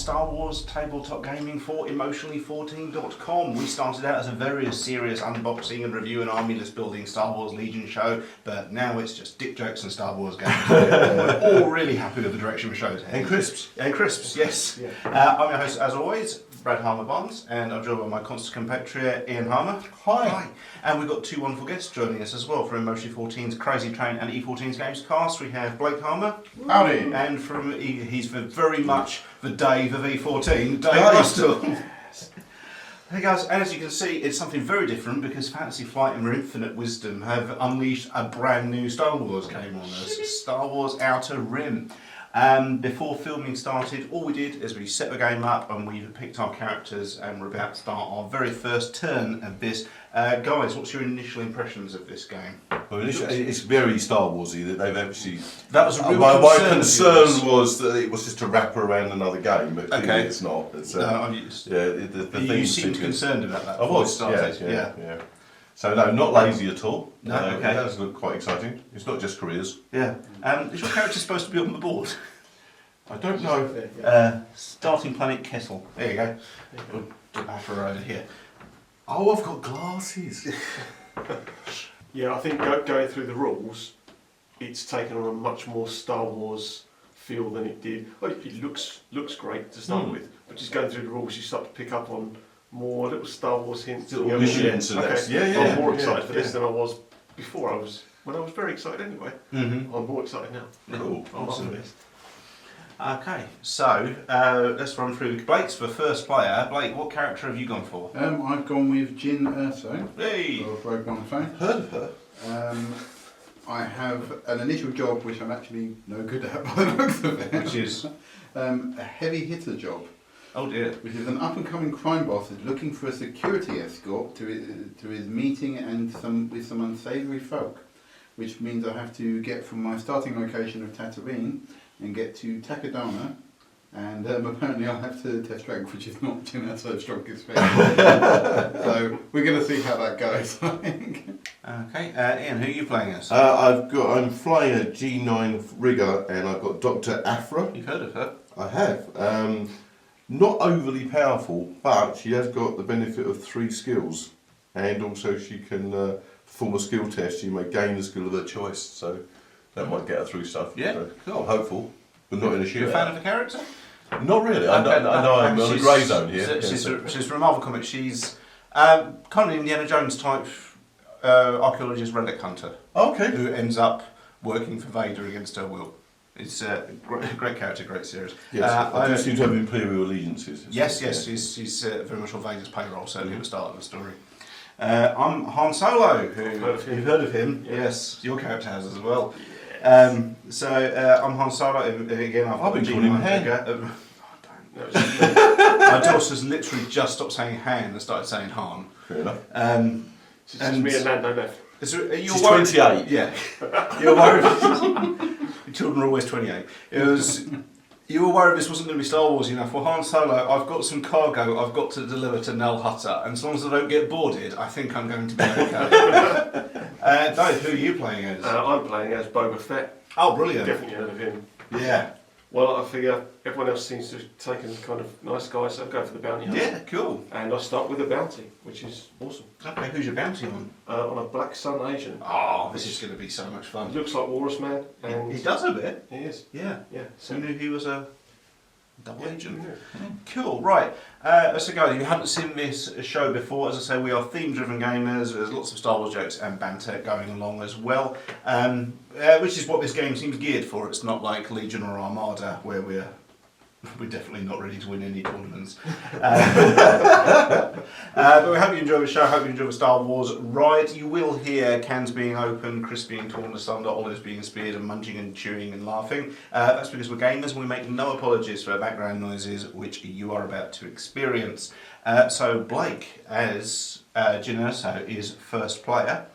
Star Wars tabletop gaming for emotionally14.com. We started out as a very serious unboxing and review and army list building Star Wars Legion show, but now it's just dick jokes and Star Wars games. We're all really happy with the direction the show's heading. And crisps. And crisps, yes. Yeah. I'm your host, as always, Brad Harmer-Barnes, and I'm joined by my constant compatriot, Ian Harmer. Hi. And we've got two wonderful guests joining us as well from Emotionally 14's Crazy Train and E14's Games Cast. We have Blake Harmer. Howdy. And from he's very much the Dave of E14, Dave Mustill. Hey guys, and as you can see, it's something very different because Fantasy Flight and Infinite Wisdom have unleashed a brand new Star Wars game on us, Star Wars Outer Rim. Before filming started, all we did is we set the game up and we picked our characters and we're about to start our very first turn of this. Guys, what's your initial impressions of this game? Well, it's very Star Warsy that they've actually. That was a real my concern was that it was just a wrapper around another game, but okay. It's not. It's, No, I'm used. Yeah, the you seemed concerned about that. I was. Yeah. So no, not lazy at all. No, okay. That does look quite exciting. It's not just careers. Yeah. Is your character supposed to be on the board? I don't know. Starting planet Kessel. There you go. We'll do Aphra over here. Oh, I've got glasses. Yeah, I think going through the rules, it's taken on a much more Star Wars feel than it did. Well, it looks great to start with, but just going through the rules, you start to pick up on more little Star Wars hints. Little missions and that. I'm more excited for this than I was before. When I was very excited anyway. Mm-hmm. I'm more excited now. Cool. Awesome. Okay, so let's run through Blake's for first player. Blake, what character have you gone for? I've gone with Jin Erso Hey! of Rogue One fame. Heard of her? I have an initial job which I'm actually no good at by the looks of it. Which is? A heavy hitter job. Oh dear. Which is an up-and-coming crime boss who's looking for a security escort to his meeting and with some unsavoury folk. Which means I have to get from my starting location of Tatooine and get to Takodana, and apparently I'll have to test drag, which is not Jin Erso's strongest thing. So we're going to see how that goes, I think. Okay, Ian, who are you playing as? I'm flying a G9 rigger, and I've got Dr. Aphra. You've heard of her? I have. Not overly powerful, but she has got the benefit of 3 skills, and also she can perform a skill test. She may gain the skill of her choice, so that might get her through stuff. Yeah, so cool. I'm hopeful, but not in a You shootout. a fan of the character? Not really. I know I'm on a grey zone here. She's from Marvel Comics. She's kind of Indiana Jones type archaeologist relic hunter. Okay. Who ends up working for Vader against her will. It's a great character, great series. Yes, I do seem to have Imperial allegiances. Yes, she's very much on Vader's payroll, certainly at the start of the story. I'm Han Solo, who you've heard of him. Yes, your character has as well. Yes. I'm Han Solo, and again I've been calling him Han. My daughter's literally just stopped saying Han and started saying Han. Fair enough. It's just me and Lando left. She's 28. Yeah. You're worried. Your children are always 28. You were worried this wasn't going to be Star Wars enough. Well, Han Solo, I've got some cargo I've got to deliver to Nell Hutter, and as long as I don't get boarded, I think I'm going to be okay. Dave, who are you playing as? I'm playing as Boba Fett. Oh, brilliant. Definitely heard of him. Yeah. Well, I figure everyone else seems to have taken kind of nice guys, so I'll go for the bounty hunter. Yeah, cool. And I start with a bounty, which is awesome. Okay, who's your bounty on? On a Black Sun Asian. Oh, this is going to be so much fun. He looks like Walrus Man. And he does a bit. He is. Yeah. So who knew he was a double agent? Yeah. Cool, right. So guys, if you haven't seen this show before, as I say, we are theme-driven gamers. There's lots of Star Wars jokes and banter going along as well, which is what this game seems geared for. It's not like Legion or Armada, where we're definitely not ready to win any tournaments. But we hope you enjoy the show, hope you enjoy the Star Wars ride. You will hear cans being opened, crisps being torn asunder, olives being speared, and munching and chewing and laughing. That's because we're gamers and we make no apologies for background noises which you are about to experience. So Blake, as Jin Erso, is first player.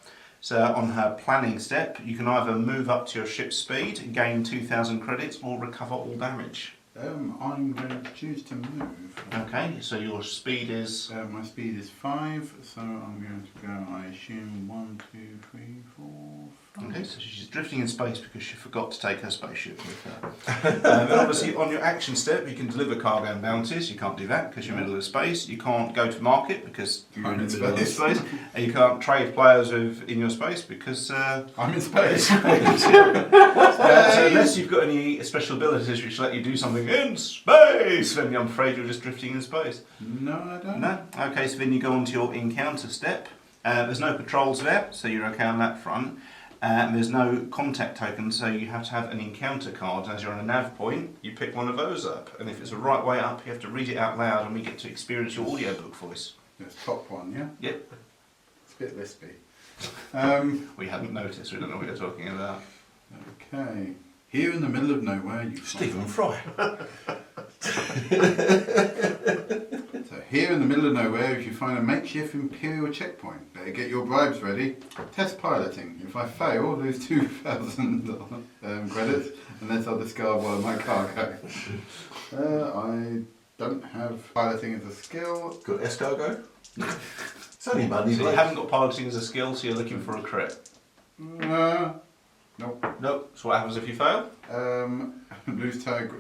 So on her planning step, you can either move up to your ship's speed, gain 2,000 credits, or recover all damage. I'm going to choose to move. Okay, so your speed is? My speed is 5, so I'm going to go, I assume, 1, 2, 3, 4, Okay, so she's drifting in space because she forgot to take her spaceship with her. And obviously on your action step you can deliver cargo and bounties. You can't do that because you're in the middle of space. You can't go to market because you're in the middle of space. And you can't trade players in your space because... I'm in space. So unless you've got any special abilities which let you do something in space, then I'm afraid you're just drifting in space. No, I don't. No? Okay, so then you go on to your encounter step. There's no patrols there, so you're okay on that front. There's no contact tokens, so you have to have an encounter card. As you're on a nav point, you pick one of those up. And if it's the right way up, you have to read it out loud and we get to experience your audiobook voice. Yes, top one, yeah? Yep. It's a bit lispy. We hadn't noticed, we don't know what you're talking about. Okay. Here in the middle of nowhere, you Stephen Fry. So here in the middle of nowhere, you find a makeshift Imperial checkpoint. Better get your bribes ready. Test piloting. If I fail, lose 2,000 credits, unless I discard one of my cargo. I don't have piloting as a skill. Got escargot? It's only money. So you haven't got piloting as a skill, so you're looking for a crit. Nope. Nope. So what happens if you fail? Lose tag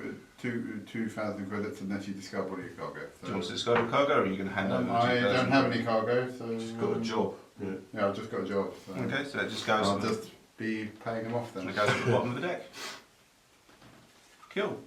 2,000 credits unless you discard one of your cargo. So, Do you want to discard your cargo, or are you going to hand over I 2,000? don't have any cargo, so... She's got a job. Yeah. Yeah, I've just got a job. So Okay, so that just goes... I'll just be paying them off then. And it goes at the bottom of the deck. Cool.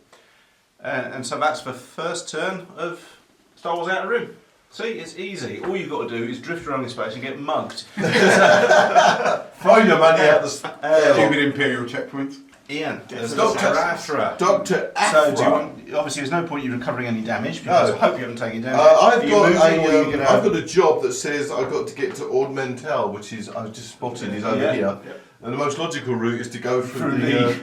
And so that's the first turn of Star Wars Outer Rim. See, it's easy. All you've got to do is drift around in space and get mugged. Throw your money out the... Stupid Imperial checkpoints. Ian, there's Dr. Aphra. Dr. Aphra. So, do you want, obviously, there's no point you recovering any damage because No. I hope you haven't taken damage. I've Are you got moving or are you gonna- I've got a job that says I've got to get to Ord Mantell, which is I've just spotted is over Yeah. here, Yeah. and the most logical route is to go through through the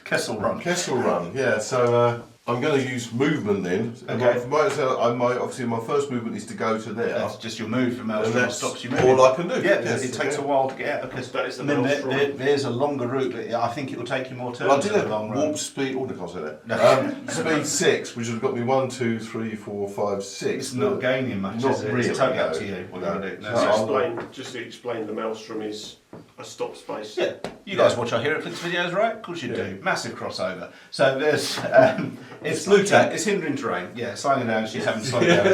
Kessel Run. Kessel Run. Yeah, so I'm going to use movement then. Okay. I might obviously my first movement is to go to there. That's just your move from And Maelstrom that's stops you moving. all I can do. Yeah, Yes, it takes okay. a while to get out because That is the then Maelstrom. there's a longer route, but I think it will take you more turns Well, I did in have the long warp run. speed. Oh, no, I can't say No. that. Speed 6, which would have got me 1, 2, 3, 4, 5, 6. It's not gaining much, Not is it? really, It's totally up no. to you what No. you want to do. No, No, Just to explain, the Maelstrom is a stop space. yeah, you guys watch our HeroClix videos, right? Of course you do. Massive crossover. So there's, it's it's hindering terrain. Yeah, slowing down. She's having to slow down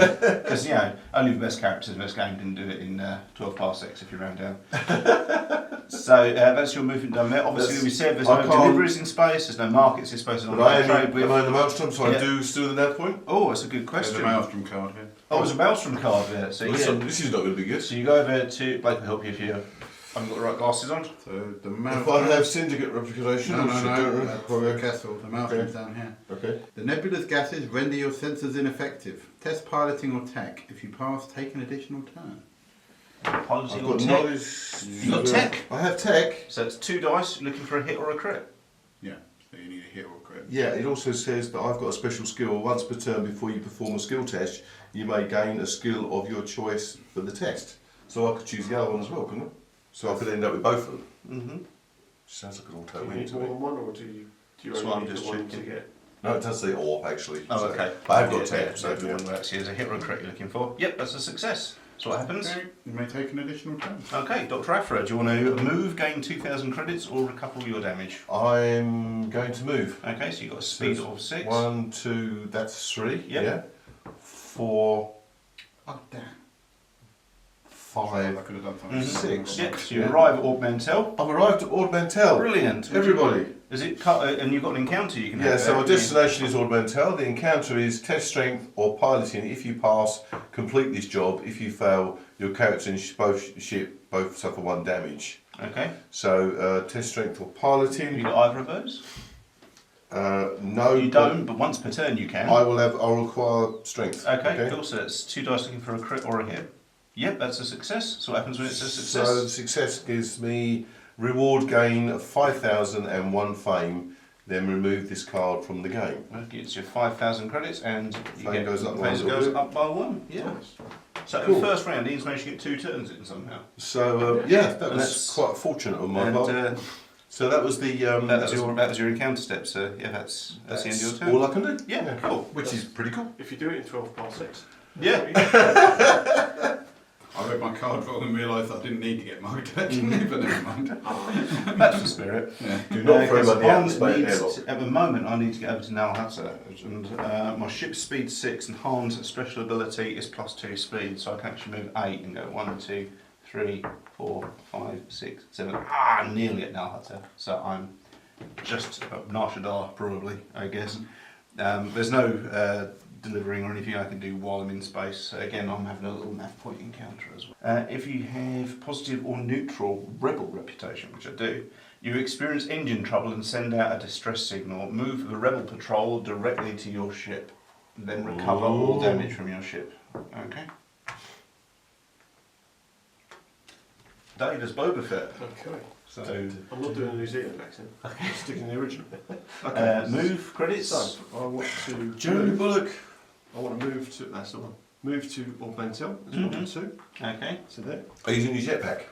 because only the best characters in this game can do it in 12 parsecs if you round down. So that's your movement done there. Obviously, we said there's I no can't- deliveries in space. There's no markets in space. But I am trade in with. the Maelstrom, so Yeah. I do still the nav point. Oh, that's a good There's a question. Maelstrom card here. Oh, there's a Maelstrom card there. So This is not going to be good. So you go over to Blake will help you if you haven't got the right glasses on. So the If Maelstrom... I have syndicate replication, No, which I don't that's really- the Kessel. The Maelstrom's down here. Okay. The nebulous gases render your sensors ineffective. Test piloting or tech. If you pass, take an additional turn. Piloting I've or got tech. knowledge. You got tech? I have tech. So it's 2 dice looking for a hit or a crit. Yeah, so you need a hit or a crit. Yeah, it also says that I've got a special skill. Once per turn before you perform a skill test, you may gain a skill of your choice for the test. So I could choose the other one as well, couldn't I? So I could end up with both of them. Mm-hmm. Sounds like an Do auto you win need to more me. than one, or do you That's what I'm only need just the one to checking. get? No, it does say or actually. Oh, So- okay. But I've got Yeah, tech, yeah, so everyone works here. There's a hit or a crit you're looking for. Yep, that's a success. So what happens? Okay, you may take an additional turn. Okay, Dr. Aphra, do you want to move, gain 2,000 credits, or recover all your damage? I'm going to move. Okay, so you've got a speed of 6. 1, 2, that's 3. Yep. Yeah. 4, Oh, damn. 5. I could have done something. Mhm. 6. Yep, so you Yeah. arrive at Ord Mantell. I've arrived at Ord Mantell. Brilliant. Everybody. Is it cut, and you've got an encounter you can Yeah, have so there. our destination is Ord Mantell. The encounter is test strength or piloting. If you pass, complete this job. If you fail, your character and ship both suffer 1 damage. Okay. So test strength or Have you piloting. got either of those? No. You don't, but once per turn you can. I'll require strength. Okay, cool. So it's 2 dice looking for a crit or a hit. Yep, that's a success. So what happens when it's a success? So success gives me reward gain of 5,001 fame. Then remove this card from the game. That gives you 5,000 credits, and you Fame get goes up fame by 1 goes little up by 1. Yeah. Nice. So in Cool. the first round, Ian's managed to get 2 turns in somehow. So yeah, that And was that's- quite fortunate on my And part. So that was the that was your encounter step. So yeah, that's the end of your turn. all I can do. Yeah, cool. Which is pretty cool. If you do it in 12 parsecs. Yeah. I read my card wrong and realised I didn't need to get mugged actually, but never mind. That's the spirit. Yeah. Do not throw money out the space airlock. At the moment, I need to get over to Nalhutta, and my ship's speed 6, and Han's special ability is +2 speed, so I can actually move 8 and go 1, 2, 3, 4, 5, 6, 7. Nearly at Nalhutta. So I'm just at Narshadar, probably, I guess. There's no delivering or anything I can do while I'm in space. Again, I'm having a little nav point encounter as well. If you have positive or neutral rebel reputation, which I do, you experience engine trouble and send out a distress signal. Move the rebel patrol directly to your ship, then recover all damage from your ship. Okay. Day does Boba Fett. Okay. So I'm not doing a New Zealand accent. I'm sticking to the original. move credits. So I want to Jeremy Bullock. I want to move to that's the one. Move to Augmentel. That's what I want to. Okay. So there. Are you using your jetpack?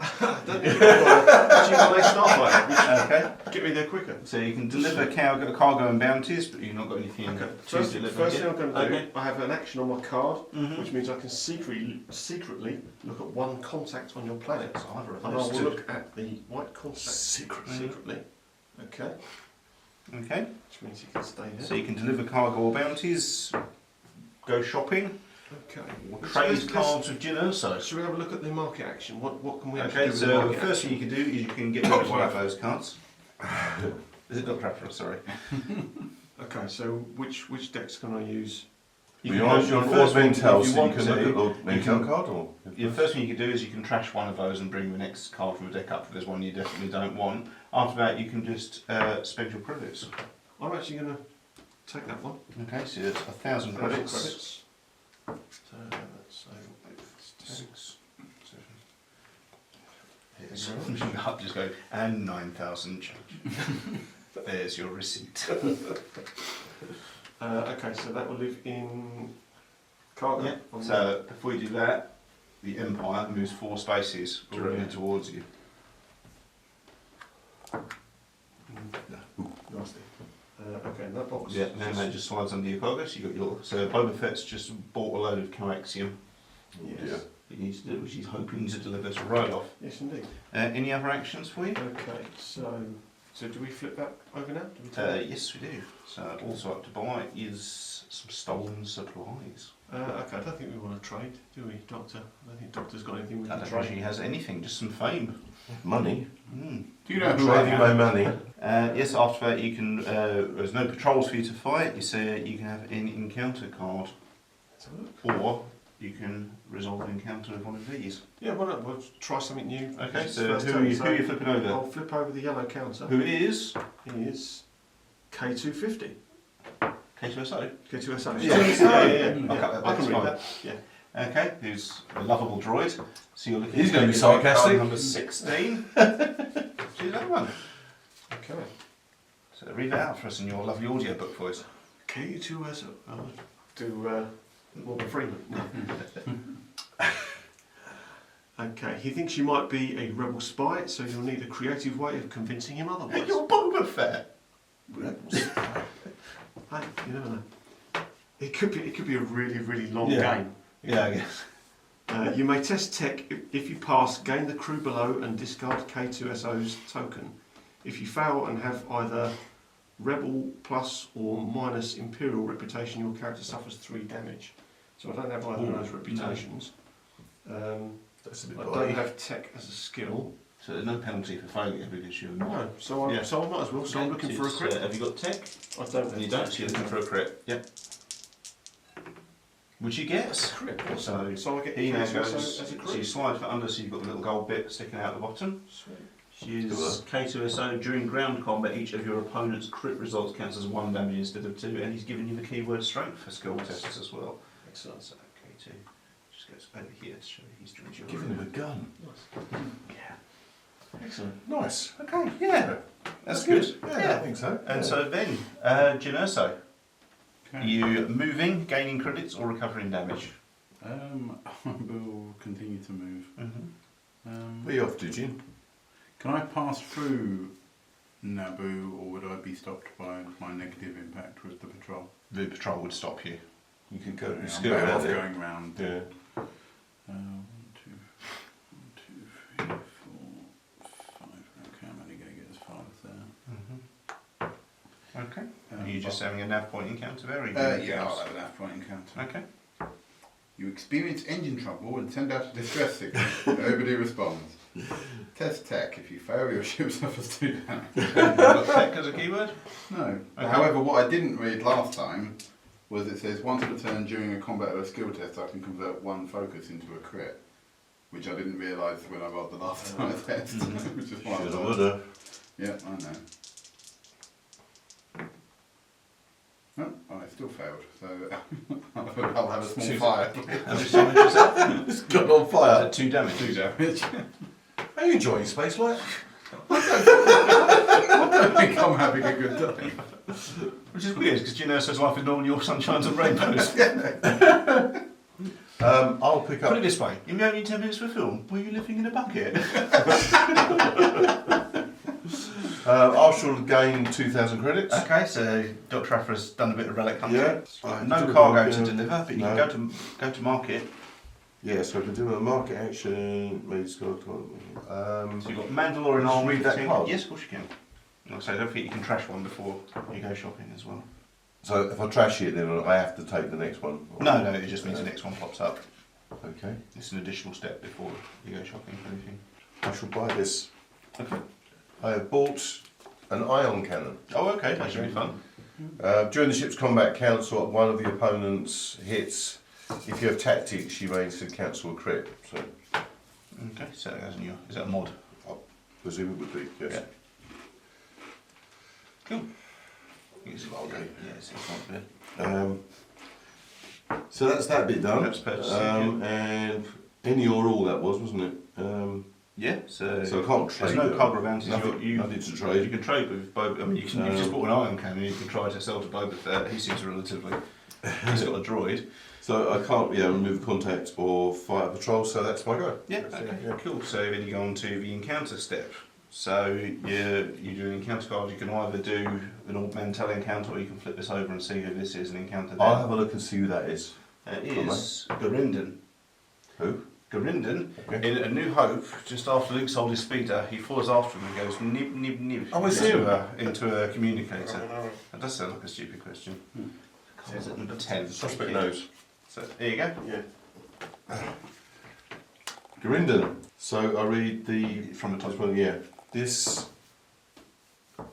Actually, got a starfighter. Okay. Get me there quicker. So you can deliver cargo and bounties, but you've not got anything Okay. to First deliver. thing I'm going to do, Okay. I have an action on my card, Mhm. which means I can secretly look at one contact on your planet, So either of and I those will two. look at the white contact secretly. Okay. Okay. Which means you can stay there. So you can deliver cargo or bounties, go shopping, Okay. trade cards with Jin Erso. Should we have a look at the market action? What can we actually Okay, do with the so the market first action? thing you can do is you can get rid of one of those cards. Is it Dr. Aphra? Sorry. Okay, so which decks can I use? You We can are go- your the Lord first one, Mentel, if so you you want can to, look at Lord you Mentel can- card, or? The first thing you can do is you can trash one of those and bring the next card from the deck up if there's one you definitely don't want. After that, you can just spend your credits. I'm actually going to take that one. Okay, so it's 1,000 credits. So that's 6, 7. Up, just go, and 9,000 change. There's your receipt. okay, so that will live in cargo. Yeah. So before you do that, the Empire moves 4 spaces directly towards you. Nasty. Okay, and that box. Yeah, then that just slides under your cargo. So you got your. So Boba Fett's just bought a load of coaxium. Yes. He needs to do, which he's hoping to deliver to Roloff. Yes, indeed. Any other actions for you? Okay, so do we flip that over now? Do we take Yes, we do. So also up to buy is some stolen supplies. okay, I don't think we want to trade, do we, Doctor? I don't think Doctor's got anything we I can don't think trade. he has anything, just some fame. Money. Mm. Do you know who I Trading my am? money. Yes, after that you can. There's no patrols for you to fight. You say you can have an encounter card, Let's have a look. or you can resolve an encounter with one of these. Yeah, why not? We'll try something new. Okay, This is so the first who time, are you flipping over? I'll flip over the yellow counter. Who is He is K250. K2SO? K2SO. Yeah. Yeah. I'll cut that I can back, read it's that. Yeah. Okay, who's a lovable droid. So you're looking. He's at gonna be taking card sarcastic. Number 16. Do that one. Okay. So read that out for us in your lovely audiobook voice. K2SO. I'll do Morgan Freeman. Okay, he thinks you might be a rebel spy, so you'll need a creative way of convincing him otherwise. You're Boba Fett. Hey, you never know. It could be a really, really long Yeah. game. Yeah, I guess. You may test tech. If you pass, gain the crew below and discard K2SO's token. If you fail and have either rebel plus or minus imperial reputation, your character suffers 3 damage. So I don't have either of those reputations. That's a bit I body. don't have tech as a skill. So there's no penalty for failure because you're not. No, so I might as well. So I'm looking for a crit. Have you got tech? I don't. You don't, so you're looking for a crit. Yep. Which he gets. Crit. So So I get he now K2SO goes. as a So you crit. slide for under, so you've got the little gold bit sticking out the bottom. Sweet. Use K2SO during ground combat. Each of your opponent's crit results counts as 1 damage instead of 2, and he's giving you the keyword strength for skill tests as well. Excellent. So K2 just goes over here to show he's doing your. Give him a gun. Yeah. Excellent. Nice. Okay. Yeah. That's good. Yeah, I think so. And so then, Jin Erso, Okay. you moving, gaining credits, or recovering damage? I will continue to move. Be off, did you? Can I pass through Naboo, or would I be stopped by my negative impact with the patrol? The patrol would stop you. You could go Yeah, I'm skirt better around off it. going round. Yeah. 1, 2, 1, 2, 3, 4, 5. Okay, I'm only going to get as far as there. Okay. Are you just having a nav point encounter there? Or are you doing Yeah, I'll anything have a nav point encounter. else? Okay. You experience engine trouble and send out a distress signal. Nobody responds. Test tech. If you fail, your ship suffers 2 damage. Got tech as a keyword? No. Okay. However, what I didn't read last time was it says once per turn during a combat or a skill test, I can convert 1 focus into a crit, which I didn't realise when I rolled the last time I test, which is why I Shoulda, thought. woulda. Yeah, I know. Oh, I still failed, so I'll have a small fire. How much damage is that? It's got on Is fire. that 2 damage? 2 damage. Are you enjoying space life? I think I'm having a good time. Which is weird, because it says life is normal, your sunshines and rainbows. I'll pick Put it up. this way, in the only 10 minutes for a film, were you living in a bucket? I shall gain 2,000 credits. Okay, so Dr. Aphra's done a bit of relic hunting. Yeah. No Do cargo it, to deliver, but you no. can go to market. Yeah, so I can do a market action. Maybe it's got. So you've got Mandalorian Just army. read that card. Yes, of course you can. Like I say, don't forget you can trash one before you go shopping as well. So if I trash it, then I have to take the next one. No, it just means the next one pops up. Okay. It's an additional step before you go shopping for anything. I shall buy this. Okay. I have bought an ion cannon. Oh, okay, that should be fun. During the ship's combat, cancel one of the opponent's hits. If you have tactics, you may instead cancel a crit. So, Okay, so as in is that a mod? I presume it would be, yes. Yeah. Cool. It's Okay. Yes, it's not bad. So that's that bit done. That's purchasing, and any or all that was, wasn't it? Yeah, so So I can't trade. there's no them. cargo bounties. Nothing to You trade. can trade with Boba. I mean, you've just bought an ion cannon. You can try to sell to Boba Fett. He seems relatively. He's got a droid. So I can't, remove contact or fight a patrol. So that's my go. Yeah. Okay. Cool. So then you go on to the encounter step. So you do an encounter card. You can either do an augmental encounter, or you can flip this over and see who this is and encounter I'll them. have a look and see who that is. It is Gurinden. Who? Gurinden, Okay. in A New Hope, just after Luke sold his speeder, he follows after him and goes nib nib nib Oh, I see him. into a communicator. That does sound like a stupid question. Is it number 10? Suspect knows. So there you go. Yeah. Gurinden. So I read the From the top. this one. Yeah. This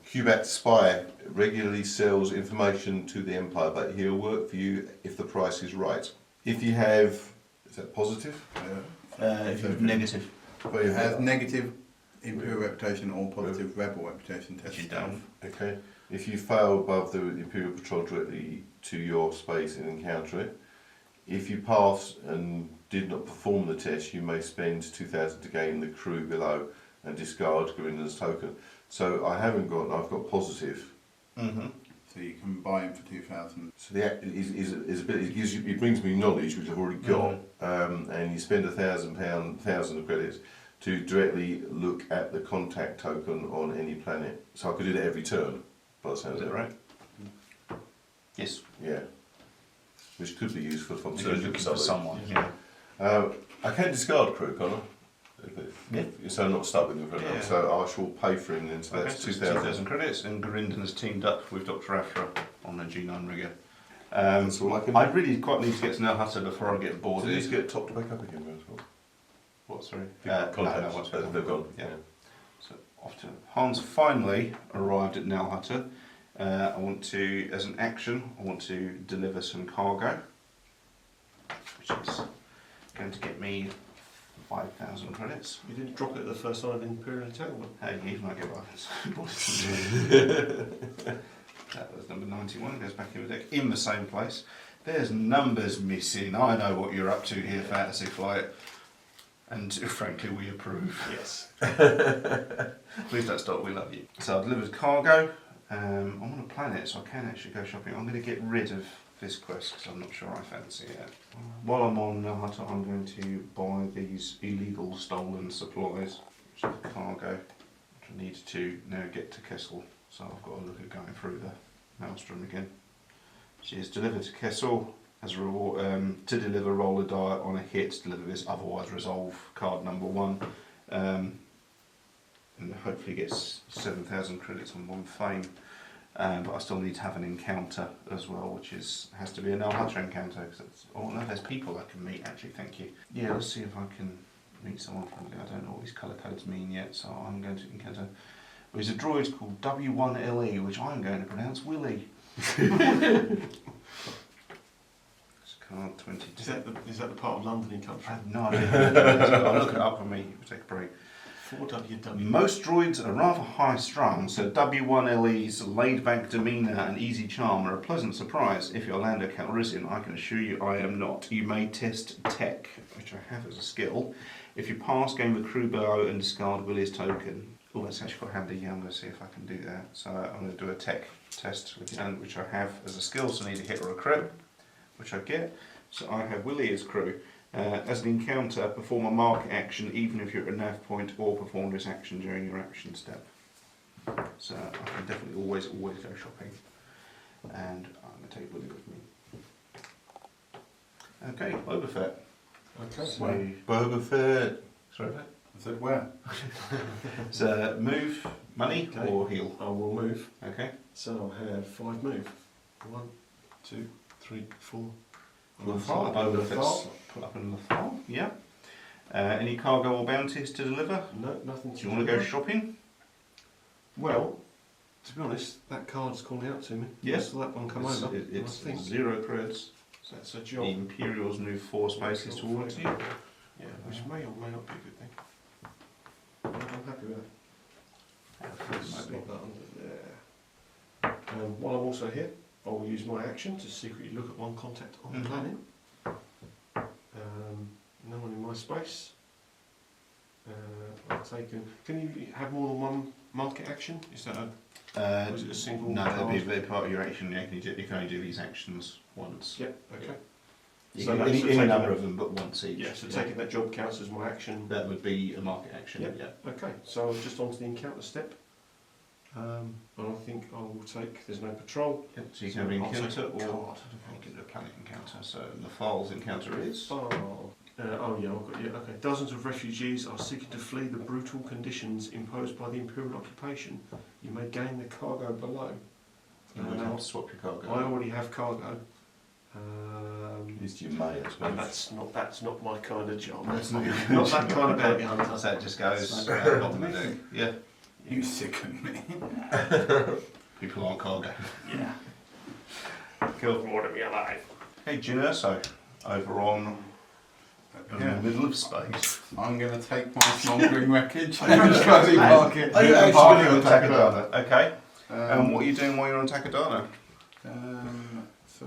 Cubat spy regularly sells information to the Empire, but he'll work for you if the price is right. If you have, is that positive? If you're negative, But It has negative Imperial reputation or positive Rebel reputation test. which you don't. Okay. If you fail above the Imperial Patrol directly to your space and encounter it, if you pass and did not perform the test, you may spend 2,000 to gain the crew below and discard Gorinden's token. So I've got positive. Mm-hmm. So you can buy him for 2,000. So the act is a bit. It gives you, it brings me knowledge which I've already got, and you spend £1,000 credits to directly look at the contact token on any planet. So I could do that every turn. By the sound Is of that it, right? Yes. Yeah. Which could be useful if I'm If you're searching looking for someone. Yeah. I can discard crew, can't I? Yeah. So I'm not stuck with him for Yeah. long. So I shall pay for him then. So Okay, that's so it's 2,000. 2,000 credits, and Gurinden has teamed up with Dr. Aphra on the G9 rigger. That's all I can. I really quite need to get to know Hutter before I get bored. So these get topped back up again as well. What, sorry? Contacts, once they've gone. Yeah. So off to Hans finally arrived at Nal Hutter. I want to, as an action, I want to deliver some cargo, which is going to get me 5,000 credits. You didn't drop it at the first sign of Imperial Entanglement. Hey, you might get weapons. That was number 91, goes back in the deck, in the same place. There's numbers missing. I know what you're up to here, Fantasy Flight. And frankly, we approve. Yes. Please don't stop, we love you. So I delivered cargo. I'm on a planet, so I can actually go shopping. I'm going to get rid of this quest because I'm not sure I fancy it. While I'm on Hutter, I'm going to buy these illegal stolen supplies, which is the cargo, which I need to now get to Kessel. So I've got to look at going through the maelstrom again. She is delivered to Kessel. as a reward to deliver. Roll a die on a hit to deliver this. Otherwise, resolve card number 1, and hopefully gets 7,000 credits on 1 fame. But I still need to have an encounter as well, which has to be a no hunter encounter. Oh no, there's people I can meet actually. Thank you. Yeah, let's see if I can meet someone friendly. I don't know what these colour codes mean yet, so I'm going to encounter. There's a droid called W1LE, which I'm going to pronounce Willie. Card 22. Is that the part of London he comes I from? have no idea. I'll look it up on me. Take a break. 4WW. Most droids are rather high strung, so W1LE's laid back demeanour and easy charm are a pleasant surprise. If you're Lando Calrissian, I can assure you I am not. You may test tech, which I have as a skill. If you pass, gain the crew bow and discard Willie's token. Oh, that's actually quite handy. Yeah, I'm going to see if I can do that. So I'm going to do a tech test, which I have as a skill, so I need a hit or a crit, which I get. So I have Willie as crew. As an encounter, perform a mark action even if you're at a nav point, or perform this action during your action step. So I can definitely always go shopping. And I'm going to take Willie with me. Okay, Boba Fett. Okay. So, Boba Fett. sorry? I said where? So move, money, Okay. or heal? I will move. Okay. So I'll have 5 move. 1, 2, 3, 4. Lafal. Boba Fett's put up in Lafal. Yeah. Any cargo or bounties to deliver? No, nothing. Do you want to go shopping? Well, to be honest, that card's calling out to me. Yes. So that one come It's, over. it's I think 0 creds. so that's a The job. Imperials move 4 spaces towards you. Yeah, which may or may not be a good thing. I'm happy with that. Slot that under there. While I'm also here, I will use my action to secretly look at one contact on the Mhm. planet. No one in my space. I've taken. Can you have more than one market action? Is that or is it a single No, that'll be card? part of your action. You can only do these actions once. Yep. Okay. You So can, that's any taking number a- of them, but once each. Yeah. So taking that job counts as my action. That would be a market action. Yep. Yeah. Okay. So just onto the encounter step. And I think I will take. There's no patrol. Yep. So you can have an I'll take encounter, a or card. you can do a planet encounter. So Lafal's encounter is. Oh yeah, I've got, yeah, okay. Dozens of refugees are seeking to flee the brutal conditions imposed by the Imperial occupation. You may gain the cargo below. You would have to swap your cargo. I already have cargo. It's your mate, I And suppose. that's not my kind of job. That's not your Not that kind of bounty hunter. So it just goes bottom of the deck. Yeah. You sicken me. People aren't cargo. Yeah. Kill for order me alive. Hey, Erso, over on in Yeah. the middle of space. I'm going to take my smuggling wreckage and bloody park it. Are you and actually park going it to on Takadana? Okay. And Um, what are you doing while you're on Takadana? so,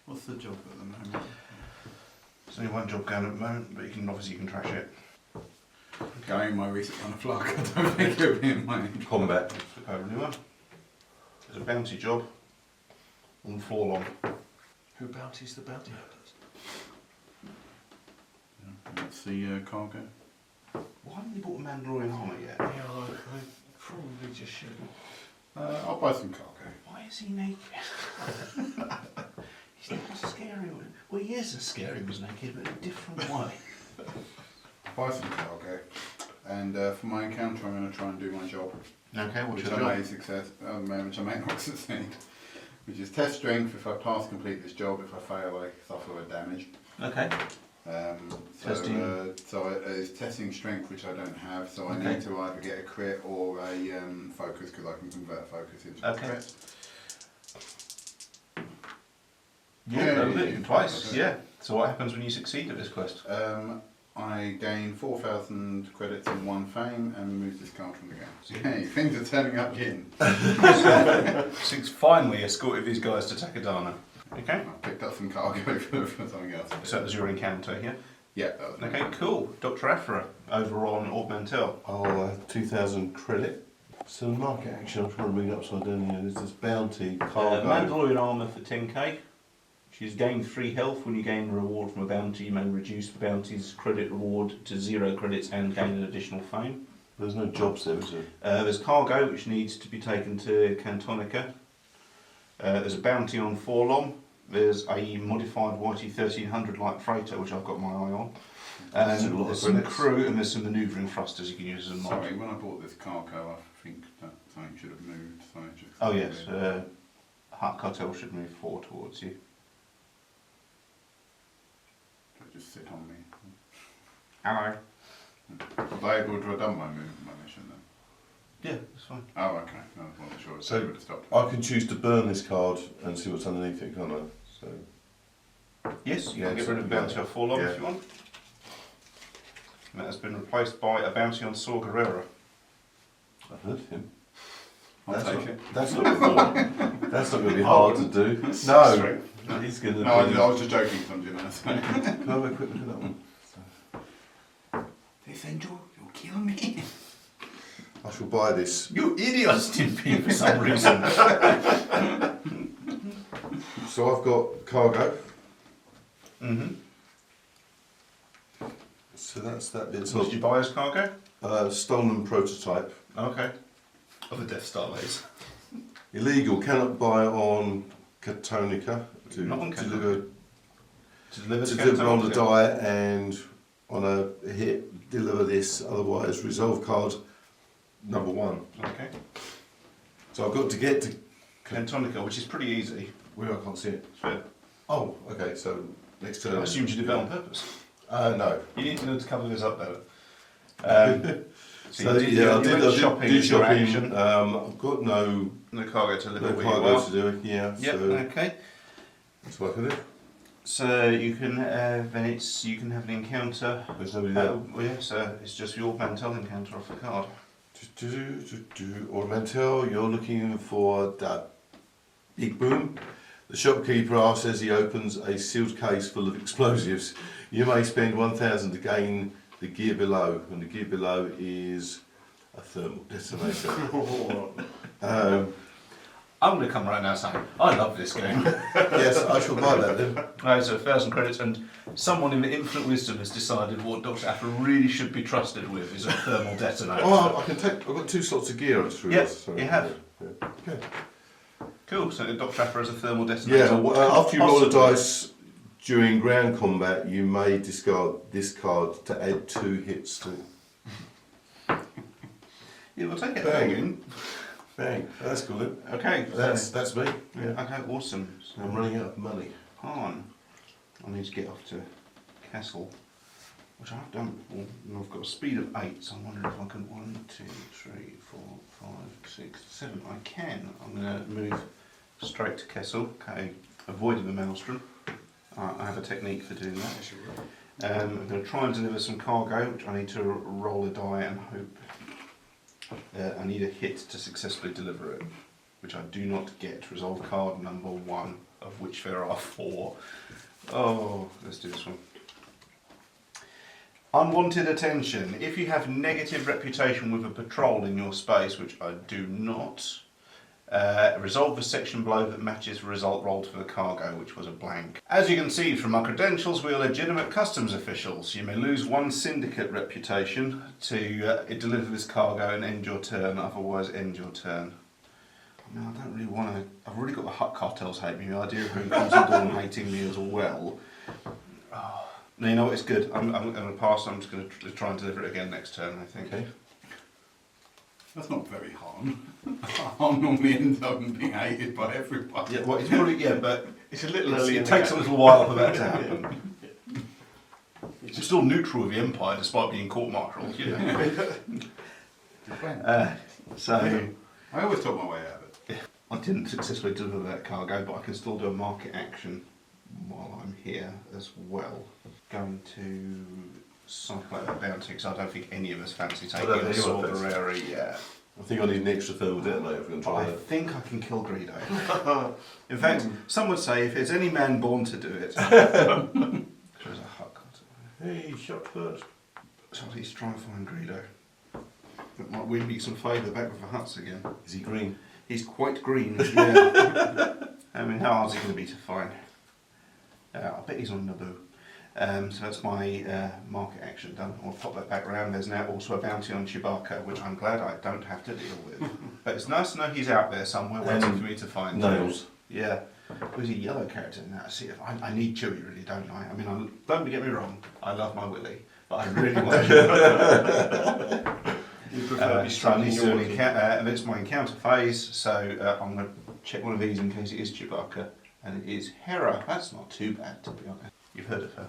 what's the job at the moment? There's only one job going at the moment, but you can trash it. Going my research on a flock. I don't think it'll be in my Combat. Flip over a new one. There's a bounty job on Forlong. Who bounties the bounty hunters? What's the cargo? Why haven't you bought a Mandalorian armour yet? Yeah, I probably just should. I'll buy some cargo. Why is he naked? He's not a scary one. Well, he is a scary was naked, but in a different way. Buy some cargo. And for my encounter, I'm going to try and do my job. Okay, what's Which your I may job? success, which I may not succeed. Which is test strength. If I pass, complete this job. If I fail, I suffer a damage. Okay. So it's testing strength, which I don't have. So I Okay. need to either get a crit or a focus, because I can convert focus into a Okay. crit. Yeah, that was it. Yeah. Twice. Okay. Yeah. So what happens when you succeed at this quest? I gain 4,000 credits and 1 fame and remove this card from the game. Hey, things are turning up again. Six finally escorted these guys to Takadana. Okay. I picked up some cargo for something else. So that was your encounter, yeah? Yeah, that was Okay, cool. Dr. Aphra over on Augmentel. Oh, 2,000 credit. So market action, I'm trying to read it upside down here. There's this bounty, cargo. Mandalorian armour for 10k. She's gained 3 health. When you gain a reward from a bounty, you may reduce the bounty's credit reward to 0 credits and gain an additional fame. There's no jobs there, is there? There's cargo, which needs to be taken to Cantonica. There's a bounty on Forlom. There's a modified YT-1300 light freighter, which I've got my eye on. There's some crew and there's some manoeuvring thrusters you can use as a mod. Sorry, when I bought this cargo, I think that something should have moved. So it just Oh yes, Hut Cartel should move forward towards you. just sit on me. Hello. Was I able to have done my mission then? Yeah, that's fine. Oh, okay. No, I wasn't sure. So- It would have stopped. I can choose to burn this card and see what's underneath it, can't I? So Yes, you Yeah, can get so- rid of the bounty on Forlom Yeah. if you want. And that has been replaced by a bounty on Saw Gerrera. I've heard of him. I'll take it. That's not going to be hard to do. No, Strength. he's going to. No, I was just joking. So I'm doing that. Can I have a quick look at that one? This angel, you'll kill me. I shall buy this. You idiot, Stimpy, for some reason. So I've got cargo. Mm-hmm. So that's that bit. So what did you buy as cargo? Stolen prototype. Okay. Of the Death Star base. Illegal. Cannot buy on Catonica to Not on deliver To deliver to the deliver on the Canto die and on a hit deliver this. Otherwise, resolve card number 1. Okay. So I've got to get to Cantonica, which is pretty easy. where I can't see it. Fair. Oh, okay. So next turn. I assumed you did that on purpose. No. You need to know to cover this up better. So you did, yeah, I you did, went shopping did as your shopping. action. I've got no The cargo to deliver where you cargo are. to do it. Yeah. Yep, So okay. that's what I can do. So you can you can have an encounter. There's nobody there. Well, yes, it's just your Mantel encounter off the card. Ornamental, you're looking for that big boom. The shopkeeper says he opens a sealed case full of explosives. You may spend 1,000 to gain the gear below, and the gear below is a thermal detonator. I'm going to come right now and say, I love this game. Yes, I shall buy that then. Right, so 1,000 credits, and someone in infinite wisdom has decided what Dr. Aphra really should be trusted with is a thermal detonator. Oh, I can take. I've got 2 slots of gear. I just realised. Yep, you have. Yeah. Okay. Cool, so Dr. Aphra has a thermal detonator. Yeah. What After you roll the possibly- dice during ground combat, you may discard this card to add 2 hits to. Yeah, we'll take it. Bang. Bang. That's cool. Then. Okay, That's me. Yeah. okay, awesome. So I'm running out of money. on. I need to get off to Castle, which I've done before, and I've got a speed of 8, so I'm wondering if I can 1, 2, 3, 4, 5, 6, 7. I can. I'm going to move straight to Kessel. Okay, avoiding the maelstrom. I have a technique for doing that. I'm going to try and deliver some cargo, which I need to roll a die and hope. I need a hit to successfully deliver it, which I do not get. Resolve card number 1, of which there are 4. Oh, let's do this one. Unwanted attention. If you have negative reputation with a patrol in your space, which I do not, resolve the section below that matches the result rolled for the cargo, which was a blank. As you can see from our credentials, we are legitimate customs officials. You may lose 1 syndicate reputation to deliver this cargo and end your turn, otherwise end your turn. No, I don't really want to. I've already got the Hut Cartels hate me. The idea of who comes on board and hating me as well. Oh. No, you know what? It's good. I'm going to pass. I'm just going to try and deliver it again next turn, I think. Okay. That's not very hard. Harm normally ends up being hated by everybody. Yeah, well, it's probably but It's a little early. it takes a little while for that to happen. It's still neutral with the Empire, despite being court-martialed. You know. So I always talk my way out of it. I didn't successfully deliver that cargo, but I can still do a market action while I'm here as well. Going to cycle out that bounty because I don't think any of us fancy taking don't a think anyone sword fancy. area yet. I think I need an extra thermal detonator if we're going to try I that. think I can kill Greedo. In fact, some would say if there's any man born to do it, there's a Hut Cartel. Hey, shot first. So at least try and find Greedo. That might win me some favour back with the Huts again. Is he green? He's quite green, yeah. I mean, how hard is he going to be to find? I bet he's on Naboo. So that's my market action done. I'll pop that back round. There's now also a bounty on Chewbacca, which I'm glad I don't have to deal with. But it's nice to know he's out there somewhere waiting for me to find him. Nails. Yeah. Who's a yellow character in that? See, I need Chewie, really, don't I? I mean, don't get me wrong, I love my Willy, but I really want Chewie. You prefer to be So I need struck to and it's my encounter phase, so I'm going to check one of these in case it is Chewbacca, and it is Hera. That's not too bad, to be honest. You've heard of her.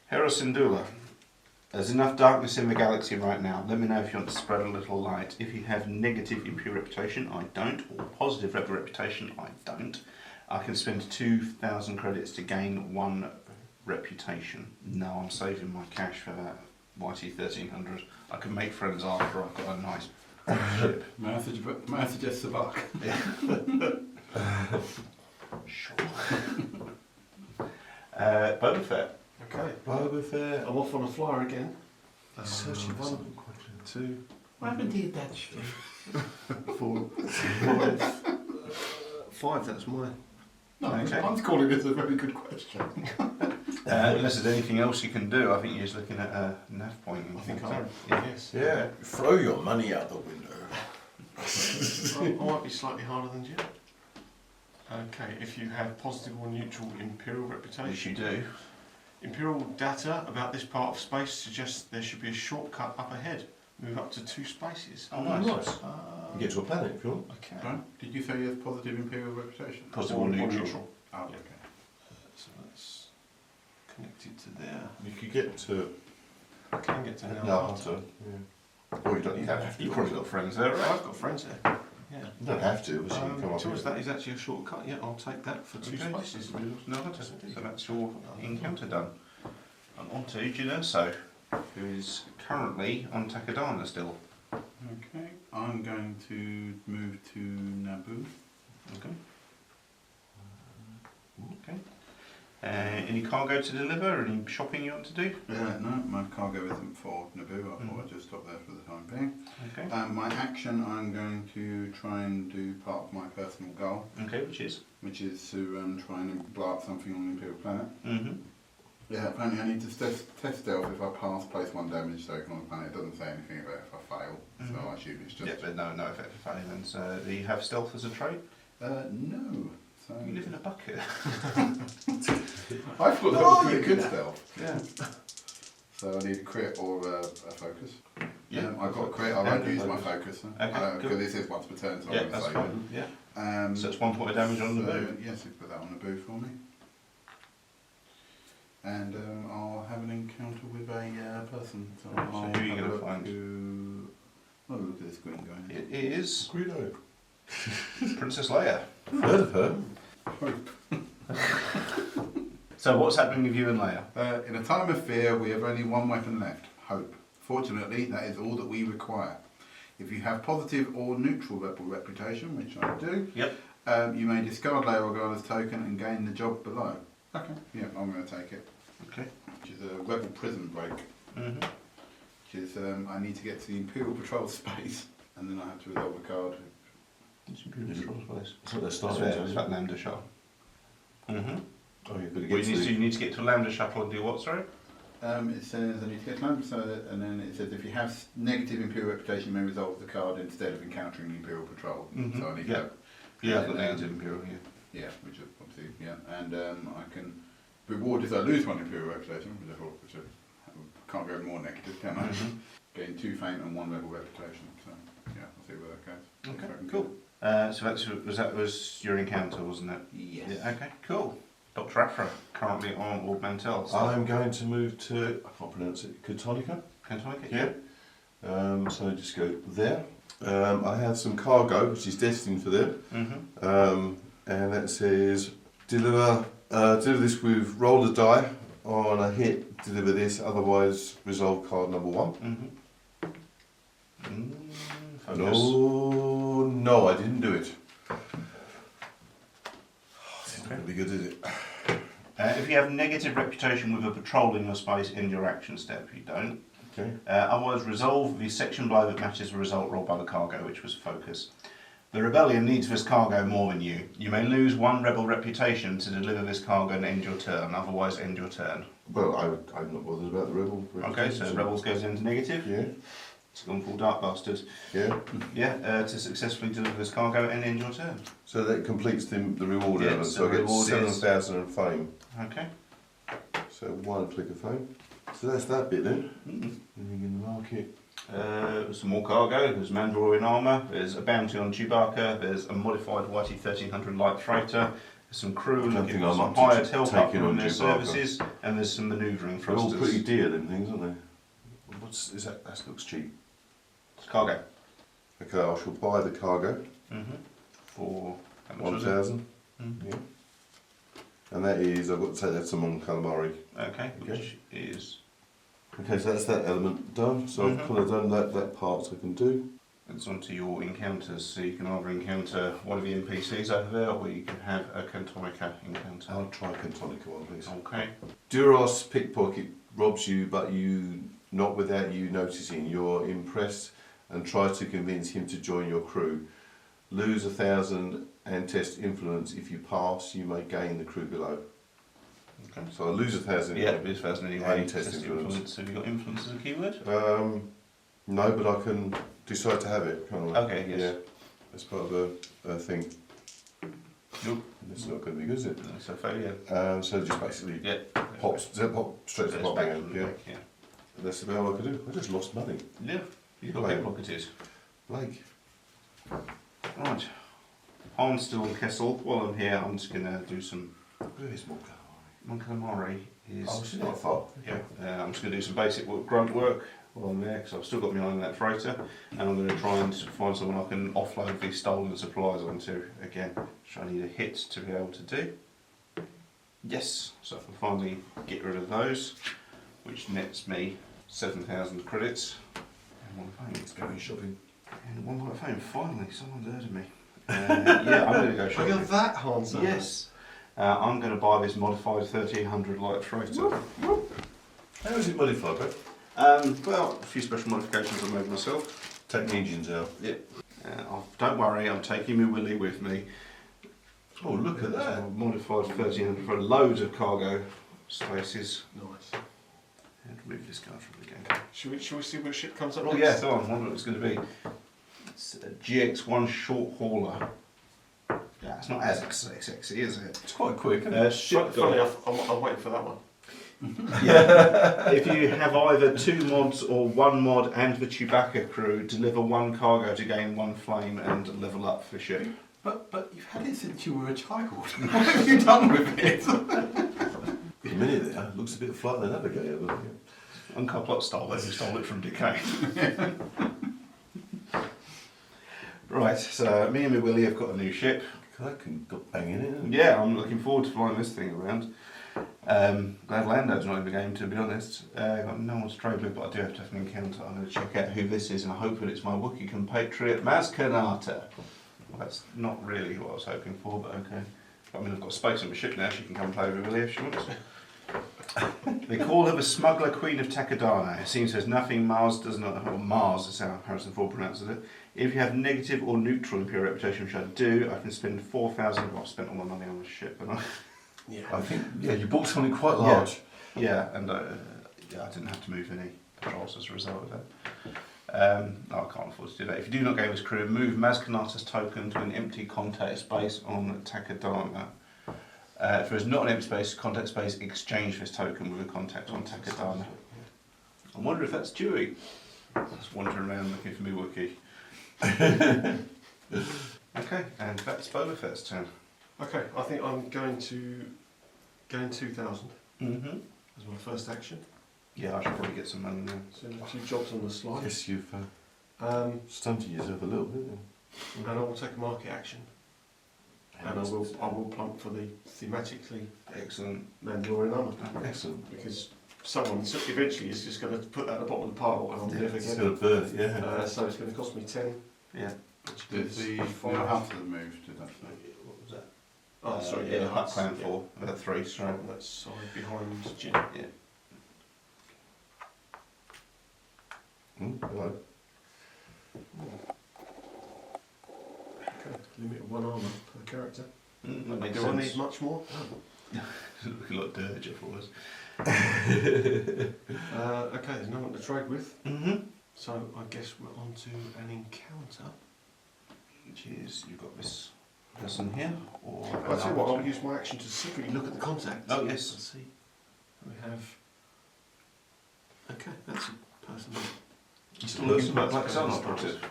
Hera Syndulla. There's enough darkness in the galaxy right now. Let me know if you want to spread a little light. If you have negative impure reputation, I don't, or positive rebel reputation, I don't. I can spend 2,000 credits to gain 1 reputation. No, I'm saving my cash for that YT 1300. I can make friends after I've got a nice ship. May I suggest Sabak? Yeah. Sure. Boba Fett. Okay. Boba Fett. I'm off on a flyer again. Searching for something quickly. 2. What happened to your dad's ship? 4, 5. That's mine. No, Okay. I'm calling this a very good question. Unless there's anything else you can do, I think you're just looking at a nav point. I think I am. Yeah. Yes. Yeah. Throw your money out the window. I might be slightly harder than you. Okay, if you have positive or neutral Imperial reputation. Which you do. Imperial data about this part of space suggests there should be a shortcut up ahead. Move up to 2 spaces. Oh, nice. You get to a planet if you want. Okay. Right. Did you say you have positive imperial reputation? Positive or neutral. Oh, Yeah. okay. So that's connected to there. You could get to I can get to no, now. after. Yeah. Or you don't You have to. You've probably got friends there, right? I've got friends there. Yeah. You don't have to, obviously. You can come up Towards here. that is actually a shortcut. Yeah, I'll take that for 2 Okay. spaces. No, so that's your encounter done. And on to Erso, who is currently on Takodana still. Okay. I'm going to move to Naboo. Okay. Okay. Any cargo to deliver? Any shopping you want to do? No, my cargo isn't for Naboo. I thought I'd just stop there for the time being. Okay. My action, I'm going to try and do part of my personal goal, Okay, which is? which is to try and blow up something on the Imperial planet. Mm-hmm. Yeah, apparently I need to test stealth if I place 1 damage token on the planet. It doesn't say anything about if I fail, so I assume it's just... Yeah, but no effect for failing. So do you have stealth as a trait? No. So You live in a bucket. I thought that was pretty good stealth. Yeah. So I need a crit or a focus. Yeah. I've got a crit. I won't use my focus. Okay, Because this is once per turn, so Yeah, I'm going that's to fine. Yeah. save it. So it's 1 point of damage on the boot. Yes, you put that on the boot for me. And I'll have an encounter with a person. So, Right, so I'll who are you have a gonna look find? Oh, look at this green guy. It is Greedo. Princess Leia. Heard of her? Hope. So what's happening with you and Leia? In a time of fear, we have only 1 weapon left, hope. Fortunately, that is all that we require. If you have positive or neutral rebel reputation, which I do, Yep. you may discard Leia Organa's token and gain the job below. Okay. Yeah, I'm going to take it. Okay. Which is a rebel prison break. Mm-hmm. Which is, I need to get to the Imperial Patrol space, and then I have to resolve a card. It's a beautiful place. That's what they're It's starting that Lambda shuttle. Mm-hmm. Oh, you've got to Well, get you need to get to a Lambda shuttle and do what, sorry? It says I need to get to Lambda, and then it says if you have negative Imperial reputation, you may resolve the card instead of encountering the Imperial Patrol. Mhm. So I need Yeah. to... Yeah, and, I've got negative Imperial here. Yeah, which is obviously, yeah. And I can reward if I lose 1 Imperial reputation, which I can't go more negative, can I? Mhm. Gain 2 faint and 1 rebel reputation. So, yeah, I'll see where that goes. Okay, If I can cool. get So that was your encounter, wasn't it? it. Yes. Yeah, okay, cool. Dr. Aphra, currently on Ord Mantell. So I'm going to move to, I can't pronounce it, Katonika? can I take it? Yeah. So just go there. I have some cargo, which is destined for them. Mm-hmm. And that says, deliver this with roll a die. On a hit, deliver this, otherwise resolve card number 1. Mm-hmm. Focus. No, I didn't do it. It's not Okay. going to be good, is it? If you have negative reputation with a patrol in your space, end your action step. You don't. Okay. Otherwise, resolve the section blow that matches the result rolled by the cargo, which was focus. The rebellion needs this cargo more than you. You may lose 1 rebel reputation to deliver this cargo and end your turn. Otherwise, end your turn. Well, I'm not bothered about the rebel. Okay, so rebels goes into negative. Yeah. It's gone full dark bastard. Yeah. Yeah, to successfully deliver this cargo and end your turn. So that completes the reward Yeah, element. so So I the get reward is- 7,000 of fame. Okay. So 1 click of fame. So that's that bit then. Mm. Living in the market. Some more cargo. There's Mandalorian armour. There's a bounty on Chewbacca. There's a modified YT 1300 light freighter. There's some crew I don't looking think for I'm some up to hired help taking up on on their Chewbacca. services, and there's some manoeuvring They're all thrusters. pretty dear, them things, aren't they? Is that? That looks cheap. It's cargo. Okay, I shall buy the cargo. For how much was it? 1,000. Mhm. Yeah. And that is, I've got to say that's a Mon Calamari. Okay, Okay. which is Okay, so that's that element done. So I've kind of done that part I can do. it's onto your encounters. So you can either encounter one of the NPCs over there, or you can have a Cantonica encounter. I'll try Cantonica one, please. Okay. Duros pickpocket robs you, but you not without you noticing. You're impressed and try to convince him to join your crew. Lose 1,000 and test influence. If you pass, you may gain the crew below. Okay. So I lose 1,000. Yeah, it is thousand anyway. And test influence. Have you got influence as a keyword? No, but I can decide to have it, can't I? Okay, yes. Yeah, that's part of a thing. Nope. It's not going to be good, is it? So failure. So just basically Yeah. pop straight to Goes pop back again. from the Yeah, back, yeah. that's about all I could do. I just lost money. Yeah. You've got Blake. pickpocketed. Blake. Right. I'm still on Kessel. While I'm here, I'm just going to do some. Where is Mon Calamari is. Oh, she's not far. Yeah. I'm just going to do some basic grunt work while I'm there, because I've still got my eye on that freighter, and I'm going to try and find someone I can offload these stolen supplies onto again, which I need a hit to be able to do. Yes, so I can finally get rid of those, which nets me 7,000 credits and 1 fame. It's going shopping. And 1 point of fame. Finally, someone's heard of me. Yeah, I'm going to go Oh, shopping. you're that handsome. Yes. I'm going to buy this modified 1300 light freighter. How is it modified, bro? Well, a few special modifications I made myself. Take the engines out. Yep. Don't worry, I'm taking my Willy with me. Oh, look at that. So modified 1300 for loads of cargo spaces. Nice. And remove this card from the game. Shall we see what ship comes up Oh next? yeah, go on, wonder what it's going to be. It's a GX1 short hauler. Yeah, it's not as sexy, is it? It's quite quick, isn't it? Funny enough, I'm waiting for that one. Yeah. If you have either 2 mods or 1 mod and the Chewbacca crew, deliver 1 cargo to gain 1 flame and level up for ship. But you've had it since you were a child. What have you done with it? For a minute there, it looks a bit flat the navigator, doesn't it? Uncle Plot stole it, he stole it from Decay. Right, so me and my Willie have got a new ship. That can go banging in, isn't it? Yeah, I'm looking forward to flying this thing around. Glad Lando's not in the game, to be honest. Got no one's trade with, but I do have to have an encounter. I'm going to check out who this is, and I hope that it's my Wookiee compatriot, Maz Kanata. Well, that's not really what I was hoping for, but okay. I mean, I've got space on my ship now, she can come play with Willie if she wants. They call her the Smuggler Queen of Takodana. It seems there's nothing Mars does not, or Mars is how Harrison Ford pronounces it. If you have negative or neutral imperial reputation, which I do, I can spend 4,000. Well, I've spent all my money on the ship, and Yeah. I think, yeah, you bought something quite large. yeah, and I didn't have to move any patrols as a result of that. I can't afford to do that. If you do not gain this crew, move Maz Kanata's token to an empty contact space on Takodana. If there is not an empty space, contact space, exchange this token with a contact on Takodana. I wonder if that's Chewie. Just wandering around looking for me Wookiee. Okay, and that's Boba Fett's turn. Okay, I think I'm going to gain 2,000 Mm-hmm. as my first action. Yeah, I should probably get some money now. So 2 jobs on the slide. Yes, you've stunted yourself a little bit. And I will take a market action. And I will plump for the thematically Excellent. Mandalorian armour. Excellent. Because someone eventually is just going to put that at the bottom of the pile and I'll never It's get going it. to burn it, yeah. So it's going to cost me 10. Yeah. Which Did is the 5. hut that moved, did that? What was that? Oh, sorry, yeah, the Hut huts, Clan yeah. 4. 3, sorry. On that side behind Jin. Yeah. Hello. Okay, limit of 1 armour per character. That makes Do I sense. need much more? Looking like Dirge for us. Okay, there's no one to trade with. Mm-hmm. So I guess we're on to an encounter. Which is, you've got this person here, or... I'll tell you what, I'll use my action to secretly look at the contact. Oh, yes. Let's see. We have... Okay, that's a person. He still looks like some operative.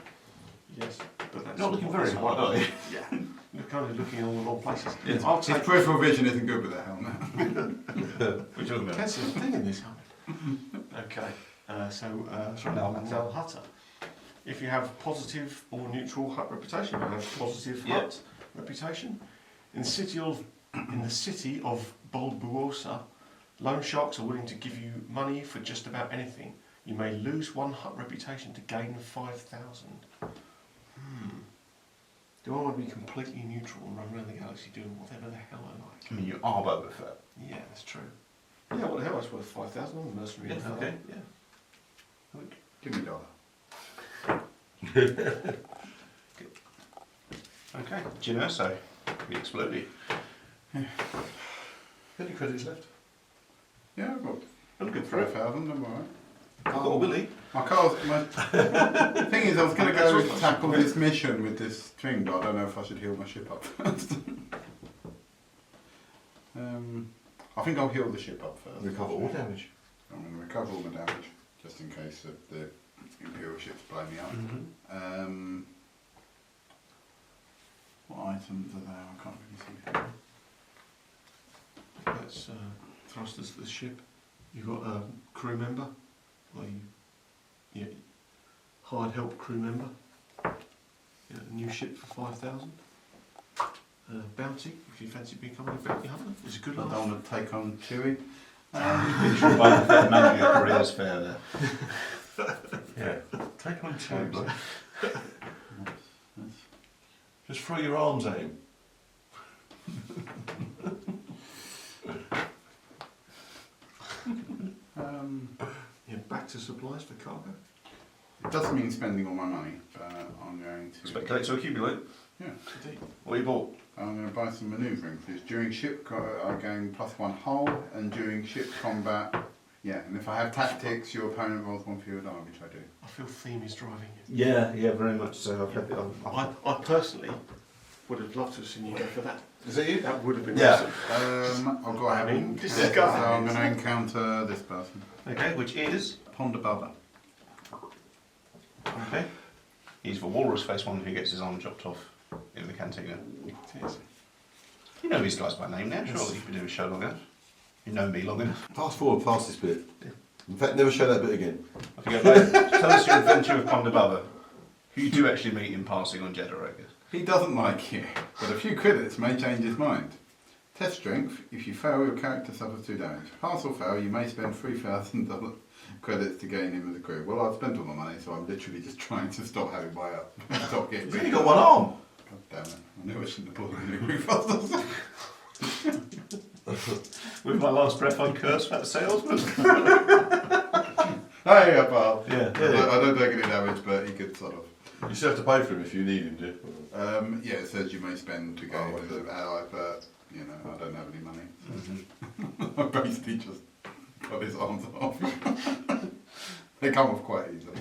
Yes, but that's Not looking very hard, are you? Yeah, you're kind of looking in all the wrong places. Yeah. I'll His take... peripheral vision isn't good with that helmet. Which one about? That's the thing in this helmet. Okay, Now Hutter. If you have positive or neutral hut reputation, you have positive Yeah. hut reputation. In the city of Bolbuosa, loan sharks are willing to give you money for just about anything. You may lose 1 hut reputation to gain 5,000. Do I want to be completely neutral and run around the galaxy doing whatever the hell I like? I mean, you are Boba Fett. Yeah, that's true. Yeah, what the hell? It's worth 5,000. I'm a mercenary. Yeah, for that. okay, yeah. Give me a dollar. Okay, do you know so? We exploded. Any credits left? Yeah, I've got I'm good for for a it. thousand, I'm alright. I've got a Willy. My car's, the thing is, I was going to go tackle this mission with this thing, but I don't know if I should heal my ship up first. I think I'll heal the ship up first. Recover all damage. I'm going to recover all my damage, just in case the Imperial ships blow me up. What items are there? I can't really see. That's thrusters for the ship. You've got a crew member, hired help crew member. Yeah, a new ship for 5,000. Bounty, if you fancy becoming a bounty hunter, is a good I life. don't want to take on Chewie. You should Boba Fett managing your careers fair there. Yeah. Take on two, bloke. That's- Just throw your arms at him. Yeah, back to supplies for cargo. It doesn't mean spending all my money, but I'm going to. Speculate to accumulate. Yeah. Indeed. What you bought? I'm going to buy some manoeuvring because during ship I gain +1 hull, and during ship combat, yeah. And if I have tactics, your opponent rolls 1 for your die, which I do. I feel theme is driving you. Yeah, very much so. I've kept it on. I personally would have loved to have seen you go for that. Is that you? That would have been Yeah. awesome. I've got to have him. This So is good. I'm going to encounter this person. Okay, which is? Ponder Bubba. Okay. He's the walrus face one who gets his arm chopped off in the cantina. You know these guys by name now, surely you've been doing a show long enough. You know me long enough. Fast forward past this bit. In fact, never show that bit again. Off you go, mate. Tell us your adventure with Ponder Bubba, who you do actually meet in passing on Jeddah, I guess. He doesn't like you, but a few credits may change his mind. Test strength. If you fail, your character suffers 2 damage. Pass or fail, you may spend $3,000 credits to gain him as a crew. Well, I've spent all my money, so I'm literally just trying to stop having my stop getting. He's only got one arm. God damn it! I knew I shouldn't have bought him a crew faster. With my last breath, I curse that salesman. Hey, pal. Yeah. I don't take any damage, but he could sort of. You still have to pay for him if you need him, do you? Yeah, it says you may spend to gain Oh, as an ally, but you know, I don't have any money. Mm-hmm. I basically just cut his arms off. They come off quite easily.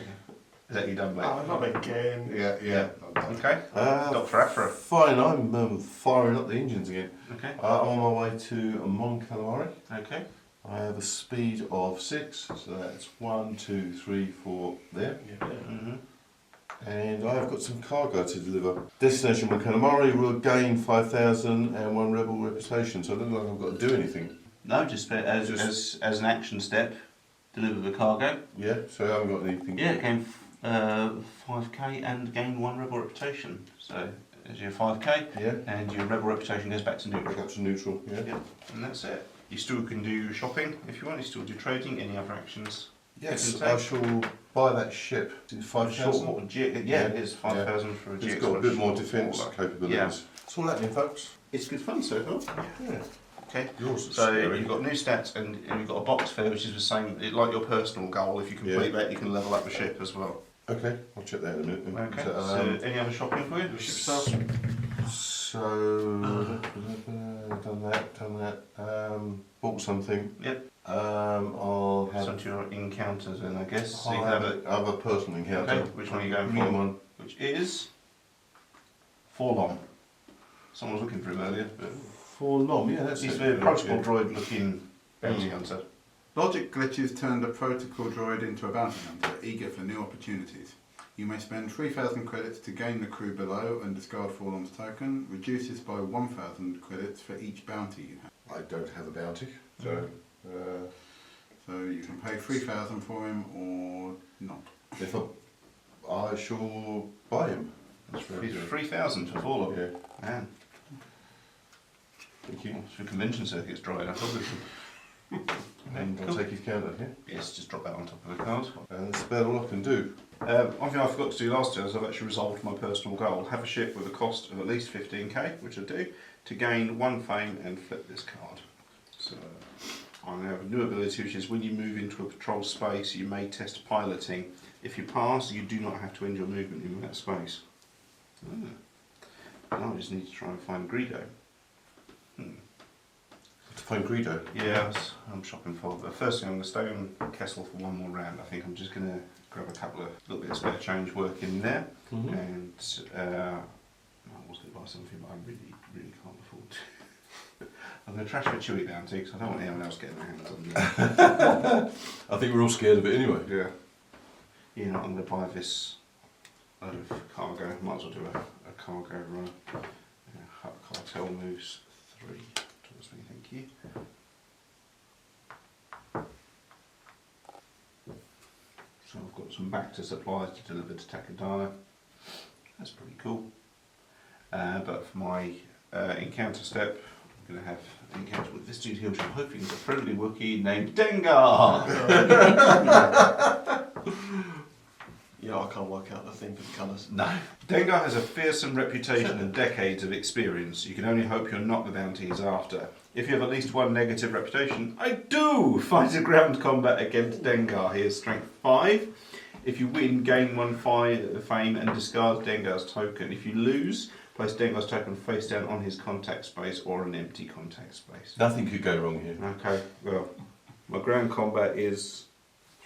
Is that you done, mate? Oh, not again. Yeah. Okay. Dr. Aphra. Fine, I'm firing up the engines again. Okay. I'm on my way to Mon Calamari. Okay. I have a speed of 6, so that's 1, 2, 3, 4 there. Yeah. Mm-hmm. And I have got some cargo to deliver. Destination Mon Calamari will gain 5,000 and 1 rebel reputation, so I don't look like I've got to do anything. No, just as an action step, deliver the cargo. Yeah, so I haven't got anything. Yeah, it came 5k and gain 1 rebel reputation. So there's your 5k, Yeah, and your rebel reputation goes back to back neutral. up to neutral, yeah. Yeah, and that's it. You still can do shopping if you want. You still do trading. Any other actions? Yes, Okay. I shall buy that ship. Is it 5,000? Short, yeah, it is 5,000 for a GX. It's got a bit more defence Short- capabilities. Yeah. That's all happening, folks. It's good fun so far. Yeah. Okay. Yours is So scary. you've got new stats and you've got a box fair, which is the same, like your personal goal. If you complete that, you can level up the ship as well. Okay, I'll check that in a minute. then. Okay. So, So any other shopping for you? Ship stuff. done that. Bought something. Yep. I'll have. Some to your encounters then, I guess. So you I'll have have it. a other personal encounter. Okay, which one are you going Green for? one. Which is Forlom. Someone was looking for him earlier, but For Lom, yeah, that's he's it. a protocol droid looking bounty hunter. Logic glitches turned a protocol droid into a bounty hunter, eager for new opportunities. You may spend 3,000 credits to gain the crew below and discard Forlom's token. Reduces by 1,000 credits for each bounty you have. I don't have a bounty, so So you can pay 3,000 for him or not. if I shall buy him. That's very good. 3,000 for Forlom. Yeah, Man, thank you. the convention circuit's drying up, obviously. And I'll take his counter here. Yes, just drop that on top of the card. And that's about all I can do. One thing I forgot to do last year is I've actually resolved my personal goal. Have a ship with a cost of at least 15k, which I do, to gain 1 fame and flip this card. So I now have a new ability, which is when you move into a patrol space, you may test piloting. If you pass, you do not have to end your movement in that space. Now I just need to try and find Greedo. To find Greedo. Yeah, I'm shopping for. But first thing, I'm going to stay on Kessel for one more round. I think I'm just going to grab a couple of little bit of spare change work in there, and I was going to buy something, but I really can't afford to. I'm going to trash for Chewie bounty because I don't want anyone else getting their hands on it. I think we're all scared of it anyway. Yeah. You know, I'm going to buy this load of cargo. Might as well do a cargo run. Cartel moves 3 towards me, thank you. So I've got some Bacta supplies to deliver to Takadana. That's pretty cool. But for my encounter step, I'm going to have an encounter with this dude here, which I'm hoping is a friendly Wookiee named Dengar. Yeah, I can't work out the thing for the colours. No. Dengar has a fearsome reputation and decades of experience. You can only hope you're not the bounty he's after. If you have at least 1 negative reputation, I do fight a ground combat against Dengar. He has strength 5. If you win, gain 1 fame and discard Dengar's token. If you lose, place Dengar's token face down on his contact space or an empty contact space. Nothing could go wrong here. Okay, well, my ground combat is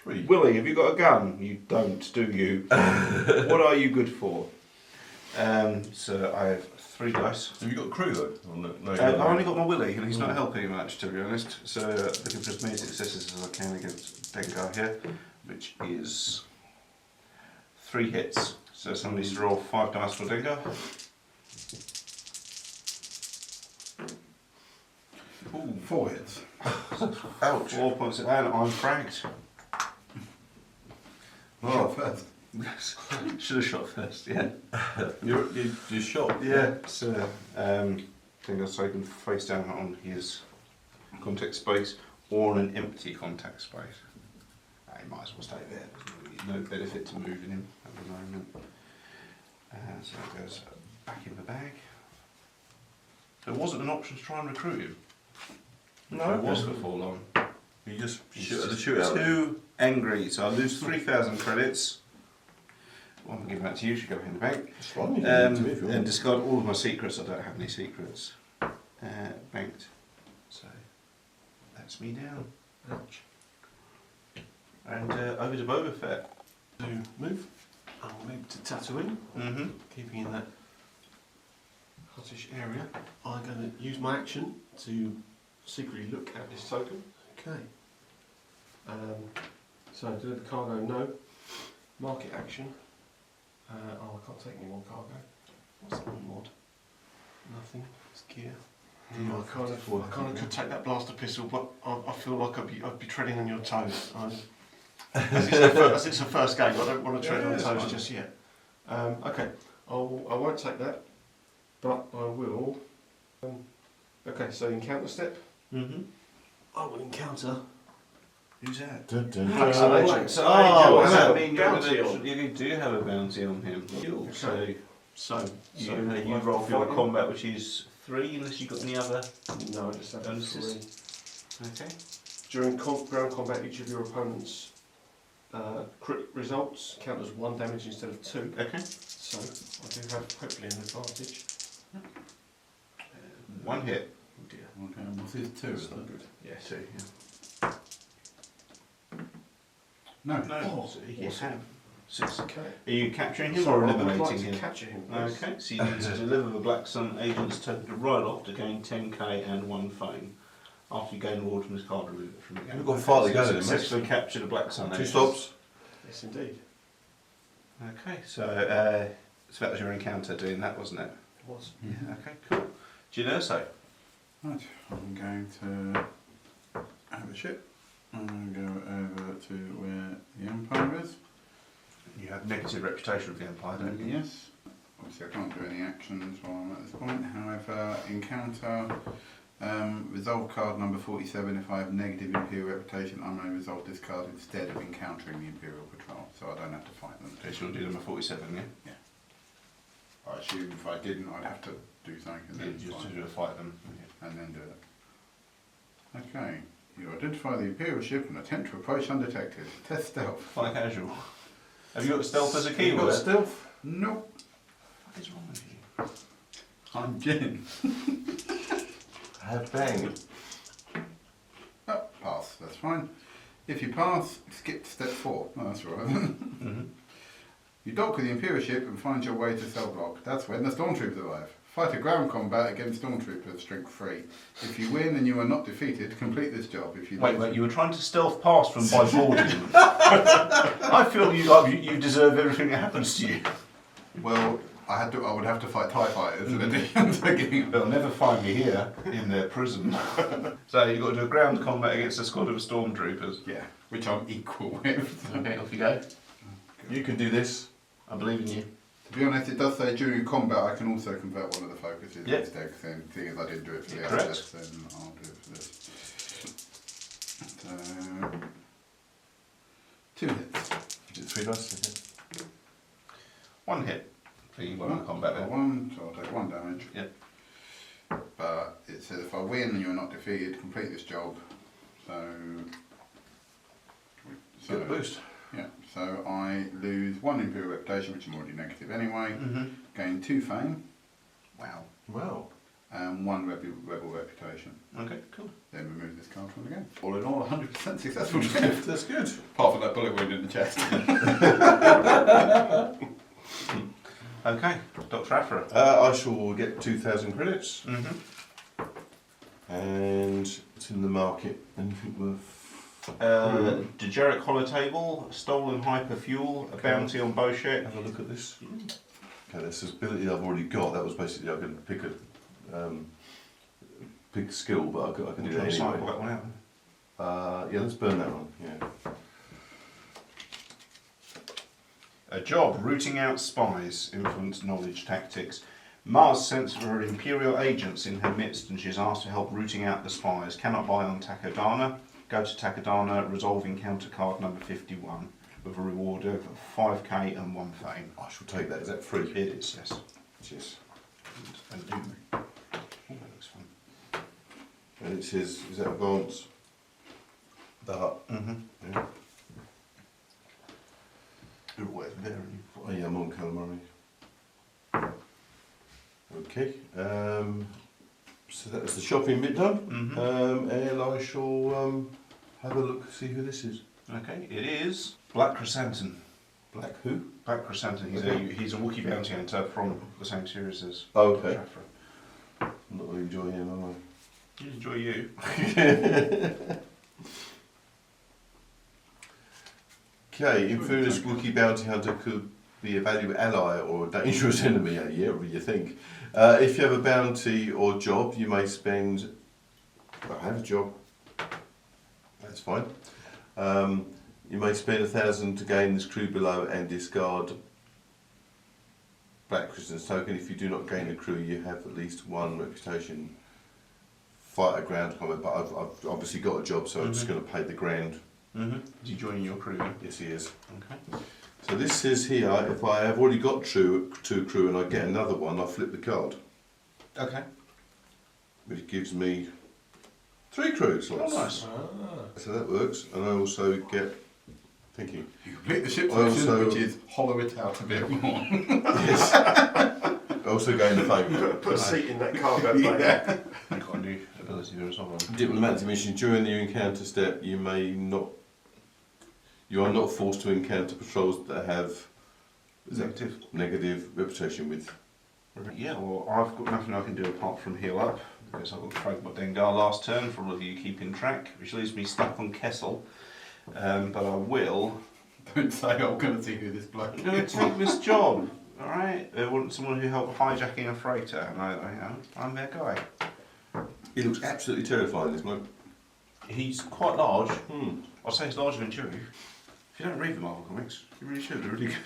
3. Willie, have you got a gun? You don't, do you? What are you good for? So I have 3 dice. Have you got a crew though? Or no, no, I've only got my Willie, and he's not helping much, to be honest. So looking for as many successes as I can against Dengar here, which is 3 hits. So somebody needs to roll 5 dice for Dengar. Ooh, 4 hits. Ouch. 4 points, and I'm fragged. Shot first. Should have shot first, yeah. You're shot. Yeah, so Dengar's taken face down on his contact space or on an empty contact space. He might as well stay there. There's no benefit to moving him at the moment. So it goes back in the bag. So it wasn't an option to try and recruit him. No, It was before long. You just He's shoot at the just shootout. too angry, so I lose 3,000 credits. Well, I'm giving that to you, you should go in the bank. That's fine, you can give it to me if you And want. discard all of my secrets. I don't have any secrets. Banked. So that's me down. Ouch. And over to Boba Fett. To move. I'll move to Tatooine, Mm-hmm. keeping in that Huttish area. I'm going to use my action to secretly look at this token. Okay. So deliver cargo, no. Market action. Oh, I can't take any more cargo. What's that one mod? Nothing. It's gear. I kind of could take that blaster pistol, but I feel like I'd be treading on your toes. As it's a first game, I don't want to tread on toes fine. just yet. Okay, I won't take that, but I will. Okay, so encounter step. Mm-hmm. I will encounter. Who's that? Dun, dun, Black dun. Sun Agent. Black Sun Oh, Agent. I Does that have mean a bounty on. you do have a bounty on him? Cool. Okay. So You I roll for your fighting. combat, which is 3, unless you've got any other. No, I just have Bonuses? 3. Okay. During ground combat, each of your opponent's crit results count as 1 damage instead of 2. Okay. So I do have hopefully an advantage. 1 hit. Oh dear. Okay, what's his 2? That's Is not it? good. Yeah, 2. Yeah. No. No, Oh, so you awesome. have 6. Okay. Are you capturing him So or I would eliminating like to him? capture him. Please. Okay, so you need to deliver the Black Sun agent's token to right off to gain 10k and 1 fame. After you gain reward from this card, remove it from the game. We've got 5 to go So then, successfully capture the Black Sun 2 agent. stops. Yes, indeed. Okay, so that was your encounter doing that, wasn't it? It was. Yeah. Okay, cool. Do you know so? Right, I'm going to have a ship. I'm going to go over to where the Empire is. You have negative reputation with the Empire, don't you? Yes. Obviously I can't do any actions while I'm at this point. However, encounter, resolve card number 47. If I have negative Imperial reputation, I may resolve this card instead of encountering the Imperial Patrol, so I don't have to fight them. Okay, so you'll do number 47, yeah? I assume if I didn't, I'd have to do something and then, Just to fight, do a fight them. and then do it. Okay. You identify the Imperial ship and attempt to approach undetected. Test stealth. Fly casual. Have you got stealth as a Have you got keyword? stealth? Nope. What is wrong with you? I'm Jin. Have bang. Oh, pass. That's fine. If you pass, skip to step 4. Oh, that's all right. Mm-hmm. You dock with the Imperial ship and find your way to cell block. That's when the stormtroopers arrive. Fight a ground combat against stormtroopers, strength 3. If you win and you are not defeated, complete this job. If you Wait, you were trying to stealth past from by boarding. I feel you deserve everything that happens to you. Well, I would have to fight TIE fighters in addition to getting. They'll never find me here in their prison. So you've got to do a ground combat against a squad of stormtroopers. Yeah, which I'm equal with. Okay, off you go. You can do this. I believe in you. To be honest, it does say during combat I can also convert one of the focuses Yep. instead, because seeing as I didn't do it for the Correct. access, then I'll do it for this. So, 2 hits. Is it 3 dice? 1 hit. For you in combat then. 1, so I'll take 1 damage. Yep. But it says if I win and you're not defeated, complete this job. So, Get a boost. yeah, so I lose 1 Imperial reputation, which I'm already negative anyway. Mm-hmm. Gain 2 fame Wow. Wow. and 1 rebel reputation. Okay, cool. Then remove this card from the game. All in all, 100% successful trip. That's good. Apart from that bullet wound in the chest. Okay, Dr. Aphra. I shall get 2,000 credits. Mm-hmm. And it's in the market. Anything worth? Dejarik holotable, stolen hyperfuel, a bounty on Boshet. Have a look at this. Okay, this is ability I've already got. That was basically I can pick a skill, but I can do that Cycle anyway. that one out. Yeah, let's burn that one. Yeah. A job, rooting out spies, influence knowledge tactics. Mars sends her Imperial agents in her midst and she's asked to help rooting out the spies. Cannot buy on Takodana. Go to Takodana, resolve encounter card number 51 with a reward of 5k and 1 fame. I shall take that. Is that free? It is, yes. Yes. And do. Oh, that looks fun. And it says, is that advance? That. Mm-hmm. Yeah. You're always very Oh yeah, I'm on calamari. Okay. So that was the shopping bit done. Mm-hmm. And I shall have a look, see who this is. Okay, it is Black Chrysanthemum. Black who? Black Chrysanthemum. He's a Wookiee bounty hunter from the same series as Oh, okay. Aphra. I'm not really enjoying him, am I? You enjoy you. Okay, inferiorist Wookiee bounty hunter could be a valuable ally or a dangerous enemy. Yeah, what do you think? If you have a bounty or job, you may spend. I have a job. That's fine. You may spend 1,000 to gain this crew below and discard Black Christian's token. If you do not gain a crew, you have at least 1 reputation. Fight a ground combat, but I've obviously got a job, so I'm just going to pay the grand. Mm-hmm. Is he joining your crew? Yes, he is. Okay. So this says here, if I have already got two crew and I get another one, I flip the card, Okay. which gives me 3 crew slots. Oh, nice. So that works, and I also get. Thank you. You complete the ship I section, also- which is hollow it out a bit more. Yes. I also gain the fame. Put a seat in that cargo plane. Yeah. You've got a new ability there as well. Diplomatic mission. During the encounter step, you may not. You are not forced to encounter patrols that have Negative. reputation with. Yeah, well, I've got nothing I can do apart from heal up, because I got frag my Dengar last turn, for all of you keeping track, which leaves me stuck on Kessel. But I will... Don't say I'm going to see who this bloke I'm going to take this job, alright? They want someone who helped hijacking a freighter, and I'm their guy. He looks absolutely terrifying, this bloke. He's quite large. I'd say he's larger than Chewie. If you don't read the Marvel comics, you really should, they're really good.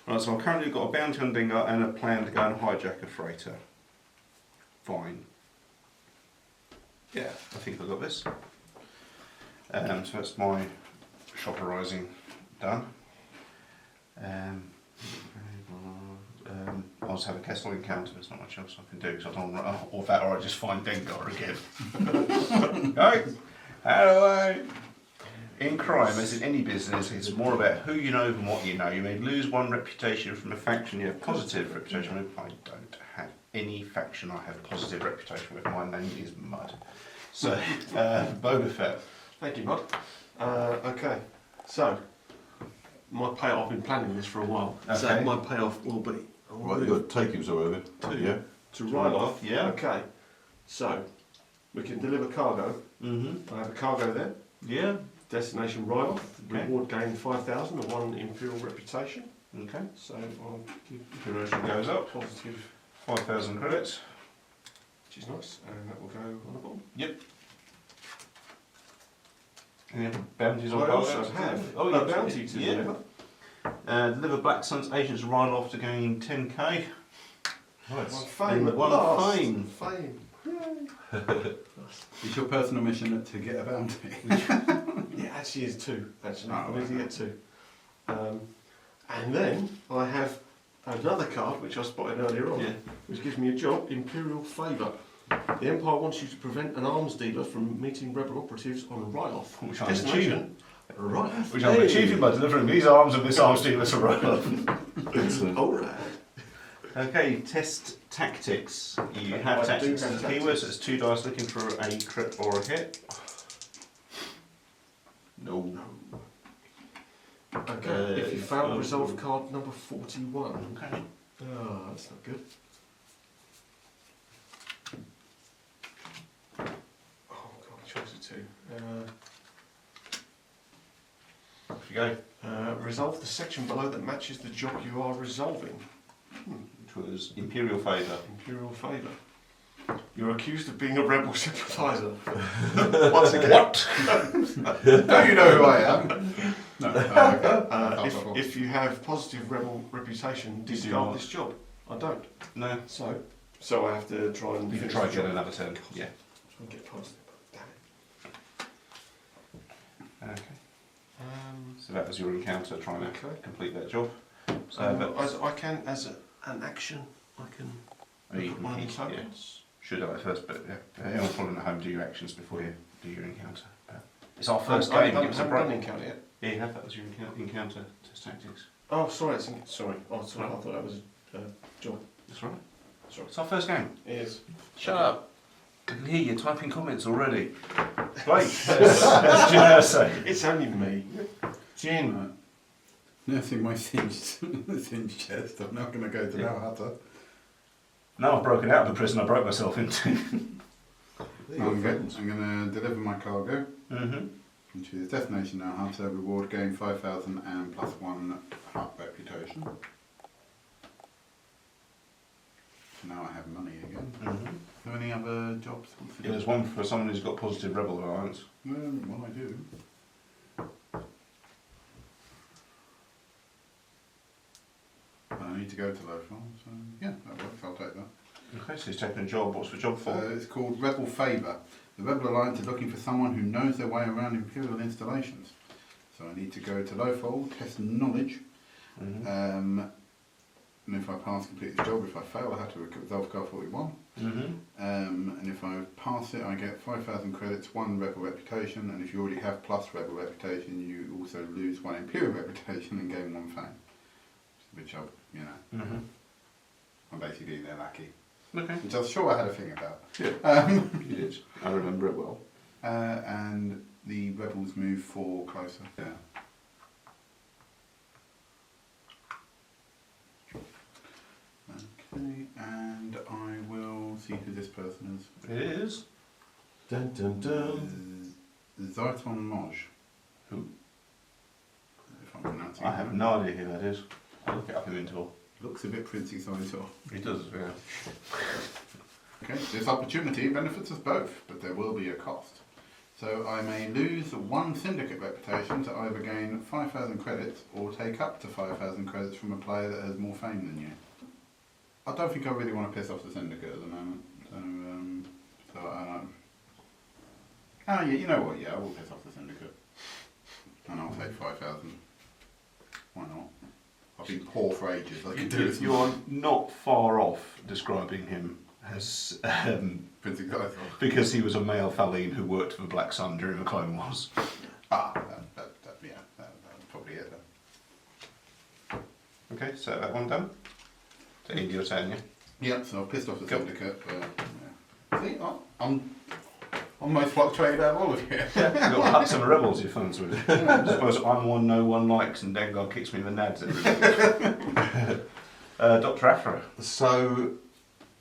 Right, so I've currently got a bounty on Dengar and a plan to go and hijack a freighter. Fine. Yeah, I think I've got this. So that's my shopperising done. I'll just have a Kessel encounter, there's not much else I can do, because I don't want to, or that, or I just find Dengar again. Right? How do I? In crime, as in any business, it's more about who you know than what you know. You may lose one reputation from a faction you have positive reputation with. I don't have any faction I have positive reputation with. My name is Mud. So, Boba Fett. Thank you, Mud. Okay, so my payoff. I've been planning this for a while. Okay. So my payoff will be Right, you've got takings or whatever. Two. To ride off. Yeah. Okay. So we can deliver cargo. Mm-hmm. I have a cargo there. Yeah. Destination ride-off. Okay. Reward gain 5,000 and 1 Imperial reputation. Okay. So I'll give Duration goes up. positive, 5,000 credits. which is nice, and that will go on the bottom. Yep. Any other bounties on I cargo? also have Oh, a yeah, bounty to yeah. deliver. Deliver Black Sun's agents ride off to gain 10k. One fame at One last. fame. Fame. It's your personal mission to get a bounty. Yeah, actually is 2. Actually, Oh, I need to right. get 2. And then I have another card which I spotted earlier on, Yeah. which gives me a job, Imperial Favour. The Empire wants you to prevent an arms dealer from meeting rebel operatives on write-off. Which I'm Destination, write-off. Which I'm achieving by delivering these arms and this arms dealer to ride off. Excellent. Alright. Okay, test tactics. You Okay, have I do tactics have as a keyword, tactics. so it's 2 dice looking for a crit or a hit. No. Okay, if you fail, resolve card number 41. Okay. Oh, that's not good. Oh god, choice of 2. Off you go. Resolve the section below that matches the job you are resolving. Which was Imperial Favour. Imperial Favour. You're accused of being a rebel sympathiser. Once again. What? Do you know who I am? No. Okay. If you have positive rebel reputation, You do discard not. this job. I don't. No. So I have to try and. You can finish try the again job. another turn. Yeah. Try and get past it. Damn it. Okay. So that was your encounter trying to Okay. complete that job. So, As I can, as an action, I can. you Look at one of can the yeah. tokens. Should have it first, but yeah. Anyone following at home, do your actions before you do your encounter. But it's our first I game. haven't Give us a done an break. encounter yet. Yeah, you have. That was your encounter test tactics. Oh, sorry. Sorry. Oh, sorry. I thought that was a job. That's right. Sorry. It's our first game. It is. Shut up. I can hear you typing comments already. Blake, as Gina say. It's only me. Gin. Right. Nursing my singed chest. I'm not going to go to Yeah. Valhalla. Now I've broken out of the prison I broke myself into. I'm going to deliver my cargo, Mm-hmm. which is destination now Hut, reward gain 5,000 and plus 1 Hut reputation. So now I have money again. Mm-hmm. Are there any other jobs? Yeah, there's one for someone who's got positive rebel alliance. Well, I do. I need to go to Lofal, so yeah, that works, I'll take that. Okay, so he's taking a job. What's the job for? It's called Rebel Favour. The Rebel Alliance is looking for someone who knows their way around Imperial installations. So I need to go to Lofal, test knowledge, Mm-hmm. and if I pass, complete the job. If I fail, I have to resolve card 41. Mm-hmm. And if I pass it, I get 5,000 credits, 1 Rebel reputation, and if you already have plus Rebel reputation, you also lose 1 Imperial reputation and gain 1 fame. Which I, Mm-hmm. I'm basically their lackey. Okay. Which I was sure I had a thing about. Yeah. You did. I remember it well. And the rebels move 4 closer. Yeah. Okay, and I will see who this person is. It is. Dun dun dun. Zaiton Moj. Who? If I'm pronouncing I it have right. no idea who that is. I'll look it up in interval. Looks a bit Princey Zaitor. He does, yeah. Okay, this opportunity benefits us both, but there will be a cost. So I may lose 1 syndicate reputation to either gain 5,000 credits or take up to 5,000 credits from a player that has more fame than you. I don't think I really want to piss off the syndicate at the moment. Yeah, you know what? Yeah, I will piss off the syndicate, and I'll take 5,000. Why not? I've been poor for ages. I can do it. You are not far off describing him as Princey Zaitor. because he was a male Thaleen who worked for the Black Sun during the Clone Wars. That's probably it then. Okay, so that one done. So Indy, your turn, yeah? Yeah, so I've pissed off the Cool. syndicate, but yeah. See, I'm most fluctuated out of all of you. You've got Huts and Rebels you're friends with. I suppose I'm one no one likes and Dengar kicks me in the nads every week. Dr. Aphra. So,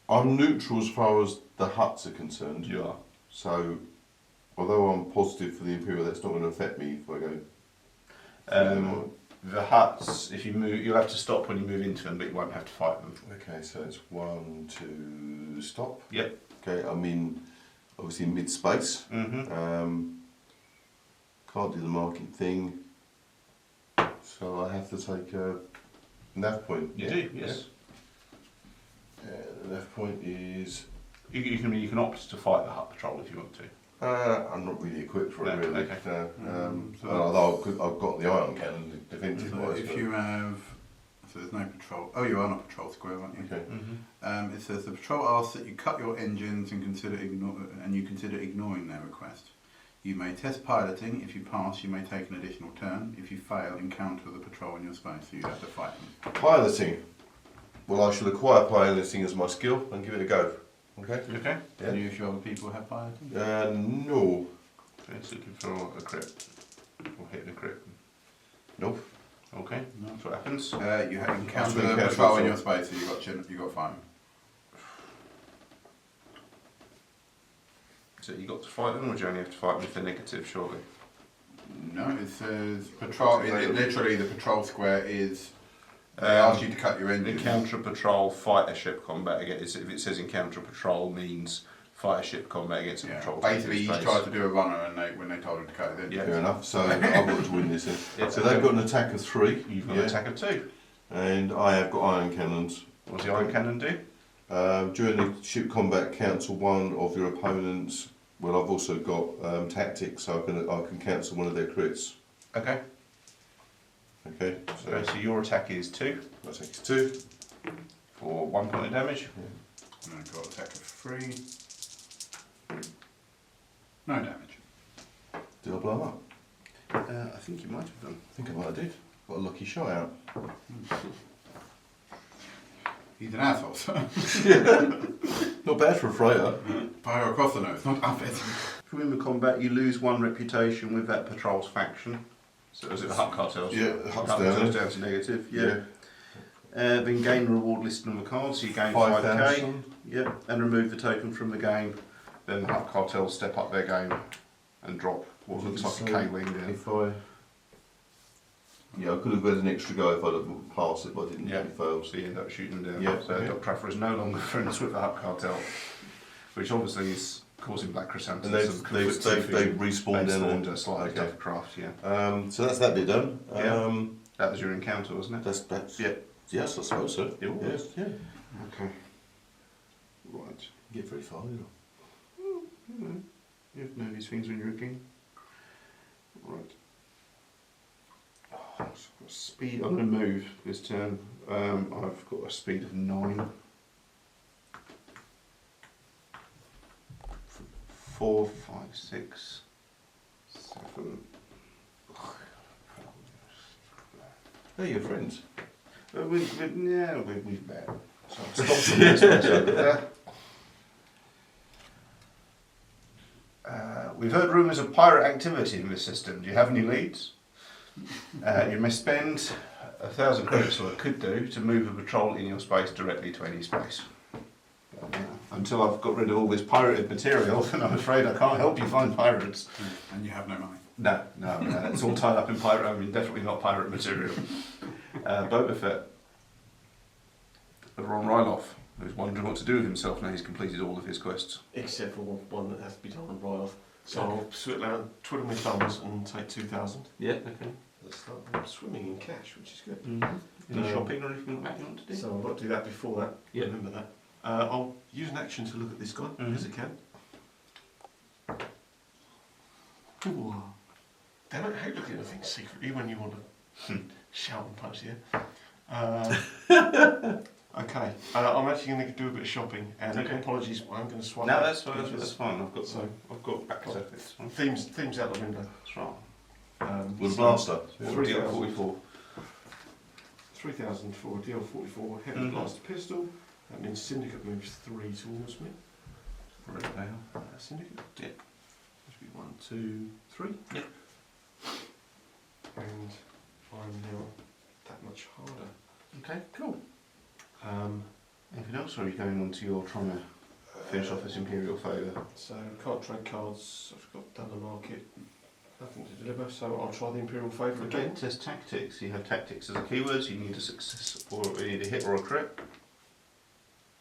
I'm neutral as far as the huts are concerned. You are. So, although I'm positive for the Imperial, that's not going to affect me if I go. The huts, if you move, you'll have to stop when you move into them, but you won't have to fight them. Okay, so it's 1, 2, stop. Yep. Okay, I'm in, obviously mid space. Mm-hmm. Can't do the marking thing. So I have to take a nav point. You do, yes. Yeah. The nav point is. You can opt to fight the hut patrol if you want to. I'm not really equipped for it, No, really. okay. So- Although I've got the ion cannon defensive So wise. if you have, so there's no patrol. Oh, you are on a patrol square, aren't you? Okay. Mm-hmm. It says the patrol asks that you cut your engines and consider ignoring their request. You may test piloting. If you pass, you may take an additional turn. If you fail, encounter the patrol in your space, so you have to fight them. Piloting. Well, I shall acquire piloting as my skill and give it a go. Okay? Okay. Yeah. Do you few other people have piloting? No. So it's looking for a crit. Or hitting a crit. Nope. Okay. No. That's what happens. You have encounter That's the okay, patrol so- in your space, so you got fighting. So you got to fight them, or do you only have to fight with the negative, surely? No, it says patrol. Literally, the patrol square is. They Um, ask you to cut your engine. Encounter patrol, fighter ship combat against. If it says encounter patrol, means fighter ship combat against a Yeah. patrol. Basically, you space. tried to do a runner, and when they told him to cut it, then Yeah. Fair enough. So I've got to win this. Then. Yeah, So okay. they've got an attack of 3. You've got an attack of 2. And I have got iron cannons. What does the iron cannon do? During the ship combat, cancel one of your opponents. Well, I've also got tactics, so I can cancel one of their crits. Okay. Okay, so So your attack is 2 my attack is 2. for 1 point of damage. and I've got attack of 3. No damage. Did I blow them up? I think you might have done. I think I might have did. Got a lucky shot out. He's an asshole. Not bad for a freighter. Fire across the nose, not up it. If you win the combat, you lose 1 reputation with that patrol's faction. So is it the Hut Cartels? Yeah, the Hut's Hut down. Cartels down to negative, yeah. Then gain the reward listed on the card, so you gain 5k. 5,000. Yeah, and remove the token from the game. Then the Hut Cartels step up their game and drop what looks like a K-wing down. If I... Yeah, I could have had an extra go if I'd have passed it, but I didn't. Yeah. It failed. So you end up shooting them down. Yeah, So okay. Dr. Aphra is no longer friends with the Hut Cartel, which obviously is causing Black Chrysanthemums And some they've conflicting feelings. respawned They in spawned a slightly okay. tougher craft, yeah. So that's that bit done. Yeah. That was your encounter, wasn't it? That's Yeah. yes, I suppose so. It was. Yeah. Okay. Right. You get very far, you know. You know these things when you're a king. Right. Oh, so I've got speed. I'm going to move this turn. I've got a speed of 9. 4, 5, 6, 7. They're your friends. We've met. So I'll stop the next one over there. We've heard rumours of pirate activity in this system. Do you have any leads? You may spend 1,000 credits what it could do to move a patrol in your space directly to any space. Until I've got rid of all this pirated material, then I'm afraid I can't help you find pirates. And you have no money. No, it's all tied up in pirate. I mean, definitely not pirate material. Boba Fett, Ron Ryloff, who's wondering what to do with himself now he's completed all of his quests. Except for one that has to be done on right off. So I'll twiddle my thumbs and take 2,000. Yeah, okay. Let's start swimming in cash, which is good. Any shopping or anything like that you want to do? So I've got to do that before that. Yeah. Remember that. I'll use an action to look at this guy, because I can. Ooh. Damn it, I hate looking at things secretly when you want to shout and punch the air. Okay, I'm actually going to do a bit of shopping, and apologies, I'm going to swipe. No, that's fine. That's fine. I've got back to it. Themes out the window. That's right. With a blaster. Deal 44. 3,000 for deal 44. Heavy blaster pistol. That means Syndicate moves 3 towards me. Right now. Syndicate. Yeah. Should be 1, 2, 3. Yeah. And I'm now that much harder. Okay, cool. Anything else, or are you going on to your trying to finish off this Imperial favour? So can't trade cards. I've got done the market. Nothing to deliver. So I'll try the Imperial favour Okay, again. it says tactics. You have tactics as a keyword, so you need a success, or you need a hit or a crit.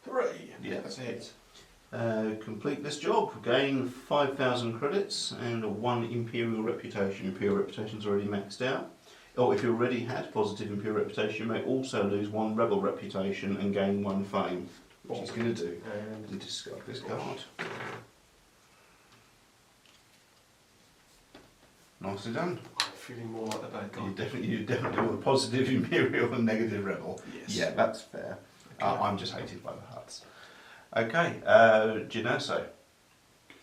Hooray! Yeah. That's a hit. Complete this job. Gain 5,000 credits and 1 Imperial reputation. Imperial reputation's already maxed out. Or if you already had positive Imperial reputation, you may also lose 1 Rebel reputation and gain 1 fame. Which he's going to do. And discard this card. Nicely done. I'm feeling more like the bad guy. You definitely want a positive Imperial and negative Rebel. Yes. Yeah, that's fair. Okay. I'm just hated by the Hutts. Okay, Erso.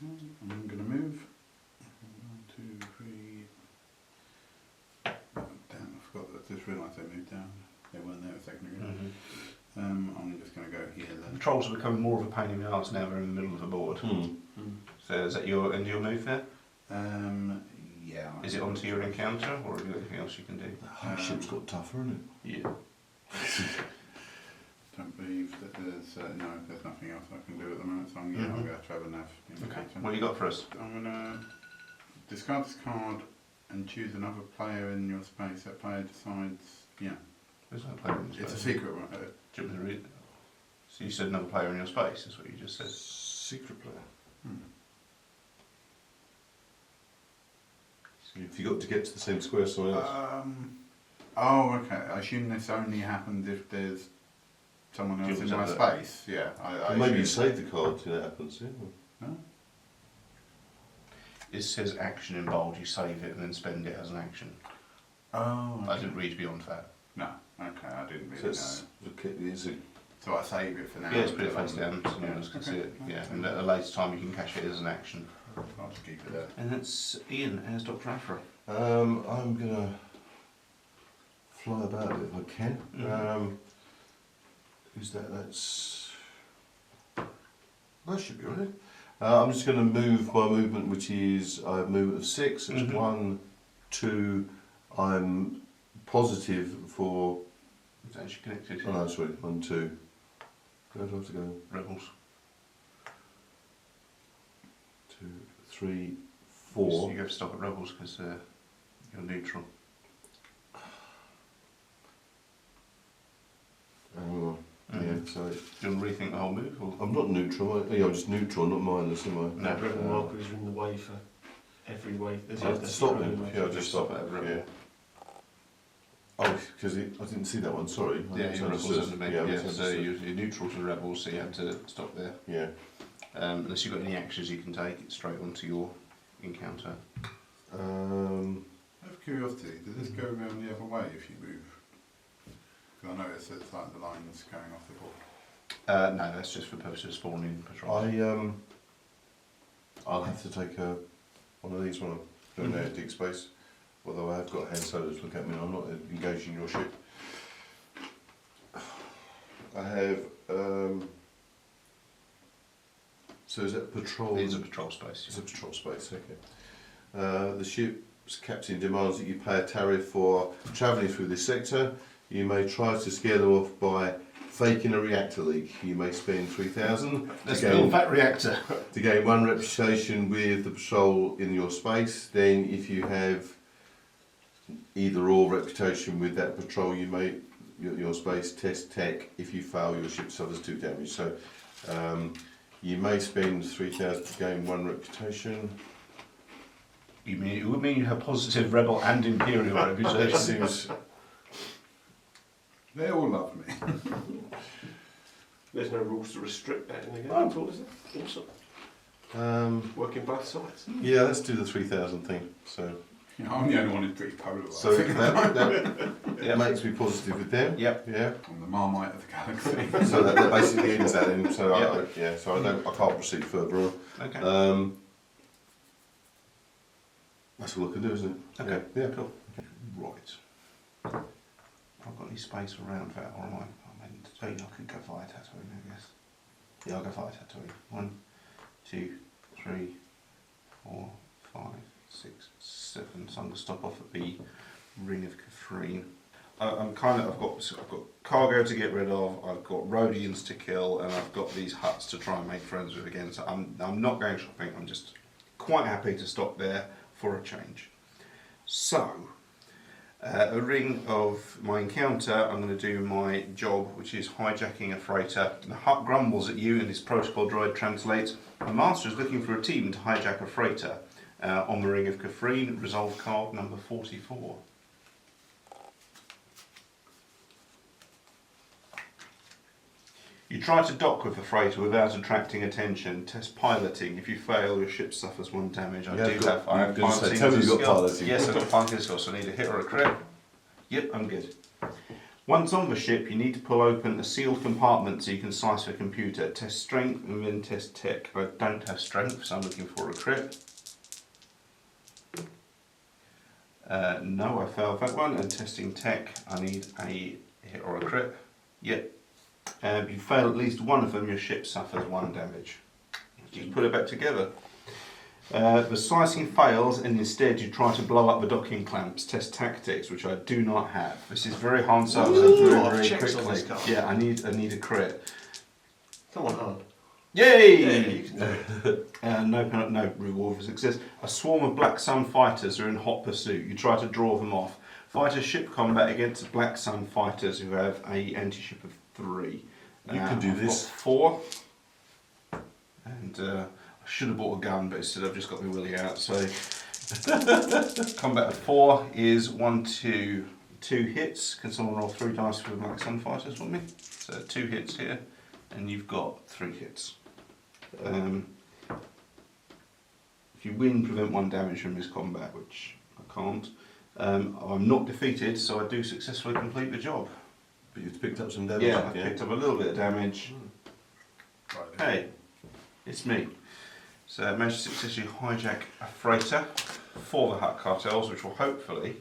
I'm going to move. 1, 2, 3. Oh, damn, I forgot that. I just realised they moved down. They weren't there a second ago. I'm just going to go here then. Patrols are becoming more of a pain in the arse now they're in the middle of the board. So is that your end of your move there? Yeah. Is it onto your encounter, or have you got anything else you can do? The ship's got tougher, isn't it? Yeah. Don't believe that there's there's nothing else I can do at the moment, so I'm going to have a nav. Okay. What you got for us? I'm going to discard this card and choose another player in your space. That player decides. Yeah. There's no player in your space. It's a secret one. Do you want me to read? So you said another player in your space. That's what you just said. Secret player. So if you got to get to the same square as someone else. Oh, okay. I assume this only happens if there's someone else in my space. Yeah. Well, maybe you save the card till it happens, yeah? No? It says action in bold. You save it and then spend it as an action. Oh. Okay. I didn't read beyond that. No. Okay, I didn't really know. So I save it for now. Yeah, it's put it face down so no one else can see it. Yeah, and at a later time you can cash it as an action. I'll just keep it there. And that's Ian as Dr. Aphra. I'm going to fly about a bit if I can. Who's that? That should be right. I'm just going to move my movement, which is I have movement of 6. It's 1, 2. I'm positive for. It's actually connected. Oh no, sorry. 1, 2. Where do I have to go? Rebels. 2, 3, 4. You have to stop at Rebels because you're neutral. Yeah, so Do you want to rethink the whole move? Or? I'm not neutral. I'm just neutral, not mindless, am I? No, Rebel markers are in the way for every way. I have to stop him. Yeah, I'll just stop at it. Rebel. Yeah. Oh, because I didn't see that one. Sorry. Yeah, you're Rebels underneath. Yeah, so you're you're neutral to the Rebels, so you have to stop there. Yeah. Unless you've got any actions you can take, it's straight onto your encounter. Out of curiosity, does this go around the other way if you move? Because I notice it's like the lines going off the board. No, that's just for purposes of spawning patrols. I'll have to take one of these when I'm doing the dig space. Although I have got hand soldiers look at me and I'm not engaging your ship. I have. So is that patrol? It's a patrol space. It's a patrol space, okay. The ship's captain demands that you pay a tariff for travelling through this sector. You may try to scare them off by faking a reactor leak. You may spend 3,000 Let's build that reactor. to gain 1 reputation with the patrol in your space. Then if you have either or reputation with that patrol, you may your space test tech. If you fail, your ship suffers 2 damage. So you may spend 3,000 to gain 1 reputation. You mean it would mean you have positive rebel and imperial reputation? Seems They all love me. There's no rules to restrict that in the game at all, is there? Awesome. Working both sides. yeah, let's do the 3,000 thing. So You know, I'm the only one who's pretty polarised. so that makes me positive with them. Yep. Yeah. I'm the Marmite of the galaxy. So that basically ends that in. So Yeah. so I can't proceed further on. Okay. That's all I can do, isn't it? Okay. Yeah. Cool. Right. I've got any space around that, or am I mean, I could go via Tatooine, I guess. Yeah, I'll go via Tatooine. 1, 2, 3, 4, 5, 6, 7. So I'm going to stop off at the Ring of Catherine. I've got cargo to get rid of. I've got Rhodians to kill, and I've got these huts to try and make friends with again. So I'm not going shopping. I'm just quite happy to stop there for a change. So, a ring of my encounter, I'm going to do my job, which is hijacking a freighter. The hut grumbles at you and his protocol droid translates. My master is looking for a team to hijack a freighter on the Ring of Catherine. Resolve card number 44. You try to dock with the freighter without attracting attention. Test piloting. If you fail, your ship suffers 1 damage. I have piloting. Tell me as a you've got skill. piloting. Yes, I've got piloting skill, so I need a hit or a crit. Yep, I'm good. Once on the ship, you need to pull open a sealed compartment so you can slice the computer. Test strength and then test tech. I don't have strength, so I'm looking for a crit. No, I failed that one. And testing tech, I need a hit or a crit. Yep. If you fail at least one of them, your ship suffers 1 damage. Just put it back together. The slicing fails, and instead you try to blow up the docking clamps. Test tactics, which I do not have. This is very Han Solo. Very checks on quickly. this card. Yeah, I need a crit. Come on, Han. Yay! Yeah, you can do it. No reward for success. A swarm of Black Sun fighters are in hot pursuit. You try to draw them off. Fight a ship combat against Black Sun fighters who have a anti-ship of 3. You can do I've this. got 4. And I should have bought a gun, but instead I've just got my willy out. So combat of 4 is 1, 2, 2 hits. Can someone roll 3 dice for Black Sun fighters for me? So 2 hits here, and you've got 3 hits. If you win, prevent 1 damage from this combat, which I can't. I'm not defeated, so I do successfully complete the job. But you've picked up some damage. Yeah, I picked up a little bit of damage. Hey, it's me. So I managed to successfully hijack a freighter for the Hutt cartels, which will hopefully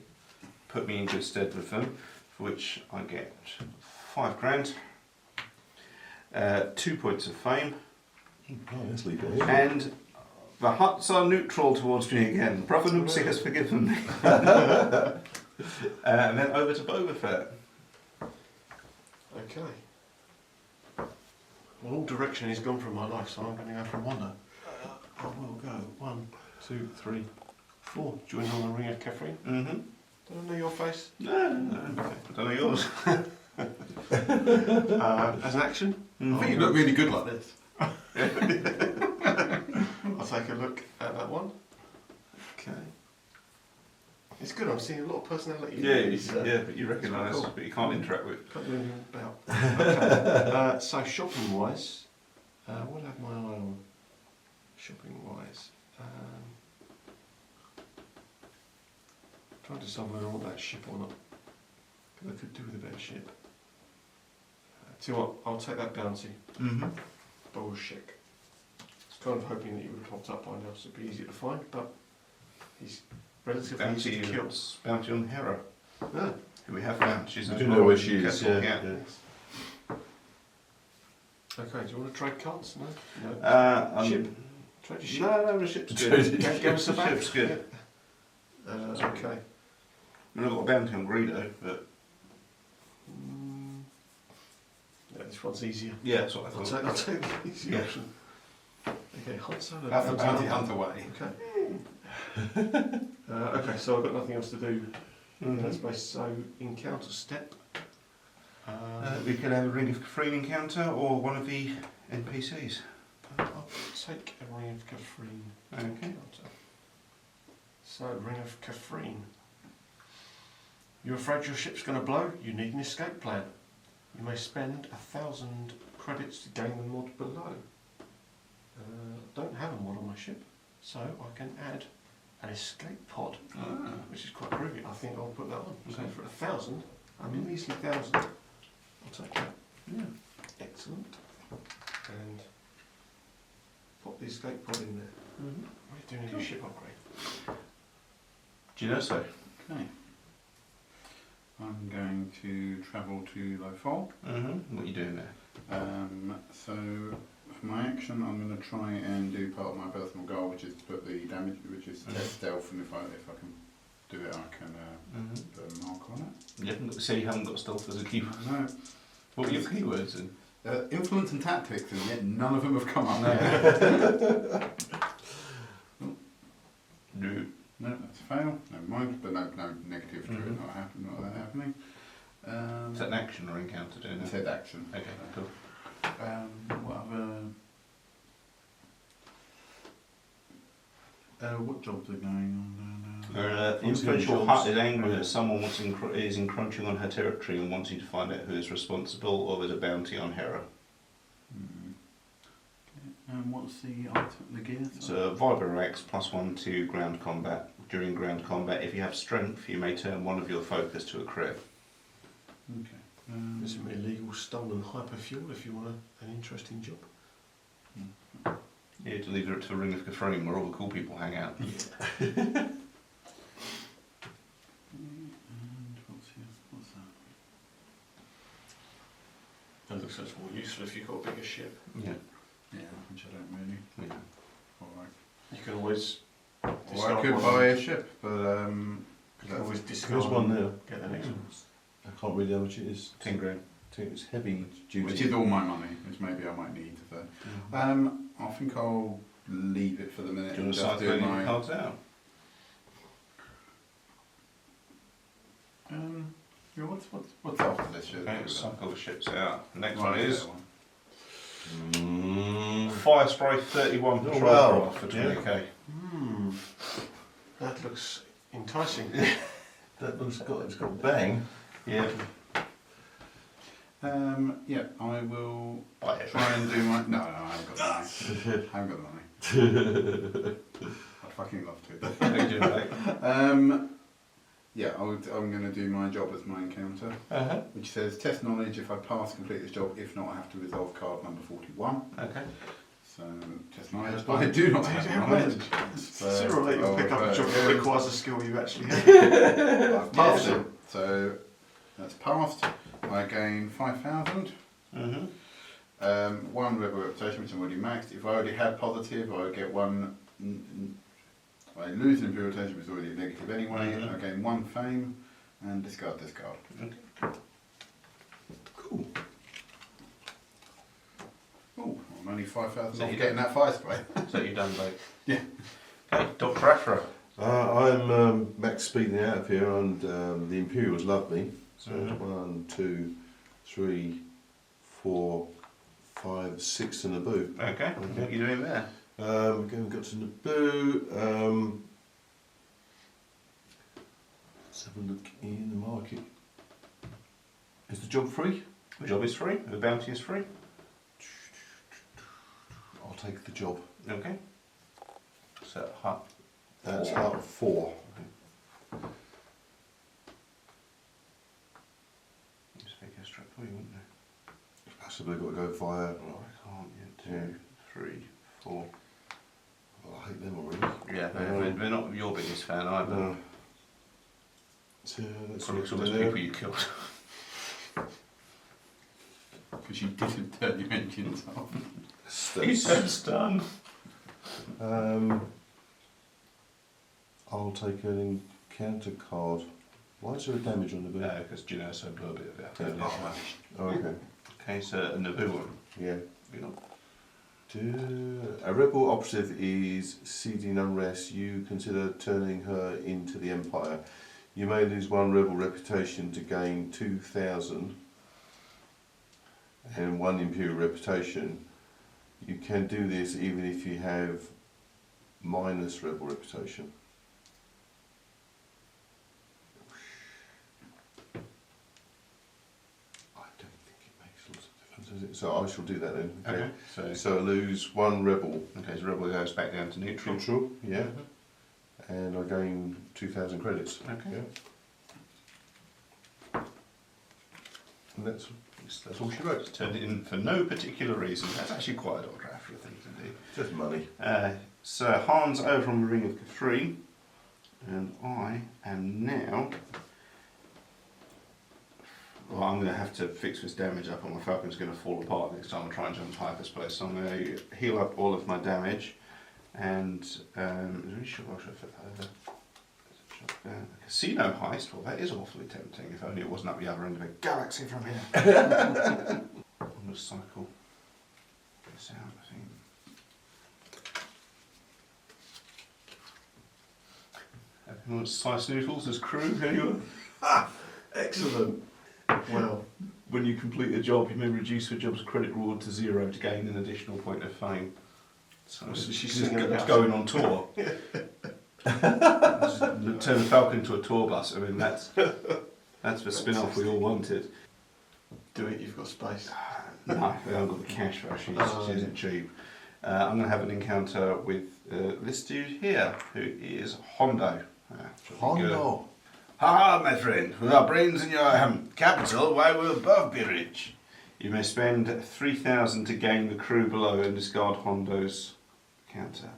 put me in good stead with them, for which I get 5 grand, 2 points of fame, Oh, let's leave it here. and the Hutts are neutral towards me again. Brother Noopsy has forgiven me. And then over to Boba Fett. Okay. Well, all direction he's gone from my life, so I'm going to go from wonder. I will go 1, 2, 3, 4. Join on the Ring of Catherine. Mm-hmm. Do I know your face? No, I don't know yours. As an action, Mm-hmm. I think you look really good like this. I'll take a look at that one. Okay. It's good, I'm seeing a lot of personality. Yeah, but you recognise, cool. but you can't interact with. Can't do anything about. Okay. So shopping wise, what have my eye on? Shopping wise, trying to decide whether I want that ship or not. Because I could do with a better ship. Tell you what, I'll take that bounty. Mm-hmm. Bullshit. I was kind of hoping that you would have popped up by now, so it'd be easier to find, but he's relatively easy to kill. Bounty on Hera, Yeah. who we have found. She's I a do know where she is. Castle, Yeah. Okay, do you want to trade cards? No? Ship? Trade your ship? No, the ship's good. Give us a back. Ship's good. Okay. I mean, I've got a bounty on Greedo, but this one's easier. Yeah, that's what I I'll thought. take the easy Yeah. option. Okay, hot solo. That's the bounty hunter way. Okay. Okay, so I've got nothing else to do in that Mhm. space. So encounter step. We could have a Ring of Kafrine encounter or one of the NPCs. I'll take a Ring of Kafrine encounter. So, Ring of Kafrine. You're afraid your ship's going to blow? You need an escape plan. You may spend 1,000 credits to gain the mod below. I don't have a mod on my ship, so I can add an escape pod, which is quite groovy. I think I'll put that on. So Okay. for 1,000, I mean measly 1,000, I'll take that. Yeah. Excellent. And pop the escape pod in there. Mm-hmm. We're doing a new ship upgrade. Do you know so? Okay. I'm going to travel to Lowfall. Mm-hmm. What are you doing there? So for my action, I'm going to try and do part of my personal goal, which is to put the damage, which is test stealth, and if I can do it, I can put a mark on it. You haven't got stealth as a keyword. No. What were your keywords then? Influence and tactics, and yet none of them have come up. No. No, that's a fail. Never mind. But no negative to it. Not that happening. Is that an action or encounter doing It it? said action. Okay, cool. What other? What jobs are going on? Influential Hut is angry that someone is encroaching on her territory and wanting to find out who is responsible, or there's a bounty on Hera. And what's the item, the gear? So Vibrorex +1 to ground combat. During ground combat, if you have strength, you may turn one of your focus to a crit. Okay. There's some illegal stolen hyperfuel if you want an interesting job. You have to leave it to the Ring of Kafrine where all the cool people hang out. And what's that? That looks like it's more useful if you've got a bigger ship. Yeah. Yeah, which I don't really. Yeah. Alright. You can always Well, I discard could one. buy a ship, but You can always discard There's one there. get the next one. I can't read how much it is. 10 grand. I think it's heavy duty. which is all my money, which maybe I might need. So, I think I'll leave it for the minute Do you and want to just start do putting your my. cards out? Yeah, what's after this ship? Okay, let's cycle the ships out. The next Right, one is that one. Fire Spray 31 Oh, patrol wow. craft for 20k. That looks enticing. That looks it's got bang. Yeah. Yeah, I will Buy it. try and do my. No, I haven't got the money. I haven't got the money. I'd fucking love to. How you doing, mate? Yeah, I'm going to do my job as my encounter, which says test knowledge. If I pass, complete this job. If not, I have to resolve card number 41. Okay. So test knowledge. But I do not have knowledge. Sooner or later you'll pick up a job that requires a skill you actually have. I've passed it. So that's passed. I gain 5,000. One rebel reputation, which I'm already maxed. If I already had positive, I would get one. I lose an imperial reputation, which is already a negative anyway. I gain 1 fame and discard. Okay. Cool. Oh, I'm only 5,000 So off you getting that fire spray. So you've done both? Yeah. Okay, Dr. Aphra. I'm max speeding out of here, and the Imperials love me. So 1, 2, 3, 4, 5, 6 to Naboo. Okay. What are you doing there? Again, we got to Naboo. Let's have a look in the market. Is the job free? The job is free. The bounty is free. I'll take the job. Okay. So hut. That's up 4. Just make a straight for you, wouldn't they? Possibly got to go via. Oh, I can't. 2, 3, 4. Well, I hate them already. Yeah, they're not your biggest fan either. No. So that's Probably what some of to the do. people you killed. Because you didn't turn your engines off. He's done. I'll take an encounter card. Why is there a damage on the boot? No, because Erso blew a bit of it out. Yeah. earlier. Oh, okay. Okay, so a Naboo one. Yeah. You know. A rebel operative is seeding unrest. You consider turning her into the Empire. You may lose 1 rebel reputation to gain 2,000 and 1 Imperial reputation. You can do this even if you have minus rebel reputation. I don't think it makes lots of difference, does it? So I shall do that then. Okay. So I lose 1 rebel. Okay, so rebel goes back down to neutral. Neutral, yeah. And I gain 2,000 credits. Okay. Yeah. And that's That's all she wrote. Turned it in for no particular reason. That's actually quite an odd draft for a thing to do. just money. So Han's over on the Ring of Catherine, and I am now. Well, I'm going to have to fix this damage up, and my Falcon's going to fall apart next time I try and jump hyperspace. So I'm going to heal up all of my damage, and really sure I should flip over. A casino heist. Well, that is awfully tempting. If only it wasn't up the other end of a galaxy from here. I'm going to cycle this out, I think. Everyone slice noodles as crew, anyone? Excellent. Wow. When you complete a job, you may reduce your job's credit reward to 0 to gain an additional point of fame. So She's it's singing about going on tour. Turn the Falcon into a tour bus. I mean, that's the spin-off we all wanted. Do it, you've got space. No, we haven't got the cash for her. She isn't cheap. I'm going to have an encounter with this dude here, who is Hondo. Hondo. Ha, my friend, with our brains in your capital, why will both be rich? You may spend 3,000 to gain the crew below and discard Hondo's counter.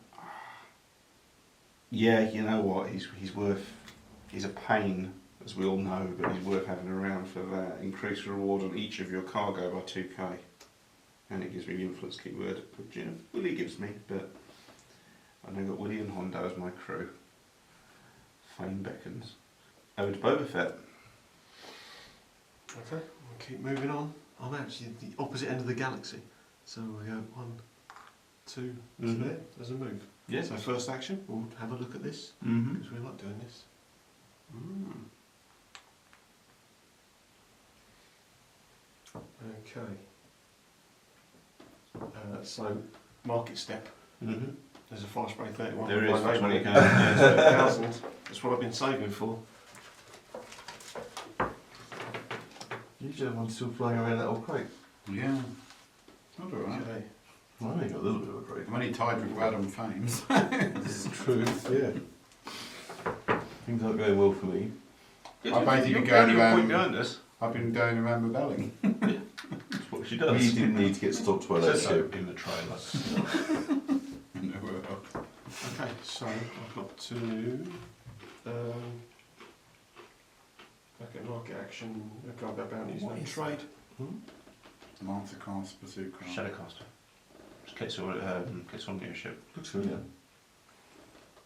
Yeah, you know what? He's a pain, as we all know, but he's worth having around for that. Increase reward on each of your cargo by 2k, and it gives me the influence keyword, which Willie gives me, but I've now got Willie and Hondo as my crew. Fame beckons. Over to Boba Fett. Okay, we'll keep moving on. I'm actually at the opposite end of the galaxy. So we go 1, 2, Mhm. there. There's a move. Yeah. So first action, we'll have a look at this, Mm-hmm. because we like doing this. Okay. So, market step. Mm-hmm. There's a fire spray 31. There is My for name on 20 it. cans. Yeah, 20,000. That's what I've been saving for. You just have one still flying around that old crate. Yeah. Not alright. Okay. Well, I only got a little bit of a crate. I'm only tied with Radom Fames. This is true, yeah. Things aren't going well for me. I basically You're going only a around- point behind us. I've been going around rebelling. That's what she does. We didn't need to get stopped by that Says so ship. in the trailer. Okay, so I've got to back at market action, go about bounties, What no is trade. Lancer cast, pursuit cast. Shadowcaster. Just gets on your ship. Looks familiar.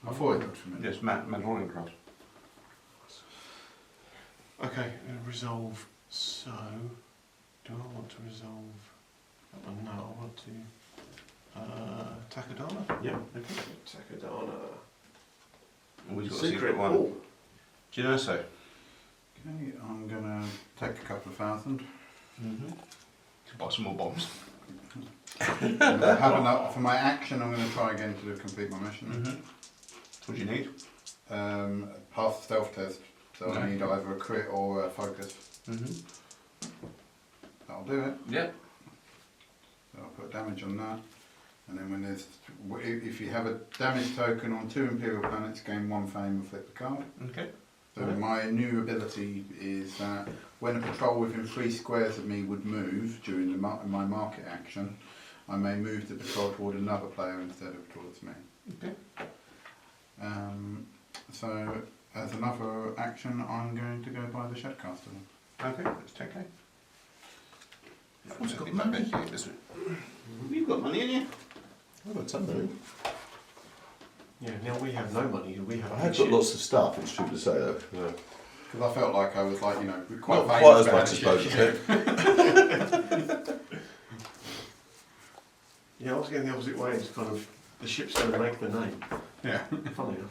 I thought it looked familiar. Yes, Mandalorian craft. Okay, resolve. So, do I want to resolve that one? No, I want to Takadana. Yeah, okay. Takadana. And we've got a Secret secret one. wall. Do you know so? Okay, I'm gonna take a couple of thousand. Mm-hmm. Buy some more bombs. Have enough for my action. I'm gonna try again to complete my mission. Mm-hmm. What do you need? Pass the stealth test. So I Okay. need either a crit or a focus. Mm-hmm. That'll do it. Yep. So I'll put damage on that. And then when there's, if you have a damage token on 2 Imperial planets, gain 1 fame and flip the card. Okay. So my new ability is that when a patrol within 3 squares of me would move during the my market action, I may move the patrol toward another player instead of towards me. Okay. So as another action, I'm going to go by the Shadowcaster. Okay, that's 10k. What's got money? You've got money in you. I've got some money. Yeah, now we have no money, we have I have got lots of stuff, it's true to say though. Yeah. Because I felt like I was like, quite Not famous quite as for much as having Boba shit. Fett. Yeah, I was going the opposite way. It's kind of the ship's going to make the name. Yeah. Funny enough.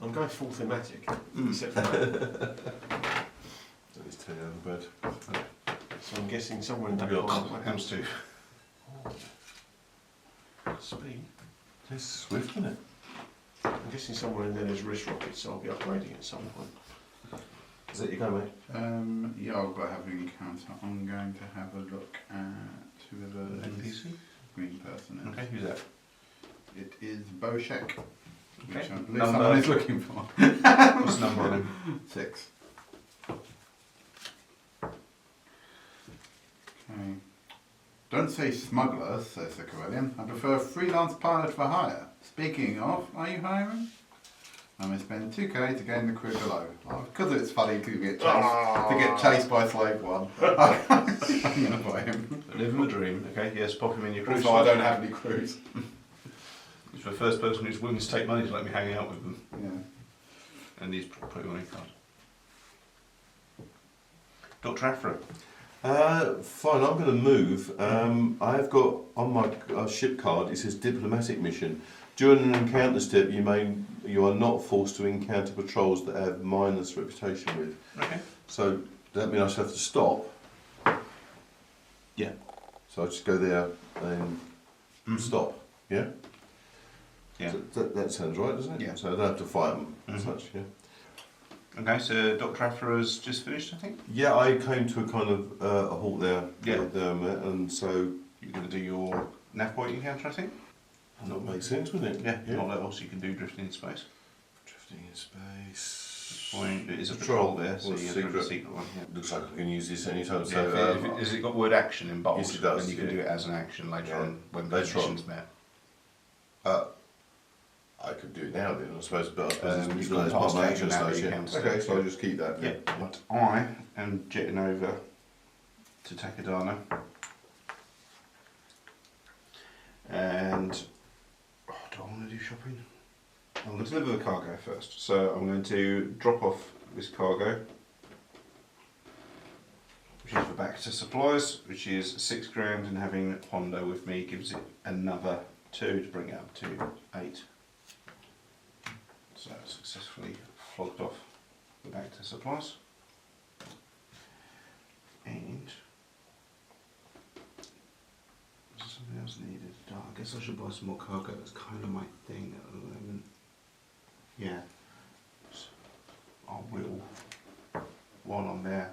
I'm going full thematic, except for that. That is too bad. So I'm guessing somewhere in that Got line. hams too. Speed. It's swift, isn't it? I'm guessing somewhere in there there's wrist rockets, so I'll be upgrading at some point. Is that your go, mate? Yeah, I'll go have an encounter. I'm going to have a look at whoever this NPC? green person is. Okay, who's that? It is Boshek, which Okay. I believe Number. someone is looking for. What's the number on him? 6. Okay. Don't say smuggler, says the Corellian. I prefer freelance pilot for hire. Speaking of, are you hiring? I may spend 2k to gain the crew below. Because it's funny to get chased by Slave One. I'm going to buy him. Live him a dream. Okay, yes, pop him in your crew. Also, I don't have any crews. He's the first person who's willing to take money to let me hang out with them. Yeah. And he's put on a card. Dr. Aphra. Fine, I'm going to move. I've got on my ship card, it says diplomatic mission. During an encounter step, you are not forced to encounter patrols that have minus reputation with. Okay. So does that mean I just have to stop? Yeah. So I just go there and stop. Yeah. Yeah. So that sounds right, doesn't it? Yeah. So I don't have to fight them as such. Yeah. Okay, so Dr. Aphra has just finished, I think. Yeah, I came to a kind of a halt there. Yeah. And so You're going to do your nav point encounter, I think. that makes sense, wouldn't it? Yeah. Not that else you can do drifting in space. Drifting in space. Point, it is a Patrol. patrol there, so Well, you secret. have a secret one. Yeah. Looks like I can use this anytime. So So has it got word action in bold? Yes, it does, Then you can yeah. do it as an action later Yeah. on when the Later on. mission's met. I could do it now then, I suppose, but I suppose You've it's got part of past my action action now, stage. you Yeah. can step, Okay, so yeah. I'll just keep that. Yeah, but I am jetting over to Takadana. And do I want to do shopping? I'm going to deliver the cargo first. So I'm going to drop off this cargo, which is for back to supplies, which is £6,000, and having Hondo with me gives it another 2 to bring it up to 8. So successfully flogged off the back to supplies. And is there something else needed? Oh, I guess I should buy some more cargo. That's kind of my thing at the moment. Yeah. So I will, while I'm there,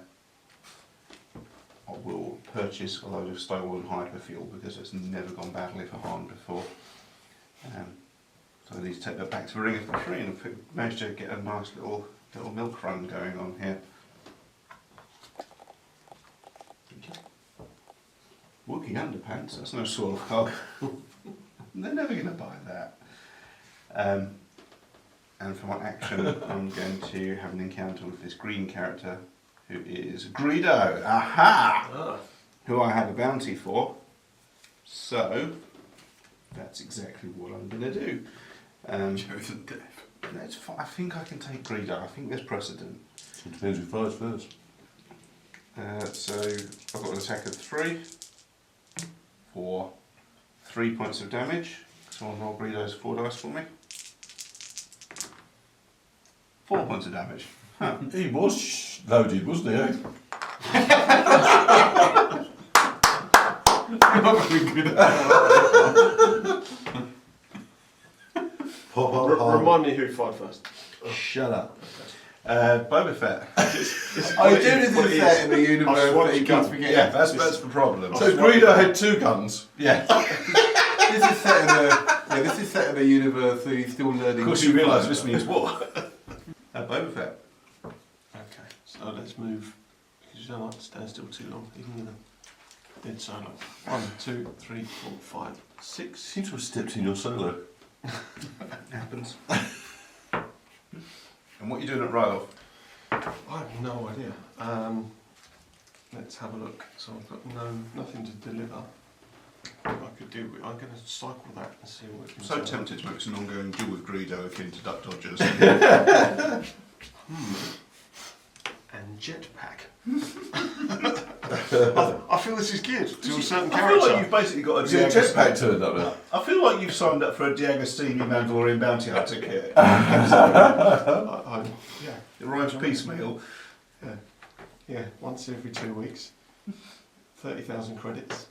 I will purchase a load of stolen hyperfuel because it's never gone badly for Han before. So I need to take that back to the ring for free, and I've managed to get a nice little milk run going on here. Walking underpants, that's no sort of cargo. They're never going to buy that. And for my action, I'm going to have an encounter with this green character who is Greedo. Aha! Who I have a bounty for. So, that's exactly what I'm going to do. Chosen death. That's I think I can take Greedo. I think there's precedent. It depends who flies first. So I've got an attack of 3 for 3 points of damage. So I'll roll Greedo's 4 dice for me. 4 points of damage. Huh. He was loaded, wasn't he? Eh? I'm not very good at that. Pop up, Remind me who fired first. Shut up. Boba Fett. I do this What it is. set in the universe I swatched that you gun. keep forgetting. Yeah, that's the problem. So Greedo had 2 guns. Yeah. This is set in a universe that he's still learning. Of course you realise this means war. Boba Fett. Okay, so let's move. Because you don't like to stand still too long, even with a dead solo. 1, 2, 3, 4, 5, 6. Seems to have stepped in your solo. Happens. And what are you doing at Ryloff? I have no idea. Let's have a look. So I've got nothing to deliver. I could do. I'm going to cycle that and see what we can. I'm so sell. tempted to make an ongoing duel with Greedo akin to Duck Dodgers. And jetpack. I feel this is geared to a certain I feel character. like you've basically got a Is it a jetpack turned up now? I feel like you've signed up for a D'Agostini Mandalorian bounty hunter kit. Yeah, It rhymes piecemeal. yeah, once every 2 weeks, 30,000 credits.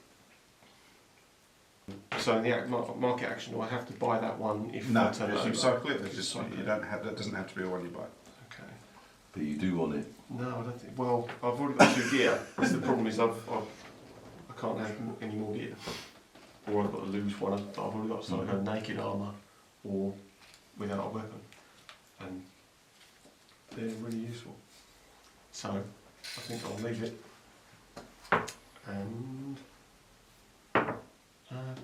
So in the market action, do I have to buy that one if No, I turn it because you over? cycle it. You don't have. That doesn't have to be a one you buy. Okay. But you do want it. No, I don't think. Well, I've already got 2 gear. That's the problem is I can't have any more gear, or I've got to lose one. I've already got to start go naked armour or without a weapon, and they're really useful. So I think I'll leave it and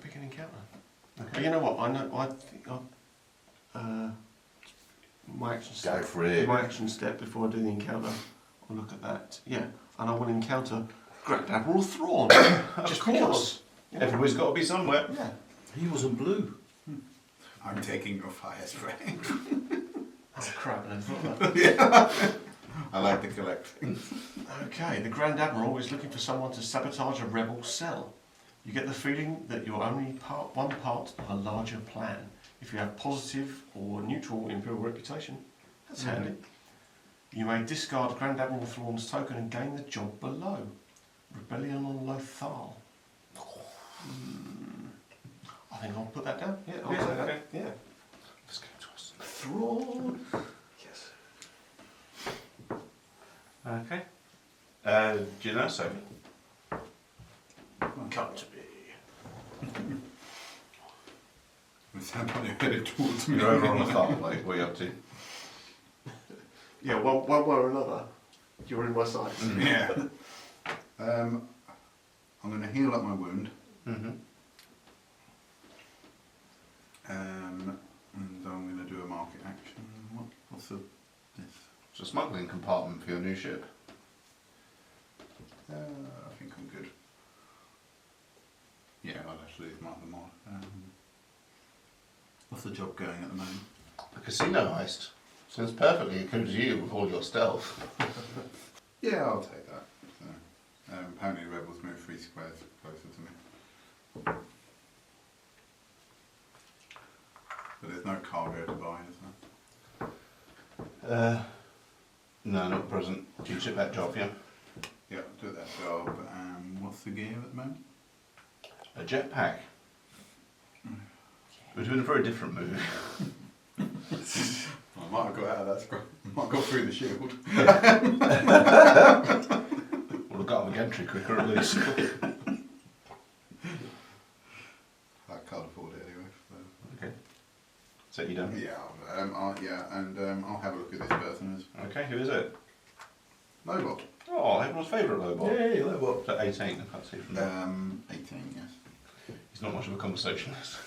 pick an encounter. Okay. But you know what? I think my action step. Go for it. My action step before I do the encounter, I'll look at that. Yeah, and I will encounter Grand Admiral Thrawn. Just because. Yeah. Everybody's got to be somewhere. Yeah. He wasn't blue. I'm taking your fire spray. Oh crap! I thought that. I like to collect things. Okay, the Grand Admiral is looking for someone to sabotage a rebel cell. You get the feeling that you're only one part of a larger plan. If you have positive or neutral Imperial reputation, that's handy. You may discard Grand Admiral Thrawn's token and gain the job below. Rebellion on Lothal. I think I'll put that down. Yeah, I'll take that. Okay. Yeah. Let's go to us. Thrawn. Yes. Okay. Do you know, Sophie? Come to me. With somebody headed towards me. You're over on the farm, like, what are you up to? Yeah, one way or another, you're in my sights. Yeah. I'm going to heal up my wound. Mm-hmm. And I'm going to do a market action. What's this? It's a smuggling compartment for your new ship. I think I'm good. Yeah, I'll actually mark them on. What's the job going at the moment? The casino heist. Sounds perfectly akin to you with all your stealth. Yeah, I'll take that. So, apparently rebels move 3 squares closer to me. But there's no cargo to buy, is there? No, not present. Do you ship that job, yeah? Yeah, I'll do that job. What's the gear at the moment? A jetpack. We're doing a very different move. I might have got out of that scroll. Might have got through the shield. Would have got on the gantry quicker at least. I can't afford it anyway. So. Okay. Is that you done? Yeah, I'll have a look at this person as Okay, who is it? Lobot. Oh, everyone's favourite Lobot. Yay, Lobot. Is that 18? I can't see from there. 18, yes. He's not much of a conversationalist.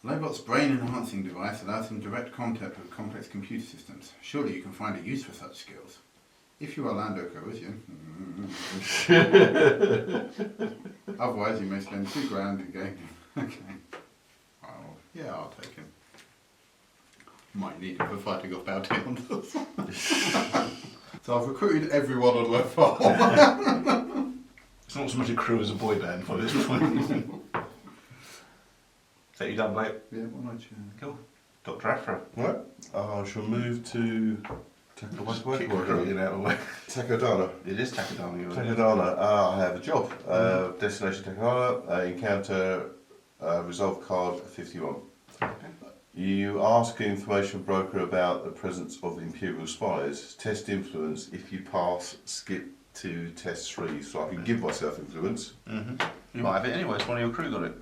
Lobot's brain-enhancing device allows him direct contact with complex computer systems. Surely you can find a use for such skills. If you are Lando Calrissian. Otherwise you may spend $2,000 in game. Okay. Well, yeah, I'll take him. Might need him for fighting off bounty hunters. So I've recruited everyone on Lothal. It's not so much a crew as a boy band for this point. Is that you done, Blake? Yeah, why not you? Cool. Dr. Aphra. Right. I shall move to Kick recruiting out of the way. Takodana. It is Takodana. Takodana. I have a job. Destination Takodana. Encounter resolve card 51. Okay. You ask an information broker about the presence of Imperial spies. Test influence. If you pass, skip to test 3. So I can give myself influence. Mm-hmm. You might have it anyway. It's one of your crew got it.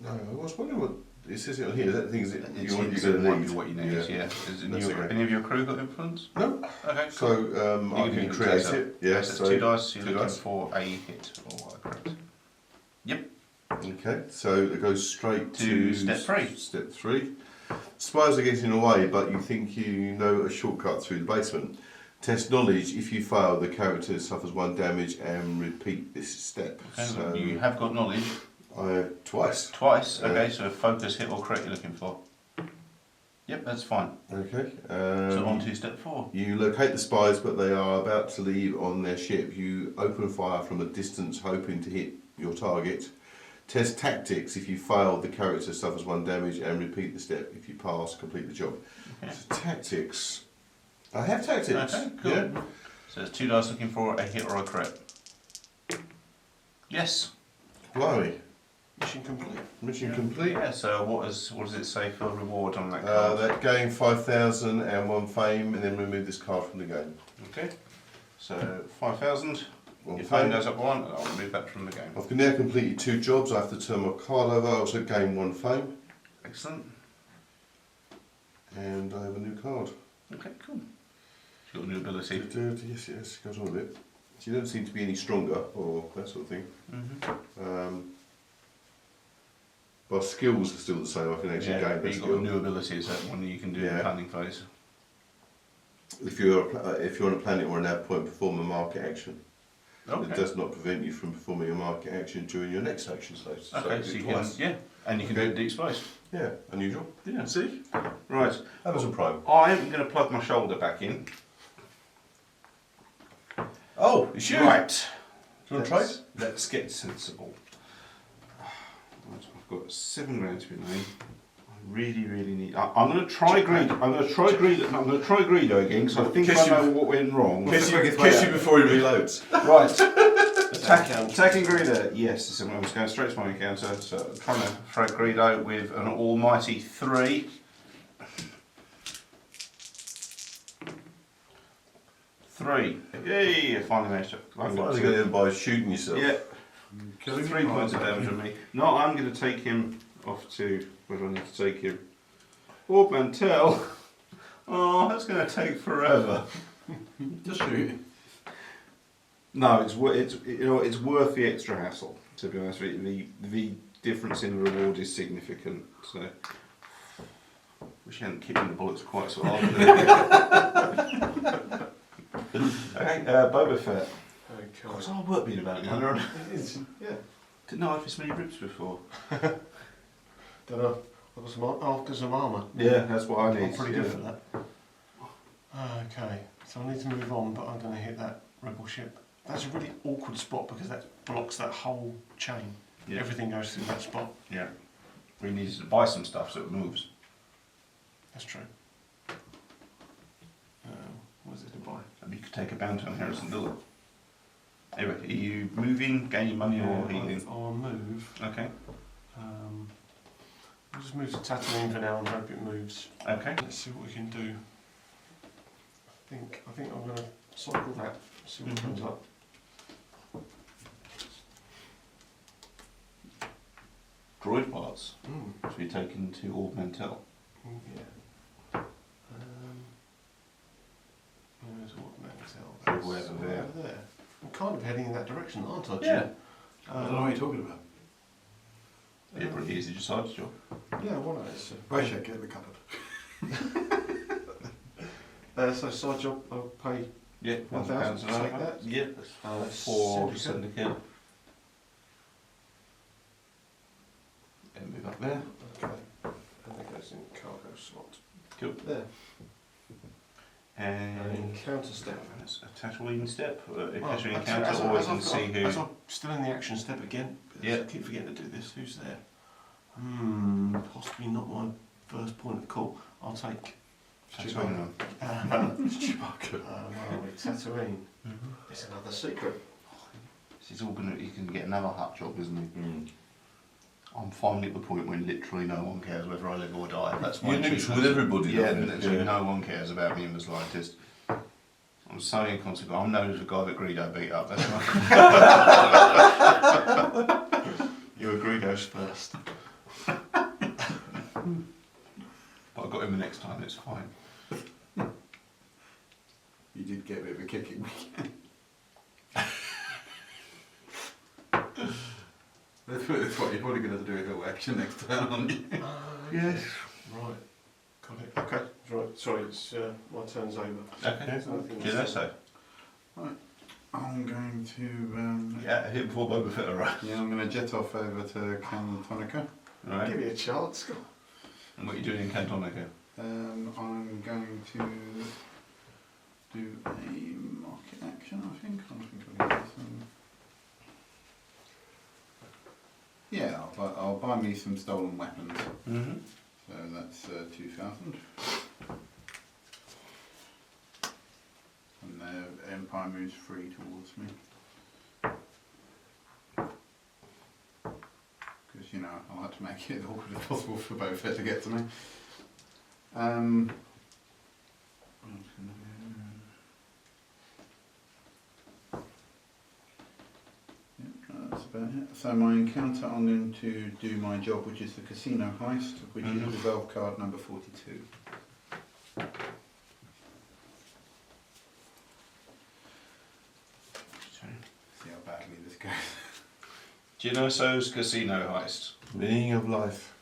No, I was wondering what it says it on here. Is that the things that It's you're going going to to need? what you need. Yeah. Is That's okay. any of your crew got influence? No. Okay. So I can create it. Yeah. So 2 dice. You're 2 looking dice. for a hit. Or correct. Yep. Okay, so it goes straight To to step 3. Step 3. Spies are getting away, but you think you know a shortcut through the basement. Test knowledge. If you fail, the character suffers 1 damage and repeat this step. Okay. So You have got knowledge. twice. Twice. Yeah. Okay. So focus, hit, or crit you're looking for. Yep, that's fine. Okay. So on to step 4. You locate the spies, but they are about to leave on their ship. You open fire from a distance, hoping to hit your target. Test tactics. If you fail, the character suffers 1 damage, and repeat the step. If you pass, complete the job. Okay. So tactics. I have tactics. Okay, cool. Yeah. So it's 2 dice looking for a hit or a crit. Yes. Blimey. Mission complete. Mission complete. Yeah, so what does it say for reward on that card? That gain 5,001 fame, and then remove this card from the game. Okay. So 5,000. One Your fame fame. goes up 1, and I'll remove that from the game. I've now completed 2 jobs. I have to turn my card over. I also gain 1 fame, Excellent. and I have a new card. Okay, cool. You've got a new ability. Yes, yes, goes on a bit. She doesn't seem to be any stronger, or that sort of thing. Mm-hmm. But skills are still the same. I can actually Yeah, gain but that you've got skill. a new ability, is that one you can do in Yeah. the planning phase? If you're on a planet or an ad point, perform a market action. It Okay. does not prevent you from performing a market action during your next action stage. Okay, do so it you twice. can, yeah, and you can do it deep space. Yeah, unusual. Yeah. See? Right. Amazon Prime. I'm going to plug my shoulder back in. Oh, it's you. Right. Do you want to try? Let's get sensible. Right, I've got 7 grand to be made. I really need. I'm going to try Greedo. I'm going to try Greedo again because I think Kiss I know you. what went wrong. Kiss you Right. before he reloads. Attacking Greedo. Yes, so I'm just going straight to my encounter. So I'm trying to throw Greedo with an almighty 3. 3. Yay! I finally managed to. I'm finally going in by shooting yourself. Yeah. Killing 3 him points of rather. damage on me. No, I'm going to take him off to. Where do I need to take him? Orb Mantel. Oh, that's going to take forever. Just shoot. No, it's worth the extra hassle. To be honest with you, the difference in the reward is significant. So, wish I hadn't kicked in the bullets quite so hard. Okay, Boba Fett. Okay. What's hard work been about now? It is. Yeah. Didn't know I've this many ribs before. Don't know. I've got some armour. Yeah, that's what I need. I'm pretty good for that. Okay, so I need to move on, but I'm going to hit that rebel ship. That's a really awkward spot because that blocks that whole chain. Yeah. Everything goes through that spot. Yeah. We need to buy some stuff so it moves. That's true. What is it to buy? And you could take a bounty on Harrison Dillon. Anyway, are you moving, gaining money, or healing? I'll move. Okay. I'll just move to Tatooine for now and hope it moves. Okay. Let's see what we can do. I think I'm going to cycle that, see what comes up. Droid parts to be taken to Orb Mantel. Yeah. Where's Orb Mantel? Wherever there. Over there. I'm kind of heading in that direction, aren't I? Jim? Yeah. I don't know what you're talking about. Yeah, pretty easy to side job. Yeah, one of those. I should get the cupboard. So side job, I'll pay. Yeah, £1,000, take that. Yeah, that's for syndicate. And move up there. Okay. And that goes in cargo slot. Cool. There. And Encounter step. that's a Tatooine step. If Well, you as encounter, I- always as can I've see got- who. as I'm still in the action step again. Yeah. I keep forgetting to do this. Who's there? Possibly not my first point of call. I'll take Tatooine. Chewbacca. Tatooine. It's another secret. This is all gonna. You can get another hut job, isn't it? I'm finally at the point when literally no one cares whether I live or die. That's my You're neutral achievement. with everybody, Yeah, aren't you? literally Yeah. no one cares about me in the slightest. I'm so inconsequential. I'm known as the guy that Greedo beat up. That's right. You were Greedo's first. But I got him the next time. It's fine. You did get a bit of a kicking weekend. That's what you're probably going to do with your action next time, aren't you? Yes. Right. Got it. Okay. Right. Sorry, it's my turn's over. Okay. Do that so. I'm going to. Yeah, hit before Boba Fett arrives. Yeah, I'm going to jet off over to Cantonica. Right. Give me a chance. And what are you doing in Cantonica? I'm going to do a market action, I think. I think I'll get some. Yeah, I'll buy me some stolen weapons. Mm-hmm. So that's 2,000. And the Empire moves free towards me. Because, you know, I like to make it as awkward as possible for Boba Fett to get to me. I'm just gonna go- Yep, that's about it. So my encounter, I'm going to do my job, which is the casino heist, which is resolve card number 42. See how badly this goes. Genoso's casino heist. Meaning of life.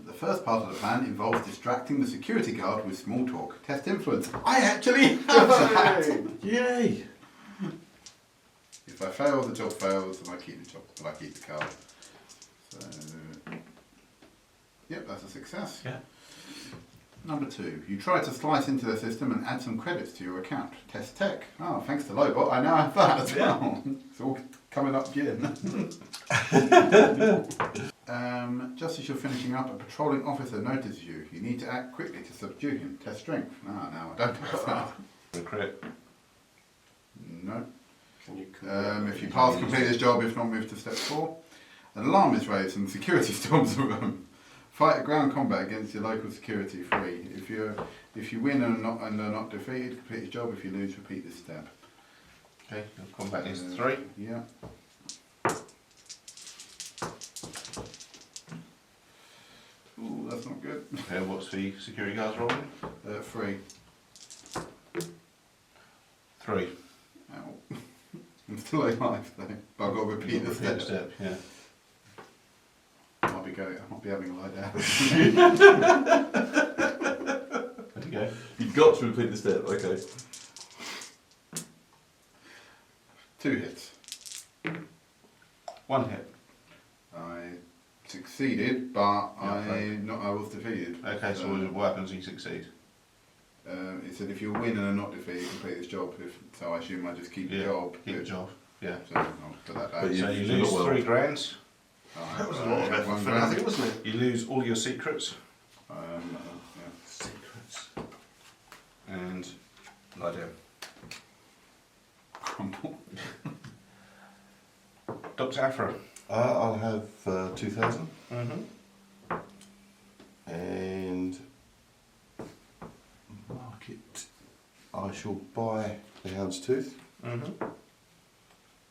The first part of the plan involves distracting the security guard with small talk. Test influence. I actually have that! Yay! If I fail, the job fails, and I keep the job, but I keep the card. So, yep, that's a success. Yeah. Number 2, you try to slice into the system and add some credits to your account. Test tech. Oh, thanks to Lobot, I now have that as well. It's all coming up gin. Just as you're finishing up, a patrolling officer notices you. You need to act quickly to subdue him. Test strength. Ah, no, I don't have that. Recruit. No. Can you If you pass, complete this job. If not, move to step 4. An alarm is raised and security storms the room. Fight a ground combat against your local security free. If you win and are not defeated, complete your job. If you lose, repeat this step. Okay, your combat is 3. Yeah. Ooh, that's not good. Okay, what's the security guards rolling? 3. 3. Ow. I'm still alive though, but I've got to repeat the step. Yeah. I'll be having a lie down. There you go. You've got to repeat the step, okay. 2 hits. 1 hit. I succeeded, but Yeah, I was defeated. Okay, so what happens if you succeed? It said if you win and are not defeated, complete this job. So I assume I just keep the job. Keep the job. Yeah. So I'll put that down. But So you you do lose well. 3 grand. That was a lot of effort for nothing, wasn't it? You lose all your secrets Yeah. Secrets. And lie down. Crumble. Dr. Aphra. I'll have 2,000. Mm-hmm. And market. I shall buy the Hound's Tooth. Mm-hmm.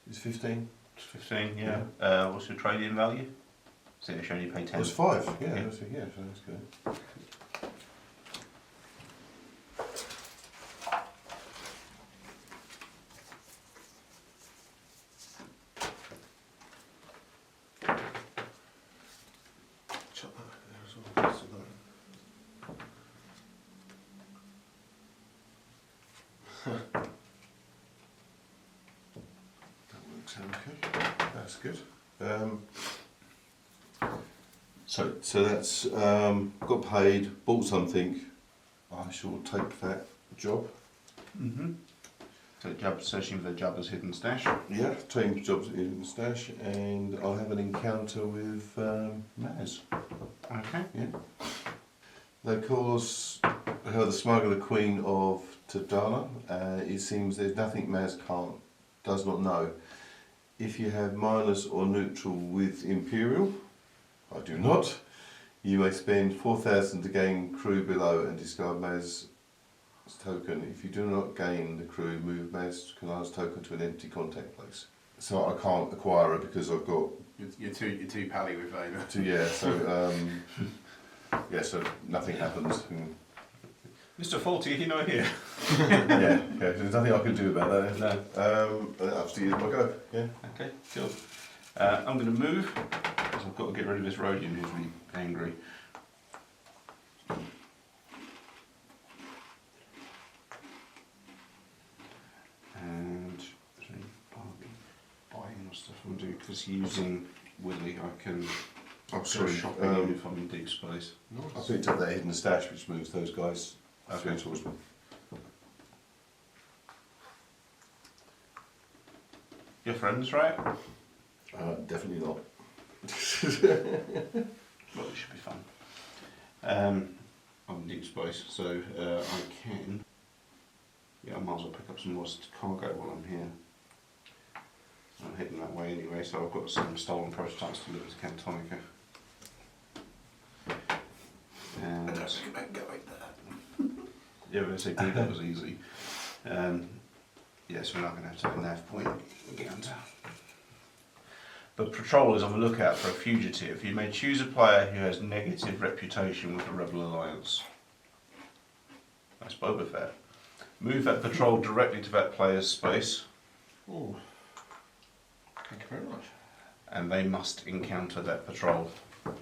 It's 15. It's 15, yeah. What's your trade-in value? So you only pay 10. It's 5. Yeah, Yeah. so that's good. Chuck that over there as well. So That works okay. That's good. So that's got paid, bought something. I shall take that job. Mm-hmm. So searching for the Jabba's hidden stash. Yeah, change jobs in the stash, and I'll have an encounter with Maz. Okay. Yeah. They call her the smuggler queen of Tadana. It seems there's nothing Maz does not know. If you have minus or neutral with Imperial, I do not, you may spend 4,000 to gain crew below and discard Maz's token. If you do not gain the crew, move Maz's token to an empty contact place. So I can't acquire her because I've got You're too pally with Vader. so nothing happens. Mr. Faulty, you know here. yeah, there's nothing I can do about that. No. I'll see you as I go. Yeah. Okay, cool. I'm going to move because I've got to get rid of this Rodian who's really angry. And I'll be buying more stuff and do because using Willy I can Oh, Go sorry. shopping if I'm in deep space. I picked up that hidden stash, which moves those guys Okay. towards me. Your friends, right? Definitely not. Well, it should be fun. I'm in deep space, so I can. Yeah, I might as well pick up some more cargo while I'm here. I'm heading that way anyway, so I've got some stolen prototypes to look to Cantonica. And I don't recommend going there. yeah, but I say Greedo was easy. Yes, we're not going to have to take a nav point again. But Patrol is on the lookout for a fugitive. You may choose a player who has negative reputation with the Rebel Alliance. That's Boba Fett. Move that patrol directly to that player's space, Oh, thank you very much. and they must encounter that patrol. So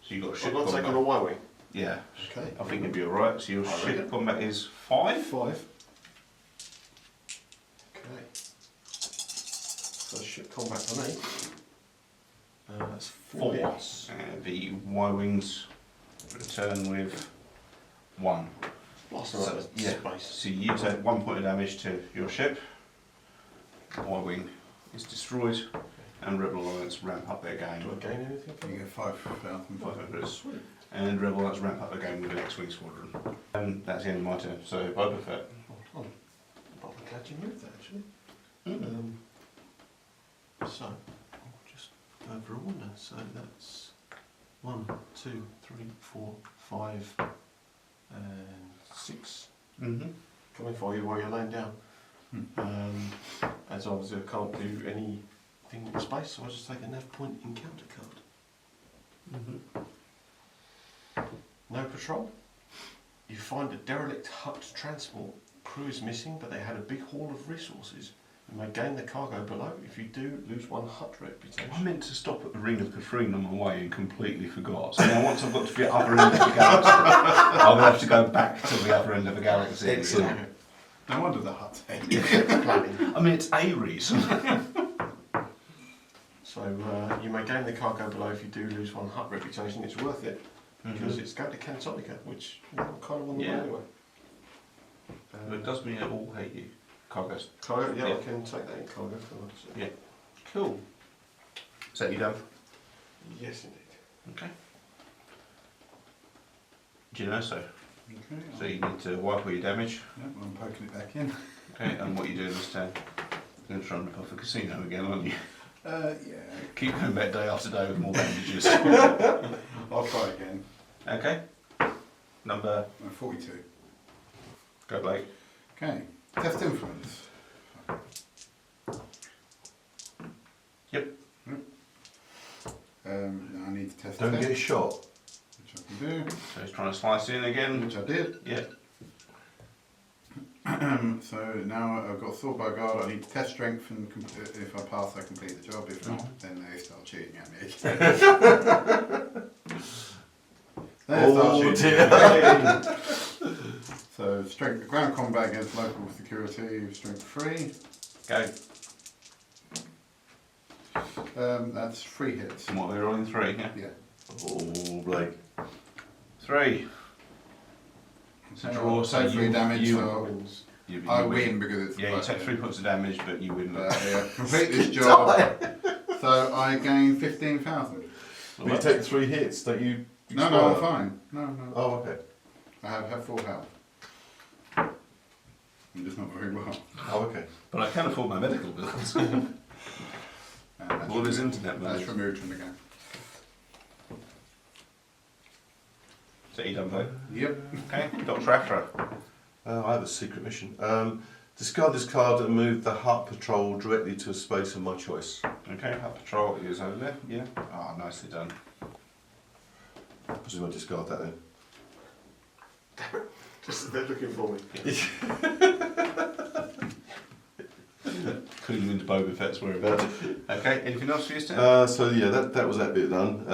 you've got a ship I'm not taking combat. a Y-wing. Yeah, Okay. I think you'll be alright. So your I ship reckon. combat is 5. 5. Okay. So ship combat for me. That's 4 hits. The Y-Wings return with 1. Blast So, them out of yeah. space. So you take 1 point of damage to your ship. Y-Wing is destroyed, and Rebel Alliance ramp up their Do I game. gain anything from You it? get 5,000. 500. Sweet. And Rebel Alliance ramp up their game with an X-Wing squadron. And that's the end of my turn. So Boba Fett. Oh, I'm glad you moved that actually. Mm. So, I'll just go for a wonder. So that's 1, 2, 3, 4, 5, and 6. Mm-hmm. Coming for you while you're laying down. As obviously I can't do anything in space, so I just take a nav point encounter card. Mm-hmm. No patrol. You find a derelict hut transport. Crew is missing, but they had a big haul of resources. You may gain the cargo below. If you do, lose 1 hut reputation. I meant to stop at the Ring of Catherine on my way and completely forgot. So now once I've got to the other end of the galaxy, I'm going to have to go back to the other end of the galaxy. Excellent. No wonder the hut's head. I mean, it's a reason. So you may gain the cargo below if you do lose 1 hut reputation. It's worth it because it's going to Cantonica, which I'm kind of on the way Yeah. anyway. But it does mean it all hate you. Cargoes. Cargo, yeah, Yeah. I can take that in cargo if I want to. Yeah. Cool. Is that you done? Yes, indeed. Okay. Do you know so? Okay. So you need to wipe all your damage. Yep, I'm poking it back in. Okay, and what you do this turn? You're going to try and rip off the casino again, aren't you? Yeah. Keep going back day after day with more bandages. I'll try again. Okay. Number. 42. Go Blake. Okay. Test influence. Yep. Now I need to test Don't test, get shot. which I can do, So he's trying to slice in again. which I did. Yep. So now I've got thought by guard. I need to test strength, and if I pass, I complete the job. If not, then they start shooting at me. They start shooting at me. So strength, ground combat against local security, strength 3. Go. That's 3 hits. And what, we're rolling 3, yeah? Yeah. Oh, Blake. 3. It's a draw, so take 3 you- damage. you- So Wins. You I win because it's Yeah, you take 3 points of damage, but you win. Yeah, complete this job. So I gain 15,000. But you take 3 hits, don't you? No, expire? I'm fine. No. Oh, okay. I have full health. I'm just not very well. Oh, okay. But I can afford my medical bills. That's All his removed- internet That's money. removed from the game. So you done, Blake? Yep. Okay, Dr. Aphra. I have a secret mission. Discard this card and move the hut patrol directly to a space of my choice. Okay, Hut Patrol is over there. Yeah. Ah, nicely done. I presume I discard that then. Just as they're looking for me. Cluing into Boba Fett's whereabouts. Okay, anything else for you, Stan? So yeah, that was that bit done.